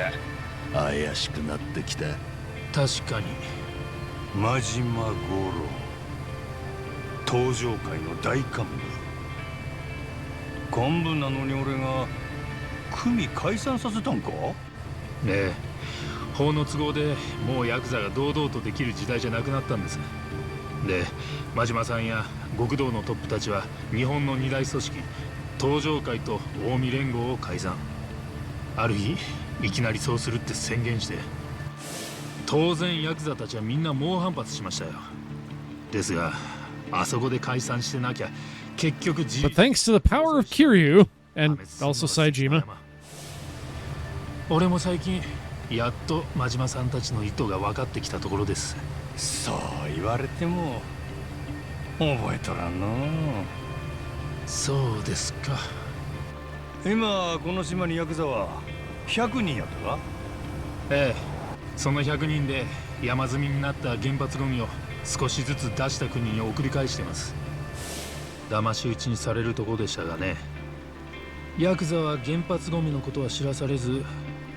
怪しくなってきた。確かに。真島五郎、登場界の大幹部。幹部なのに俺が組解散させたんか？ねえ、法の都合でもうヤクザが堂々とできる時代じゃなくなったんです。で、真島さんや極道のトップたちは日本の二大組織登場会と近江連合を解散。ある日いきなりそうするって宣言して、当然ヤクザたちはみんな猛反発しましたよ。ですがあそこで解散してなきゃ結局But thanks to the power of Kiryu and also Saejima. 俺も最近やっと真島さんたちの意図が分かってきたところです。そう言われても覚えとらんの。そうですか。今この島にヤクザは100人やったか？ええ、その100人で山積みになった原発ゴミを少しずつ出した国に送り返してます。騙し討ちにされるとこでしたがね。ヤクザは原発ゴミのことは知らされず、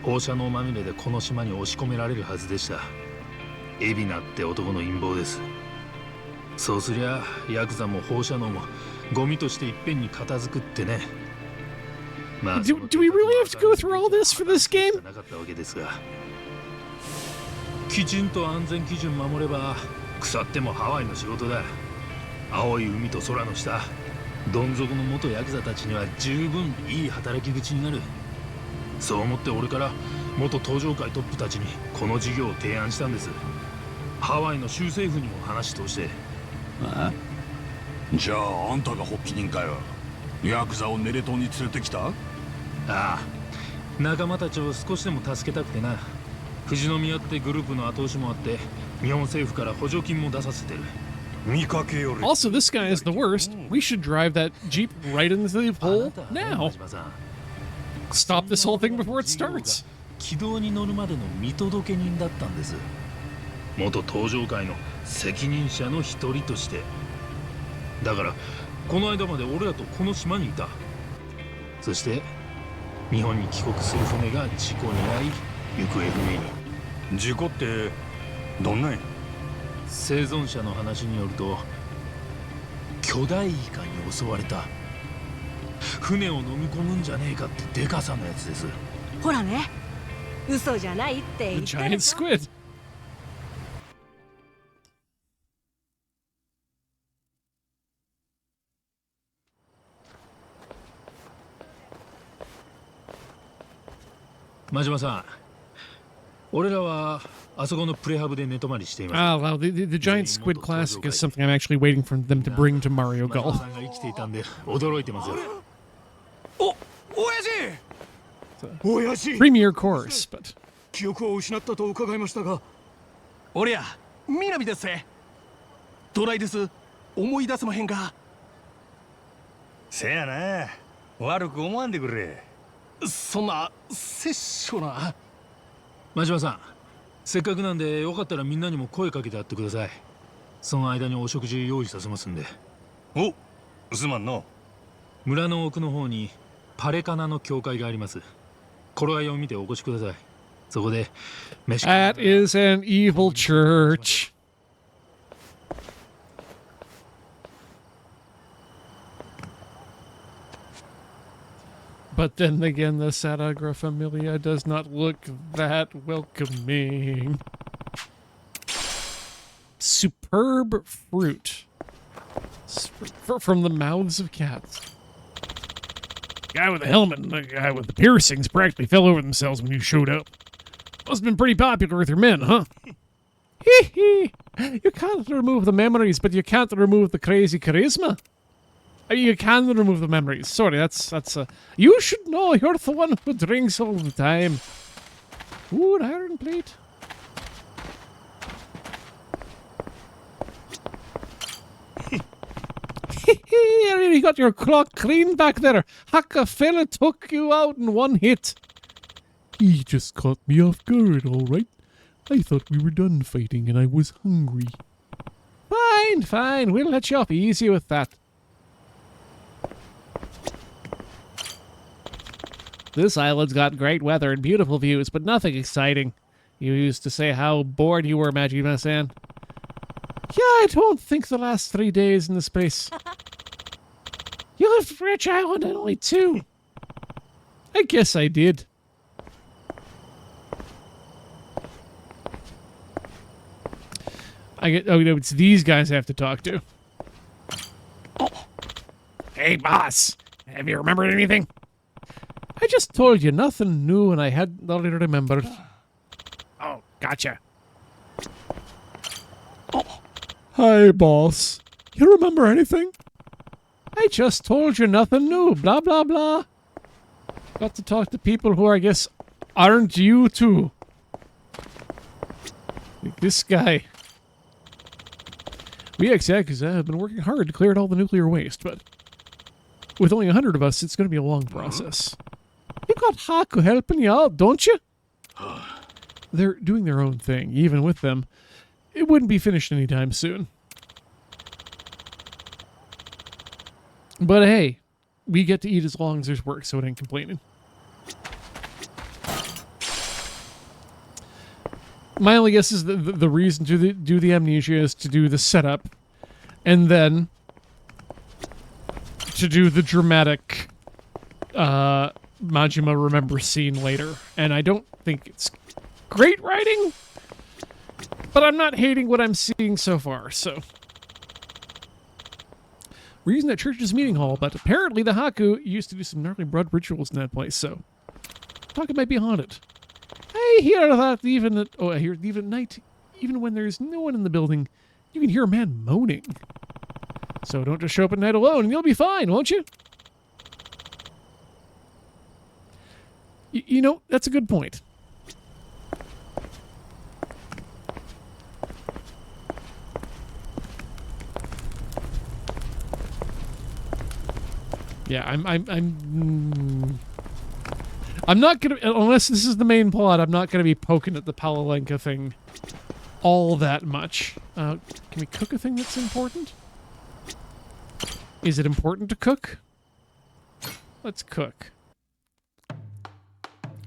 放射能まみれでこの島に押し込められるはずでした。海老名って男の陰謀です。そうすりゃヤクザも放射能もゴミとしていっぺんに片付くってね。まあ Do we really have to go through all this for this game? なかったわけですが、きちんと安全基準守れば腐ってもハワイの仕事だ。青い海と空の下、どん底の元ヤクザたちには十分いい働き口になる。そう思って俺から元登場会トップたちにこの事業を提案したんです。ハワイの州政府にも話通して。ああ、じゃああんたが発起人かよ。ヤクザをネレ島に連れてきた？ああ、仲間たちを少しでも助けたくてな。富士宮ってグループの後押しもあって日本政府から補助金も出させてる。見かけより。 Also, this guy is the worst. We should drive that Jeep right into the hole now. Stop this whole thing before it starts. 軌道に乗るまでの見届け人だったんです。元登場会の責任者の一人として。だからこの間まで俺らとこの島にいた。そして日本に帰国する船が事故に遭い行方不明に。事故ってどんなんや？生存者の話によると巨大イカに襲われた。船を飲み込むんじゃねえかってデカさのやつです。ほらね、嘘じゃないって言 The ってる giant ぞ。 squid.真島さん、俺らはあそこのプレハブで寝泊まりしています。 Ah, wow. The giant squid classic is something I'm actually waiting for them to bring to Mario 真島 Golf. さんが生きていたんで驚いてますよ。親父 Premier course, but 記憶を失ったと伺いましたが。俺や南ですぜ。ドライです。思い出せまへんか？せやな、悪く思わんでくれ。そんな殺生な。真島さん、せっかくなんでよかったらみんなにも声かけてやってください。その間にお食事用意させますんで。お、すまんの。村の奥の方にパレカナの教会があります。頃合いを見てお越しください。そこで飯。 that is an evil church. But then again, the Sadagra Familia does not look that welcoming. Superb fruit. From the mouths of cats. Guy with the helmet and the guy with the piercings practically fell over themselves when you showed up. Must have been pretty popular with your men, huh? You can't remove the memories, but you can't remove the crazy charisma. You can remove the memories. Sorry, that's you should know. You're the one who drinks all the time. Ooh, an iron plate. You really got your clock clean back there. Haka fella took you out in one hit. He just caught me off guard, all right. I thought we were done fighting and I was hungry. Fine, fine. We'll let you off easy with that. This island's got great weather and beautiful views, but nothing exciting. You used to say how bored you were, Majima-san. Yeah, I don't think the last 3 days in this place. You left Rich Island at only 2. I guess I did. Oh, no, it's these guys I have to talk to. Oh. Hey, boss. Have you remembered anything? I just told you nothing new and I hadn't already remembered. Oh, gotcha. Oh. Hi, boss. You remember anything? I just told you nothing new. Blah, blah, blah. Got to talk to people who I guess aren't you too. Like this guy. We ex-Yakuza have been working hard to clear out all the nuclear waste, but with only 100 of us, it's going to be a long process. You got Haku helping you out, don't you? They're doing their own thing. Even with them, it wouldn't be finished anytime soon. But hey, we get to eat as long as there's work, so it ain't complaining. My only guess is the reason to do the amnesia is to do the setup, and then to do the dramatic Majima remembers scene later. And I don't think it's great writing, but I'm not hating what I'm seeing so far, so. We're using that church's meeting hall, but apparently the Haku used to do some gnarly blood rituals in that place, so talk it might be haunted. I hear that even at night, even when there's no one in the building, you can hear a man moaning. So don't just show up at night alone and you'll be fine, won't you? You know, that's a good point. Yeah, I'm not gonna, unless this is the main plot, I'm not gonna be poking at the Palalenka thing all that much. Can we cook a thing that's important? Is it important to cook? Let's cook.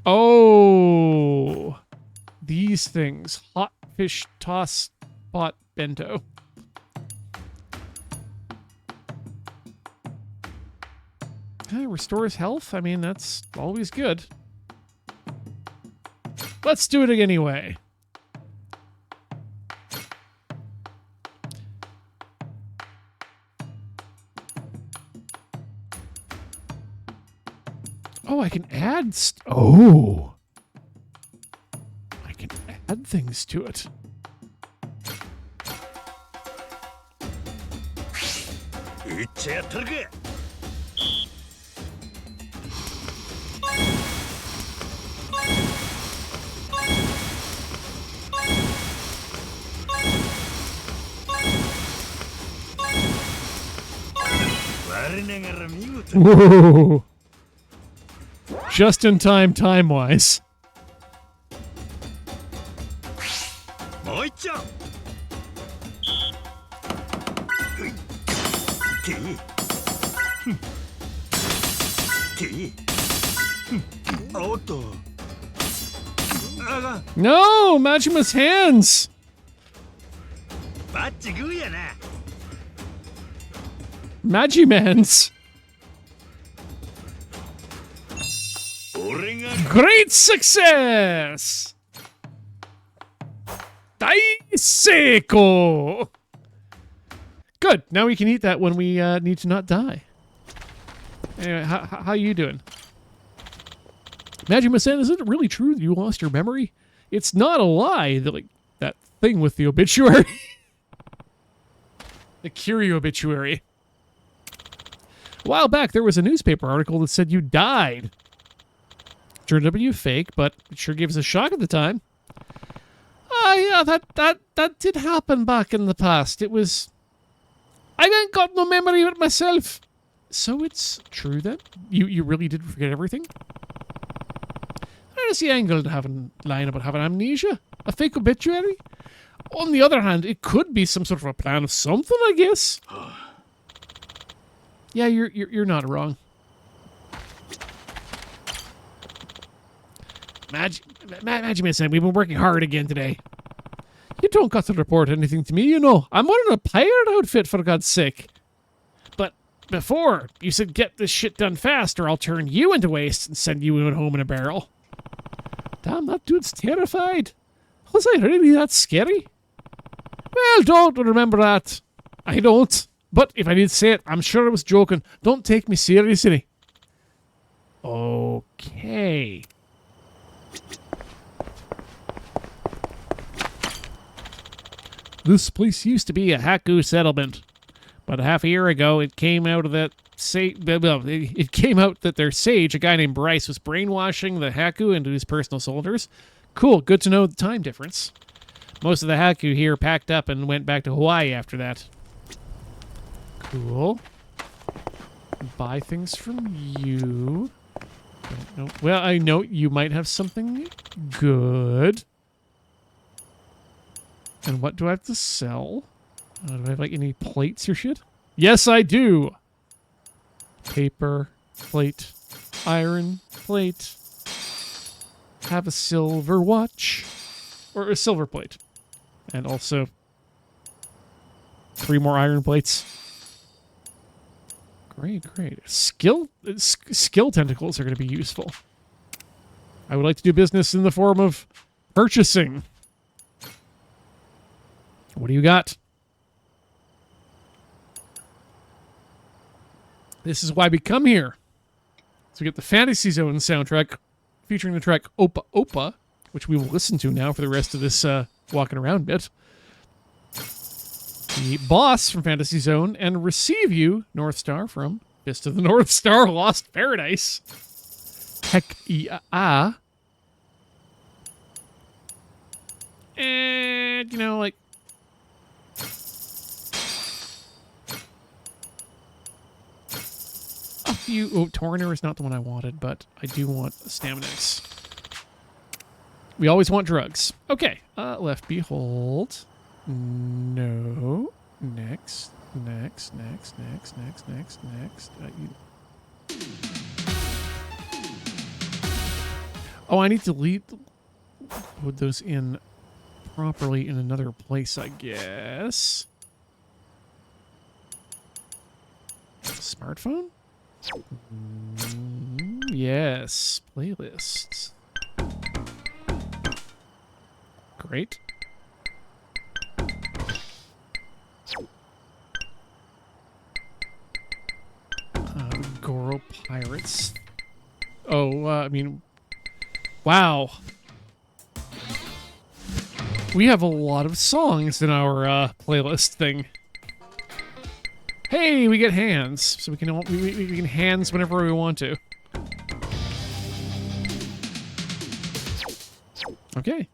Oh, these things. Hot fish toss pot bento. Restores health? I mean, that's always good. Let's do it anyway. Oh, I can add I can add things to it. Whoa. Just in time, time-wise. No, Majima's hands. Magimans. Great success! Daiseko! Good. Now we can eat that when we need to not die. Anyway, how you doing? Majima-san, is it really true that you lost your memory? It's not a lie. That thing with the obituary. The Curie obituary. A while back, there was a newspaper article that said you died. Turned out to be fake, but it sure gave us a shock at the time. Yeah, that did happen back in the past. It was... I ain't got no memory of it myself. So it's true then? You really did forget everything? I don't see angle to lying about having amnesia. A fake obituary? On the other hand, it could be some sort of a plan of something, I guess. Yeah, you're not wrong. Imagine me saying we've been working hard again today. You don't got to report anything to me, you know. I'm wearing a pirate outfit, for God's sake. But before, you said get this shit done fast or I'll turn you into waste and send you home in a barrel. Damn, that dude's terrified. Was I really that scary? Well, don't remember that. I don't. But if I did say it, I'm sure I was joking. Don't take me seriously. Okay. This place used to be a Haku settlement, but half a year ago it came out that their sage, a guy named Bryce, was brainwashing the Haku into his personal soldiers. Cool, good to know the time difference. Most of the Haku here packed up and went back to Hawaii after that. Cool. Buy things from you. Don't know. Well, I know you might have something good. And what do I have to sell? Do I have like any plates or shit? Yes, I do. Paper, plate, iron, plate. Have a silver watch. Or a silver plate. And also 3 more iron plates. Great. Skill tentacles are going to be useful. I would like to do business in the form of purchasing. What do you got? This is why we come here. So we get the Fantasy Zone soundtrack featuring the track Opa Opa, which we will listen to now for the rest of this walking around bit. The boss from Fantasy Zone, and Receive You, North Star from Fist of the North Star, Lost Paradise. Heck yeah. And, like... a few... Oh, Torner is not the one I wanted, but I do want Staminax. We always want drugs. Okay, left behold... No. Next. I need to put those in properly in another place, I guess. Smartphone? Yes. Playlists. Great. Goro Pirates. Wow. We have a lot of songs in our playlist thing. Hey, we get hands, so we can hands whenever we want to. Okay.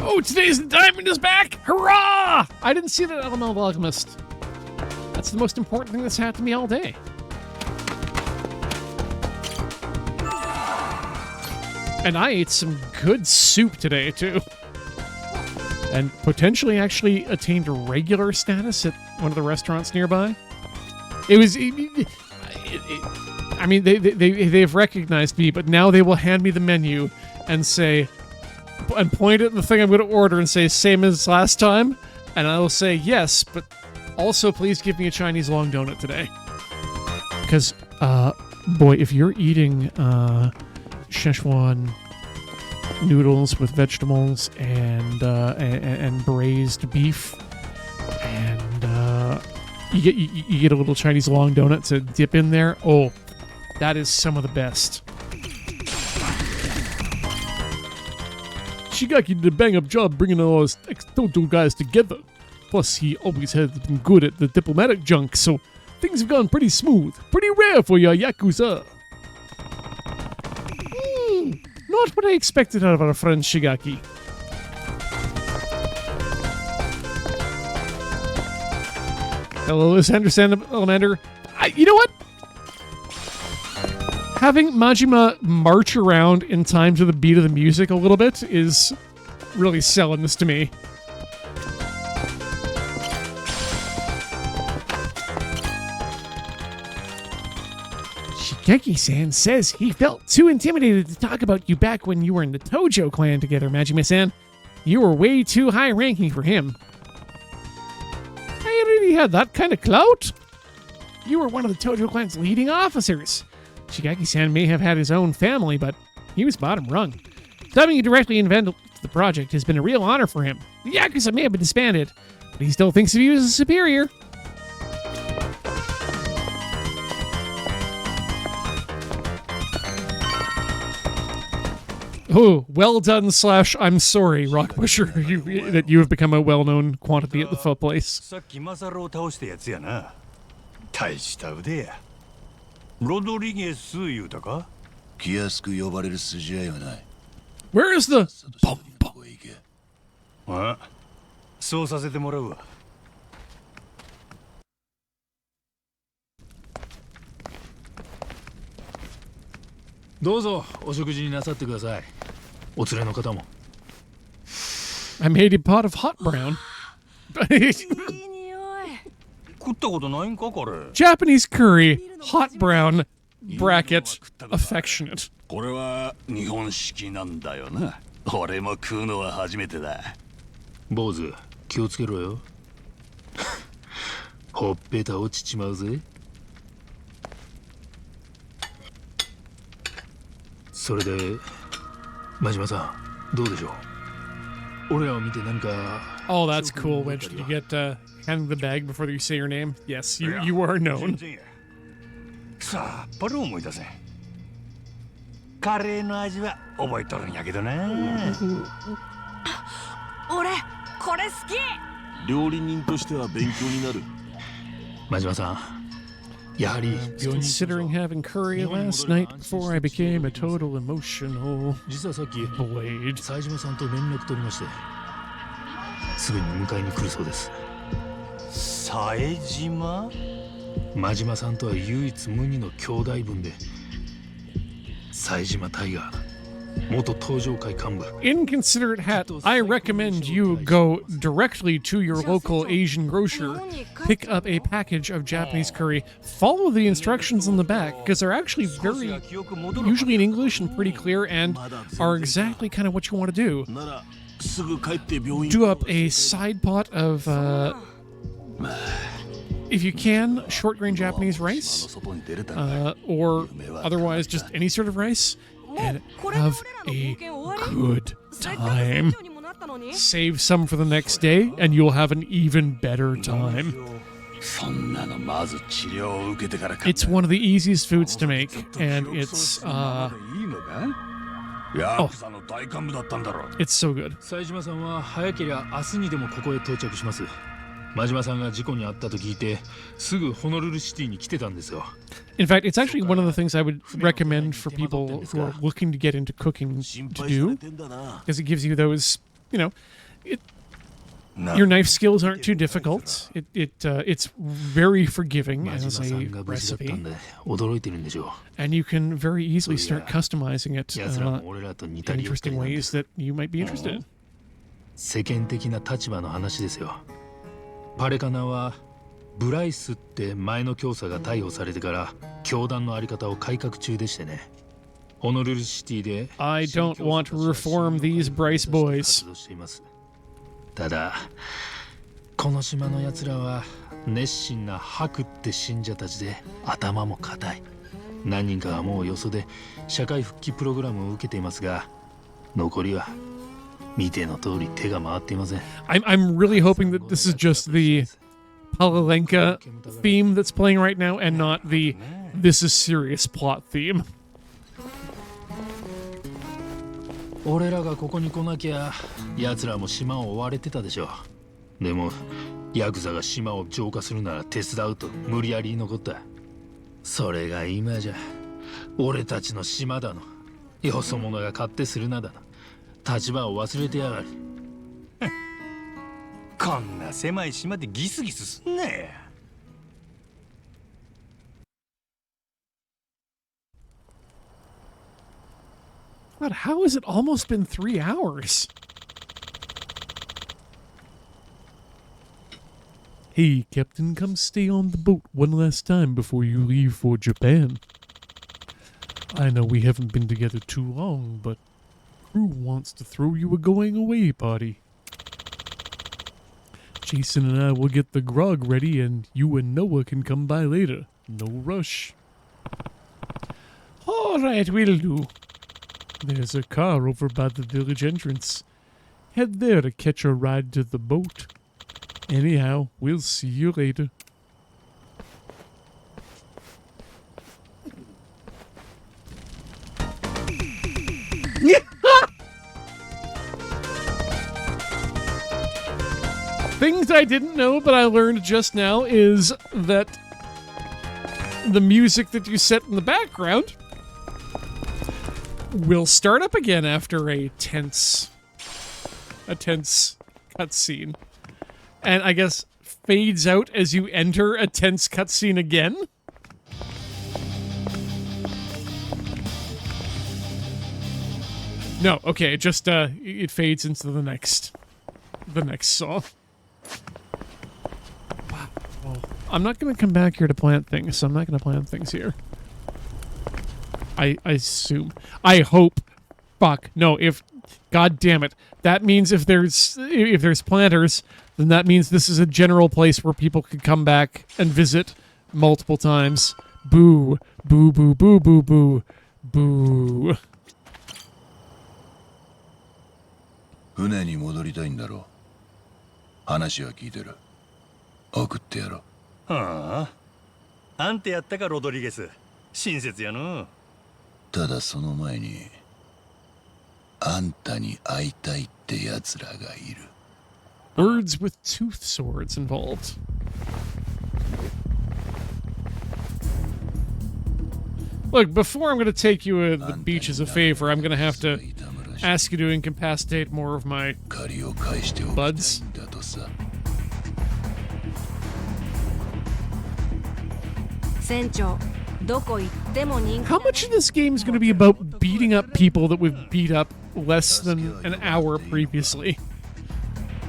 Oh, today's diamond is back! Hurrah! I didn't see that Elemental Alchemist. That's the most important thing that's happened to me all day. And I ate some good soup today, too. And potentially actually attained a regular status at one of the restaurants nearby. It was... I mean, they've recognized me, but now they will hand me the menu and say... and point at the thing I'm going to order and say, same as last time. And I will say, yes, but also please give me a Chinese long donut today. Because, boy, if you're eating Szechuan noodles with vegetables and braised beef and you get a little Chinese long donut to dip in there. Oh, that is some of the best. Shigaki did a bang-up job bringing all those ex-Dojo guys together. Plus, he always has been good at the diplomatic junk, so things have gone pretty smooth. Pretty rare for your Yakuza. Not what I expected out of our friend Shigaki. Hello, Lysander Salamander. You know what? Having Majima march around in time to the beat of the music a little bit is really selling this to me. Shigeki-san says he felt too intimidated to talk about you back when you were in the Tojo clan together, Majima-san. You were way too high-ranking for him. I already had that kind of clout. You were one of the Tojo clan's leading officers. Shigeki-san may have had his own family, but he was bottom rung. Having you directly invented the project has been a real honor for him. The Yakuza may have been disbanded, but he still thinks of you as a superior. Oh, well done / I'm sorry, Rockbusher, that you have become a well-known quantity at the pho place. さっきマサルを倒したやつやな。大した腕や。ロドリゲス言うたか？気安く呼ばれる筋合いはない。Where is the bomb? あ、そうさせてもらうわ。どうぞお食事になさってください。お連れの方も。I made a pot of hot brown. 食ったことないんかこれ。Japanese curry, hot brown, bracket, affectionate. これは日本式なんだよな。俺も食うのは初めてだ。坊主、気をつけろよ。ほっぺた落ちちまうぜ。それで、真島さん、どうでしょう。俺らを見て何か。Oh, that's cool, Winch. Did you get handed the bag before you say your name? Yes, you are known. さっぱり思い出せん。カレーの味は覚えとるんやけどな。俺これ好き。料理人としては勉強になる。真島さん、やはり Considering having curry last night before I became a total emotional 実はさっき blade. 冴島さんと連絡取りまして、すぐに迎えに来るそうです。冴島？真島さんとは唯一無二の兄弟分で、冴島タイガー、元東上会幹部。 Inconsiderate hat, I recommend you go directly to your local Asian grocer, pick up a package of Japanese curry, follow the instructions on the back, because they're actually very, usually in English and pretty clear, and are exactly kind of what you want to do. ならすぐ帰って病院。 Do up a side pot of, if you can, short grain Japanese rice, or otherwise just any sort of rice, and have a good time. Save some for the next day, and you'll have an even better time. It's one of the easiest foods to make, and it's it's so good. 冴島さんは早ければ明日にでもここへ到着します。真島さんが事故に遭ったと聞いて、すぐホノルルシティに来てたんですよ。In fact, it's actually one of the things I would recommend for people who are looking to get into cooking to do, because it gives you those, your knife skills aren't too difficult. It's very forgiving as a recipe, and you can very easily start customizing it in interesting ways that you might be interested in. 世間的な立場の話ですよ。パレカナはブライスって前の教祖が逮捕されてから教団のあり方を改革中でしてね。ホノルルシティで I don't want to reform these Bryce boys. ただこの島のやつらは熱心な白って信者たちで頭も固い。何人かはもうよそで社会復帰プログラムを受けていますが、残りは見ての通り手が回っていません。I'm really hoping that this is just the Palalenka theme that's playing right now and not the this is serious plot theme. 俺らがここに来なきゃ奴らも島を追われてたでしょ。でもヤクザが島を浄化するなら手伝うと無理やり残った。それが今じゃ俺たちの島だの、よそ者が勝手するなだの、立場を忘れてやがる。こんな狭い島でギスギスすんなよ。God, how has it almost been 3 hours? Hey, Captain, come stay on the boat one last time before you leave for Japan. I know we haven't been together too long, but crew wants to throw you a going-away party. Jason and I will get the grog ready, and you and Noah can come by later. No rush. All right, will do. There's a car over by the village entrance. Head there to catch a ride to the boat. Anyhow, we'll see you later. Things I didn't know but I learned just now is that the music that you set in the background will start up again after a tense cutscene. And I guess fades out as you enter a tense cutscene again? No, okay, just it fades into the next song. Wow. Well, I'm not gonna come back here to plant things, so I'm not gonna plant things here. I assume. I hope. Fuck. No, if... God damn it. That means if there's planters, then that means this is a general place where people could come back and visit multiple times. Boo. Boo, boo, boo, boo, boo. Boo. 船に戻りたいんだろう。話は聞いてる。送ってやろう。はあ。あんてやったかロドリゲス。親切やの。ただその前にあんたに会いたいってやつらがいる。 Birds with tooth swords involved. Look, before I'm going to take you to the beach as a favor, I'm going to have to ask you to incapacitate more of my buds. How much of this game is going to be about beating up people that we've beat up less than an hour previously?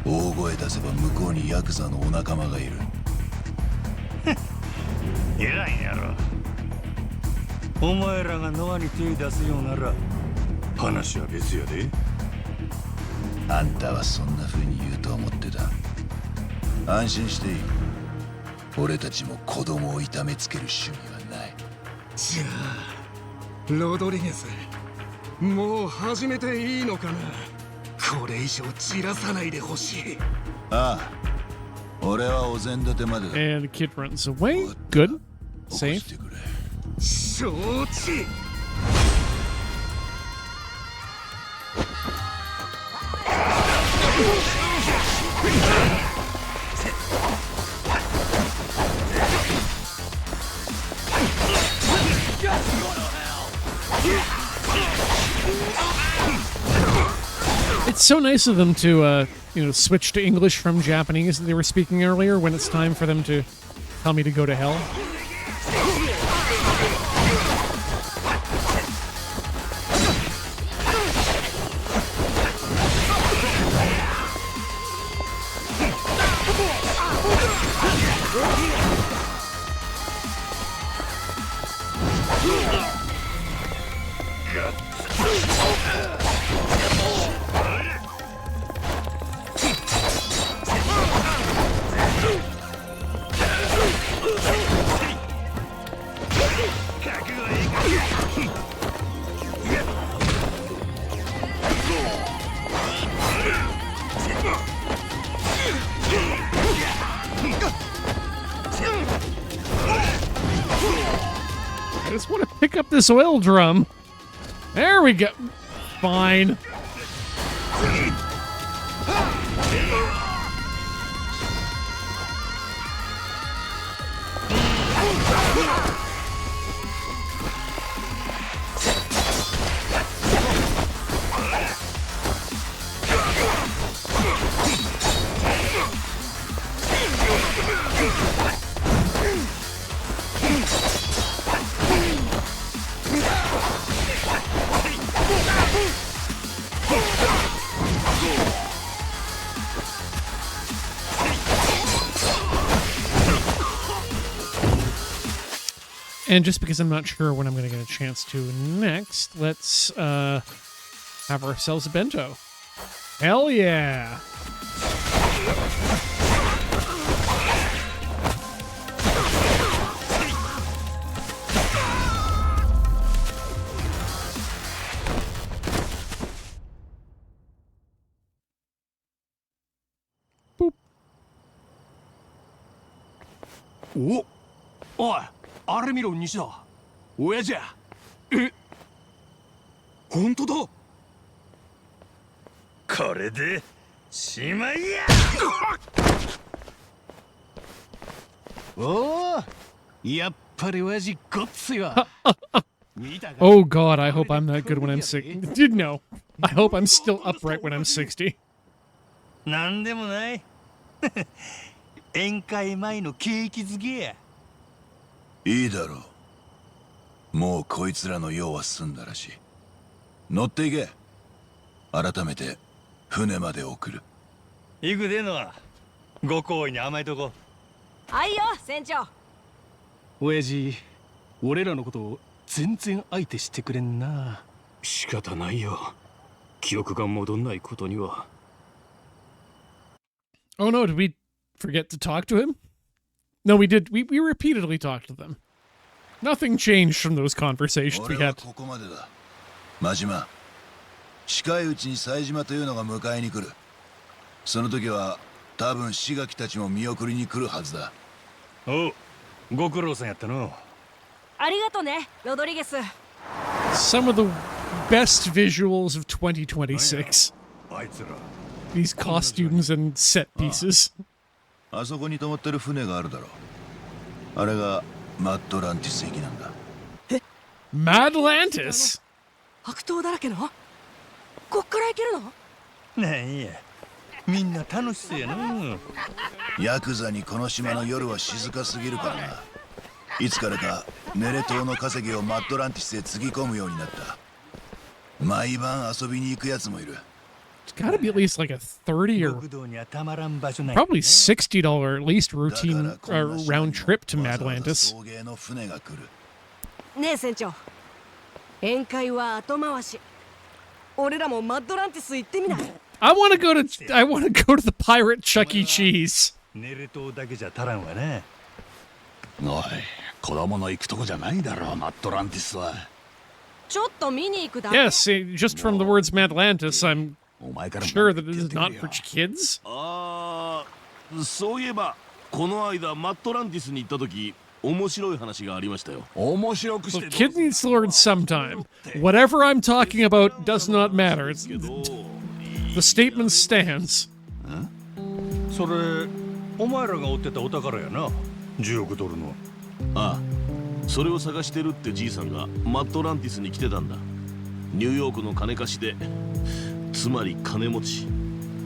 大声出せば向こうにヤクザのお仲間がいる。偉いんやろ。お前らがノアに手出すようなら話は別やで。あんたはそんな風に言うと思ってた。安心していい。俺たちも子供を痛めつける趣味はない。じゃあロドリゲス、もう始めていいのかな。これ以上散らさないでほしい。ああ、俺はお膳立てまでだ。 And the kid runs away. Good. Safe. 承知。It's so nice of them to, switch to English from Japanese that they were speaking earlier when it's time for them to tell me to go to hell. pick up this oil drum. There we go. Fine. And just because I'm not sure when I'm going to get a chance to next, let's have ourselves a bento. Hell yeah! Boop. おい、あれ見ろ、西田。親父や。え、本当だ。これでしまいや。おお、やっぱり親父ごっついわ。Oh god, I hope I'm not good when I'm 60. No. I hope I'm still upright when I'm 60. なんでもない。宴会前のケーキ漬けや。いいだろう。もうこいつらの用は済んだらしい。乗っていけ。改めて船まで送る。行くでのはご好意に甘えとこ。はいよ、船長。親父、俺らのことを全然相手してくれんな。仕方ないよ。記憶が戻んないことには。Oh no, did we forget to talk to him? No, we did. We repeatedly talked to them. Nothing changed from those conversations we 俺は had. ここまでだ。真島。近いうちに冴島というのが迎えに来る。その時は多分志垣たちも見送りに来るはずだ。おう、ご苦労さんやったの。ありがとね、ロドリゲス。 Some of the best visuals of 2026. あいつら。These costumes and set pieces. あそこに止まってる船があるだろう。あれがマッドランティス駅なんだ。Madlantis? 悪党だらけのこっから行けるの？なんや、みんな楽しそうやな。ヤクザにこの島の夜は静かすぎるからな。いつからかネレ島の稼ぎをマッドランティスへつぎ込むようになった。毎晩遊びに行くやつもいる。It's gotta be at least like a 30 or probably $60 at least routine round trip to Madlantis. ねえ船長、宴会は後回し。俺らもマッドランティス行ってみない？ I want to go to the pirate Chuck E. Cheese. ネレ島だけじゃ足らんわな。おい、子供の行くとこじゃないだろう、マッドランティスは。ちょっと見に行くだけ。 Yes, just from the words Madlantis, I'm sure that it is not for kids. ああ、そういえばこの間マットランティスに行った時面白い話がありましたよ。面白くして Well, kid needs to learn sometime. Whatever I'm talking about does not matter. The statement stands. それ、お前らが追ってたお宝やな。10億ドルの。ああ、それを探してるってじいさんがマットランティスに来てたんだ。ニューヨークの金貸しで、つまり金持ち。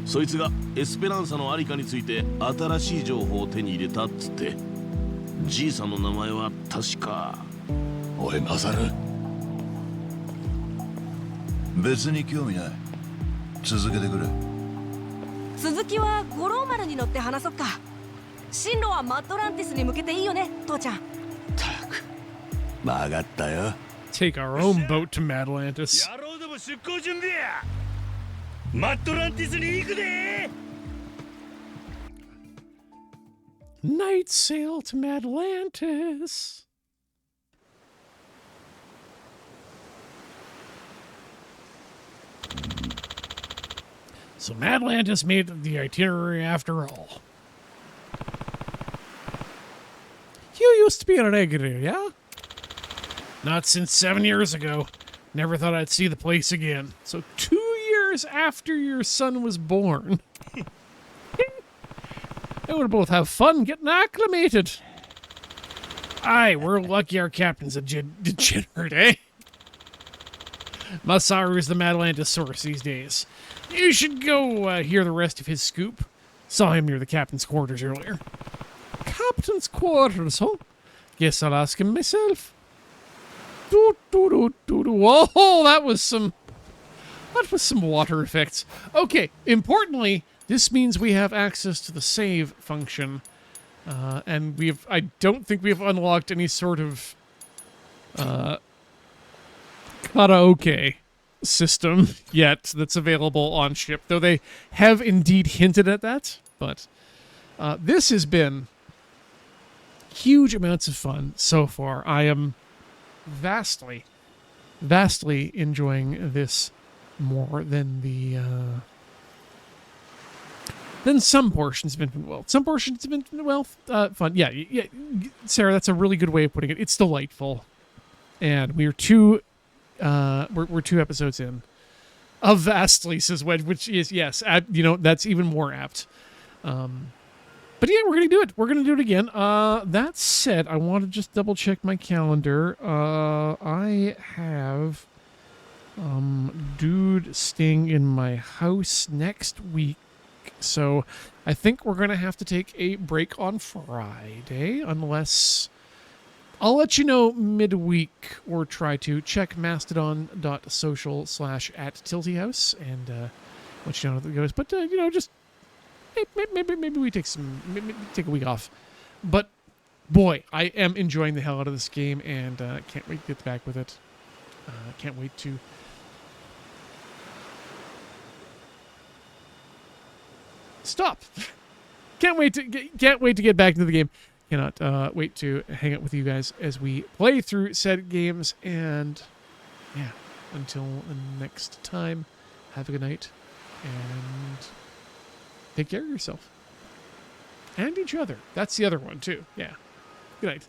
そいつがエスペランサのありかについて新しい情報を手に入れたっつって。じいさんの名前は確か。おいマサル、別に興味ない。続けてくれ。続きは五郎丸に乗って話そっか。進路はマッドランティスに向けていいよね、父ちゃん。たく、分かったよ。 Take our own boat to Madlantis. 野郎ども出航準備や。マッドランティスに行くで。Night sail to Madlantis. So Madlantis made the itinerary after all. You used to be an egg, yeah? Not since 7 years ago. Never thought I'd see the place again. So 2 years after your son was born. They would both have fun getting acclimated. Aye, we're lucky our captain's a degenerate, eh? Masaru's the Matalantosaurus these days. You should go hear the rest of his scoop. Saw him near the captain's quarters earlier. Captain's quarters, huh? Guess I'll ask him myself. Doo, doo, doo, doo, doo. Oh, that was some water effects. Okay, importantly, this means we have access to the save function. And I don't think we have unlocked any sort of karaoke system yet that's available on ship, though they have indeed hinted at that. But this has been huge amounts of fun so far. I am vastly enjoying this more than than some portions have been, well, some portions have been, well, fun. Yeah, Sarah, that's a really good way of putting it. It's delightful. And we're two episodes in of vastly, says Wedge, which is, yes, that's even more apt. But yeah, we're going to do it. We're going to do it again. That said, I want to just double check my calendar. I have dude staying in my house next week. So I think we're going to have to take a break on Friday, unless I'll let you know midweek, or try to check mastodon.social/@tiltyhouse and let you know how it goes. But, just maybe we take a week off. But boy, I am enjoying the hell out of this game, and can't wait to get back with it. Can't wait to stop. Can't wait to get back into the game. Cannot wait to hang out with you guys as we play through said games. And yeah, until the next time, have a good night and take care of yourself and each other. That's the other one too. Yeah. Good night.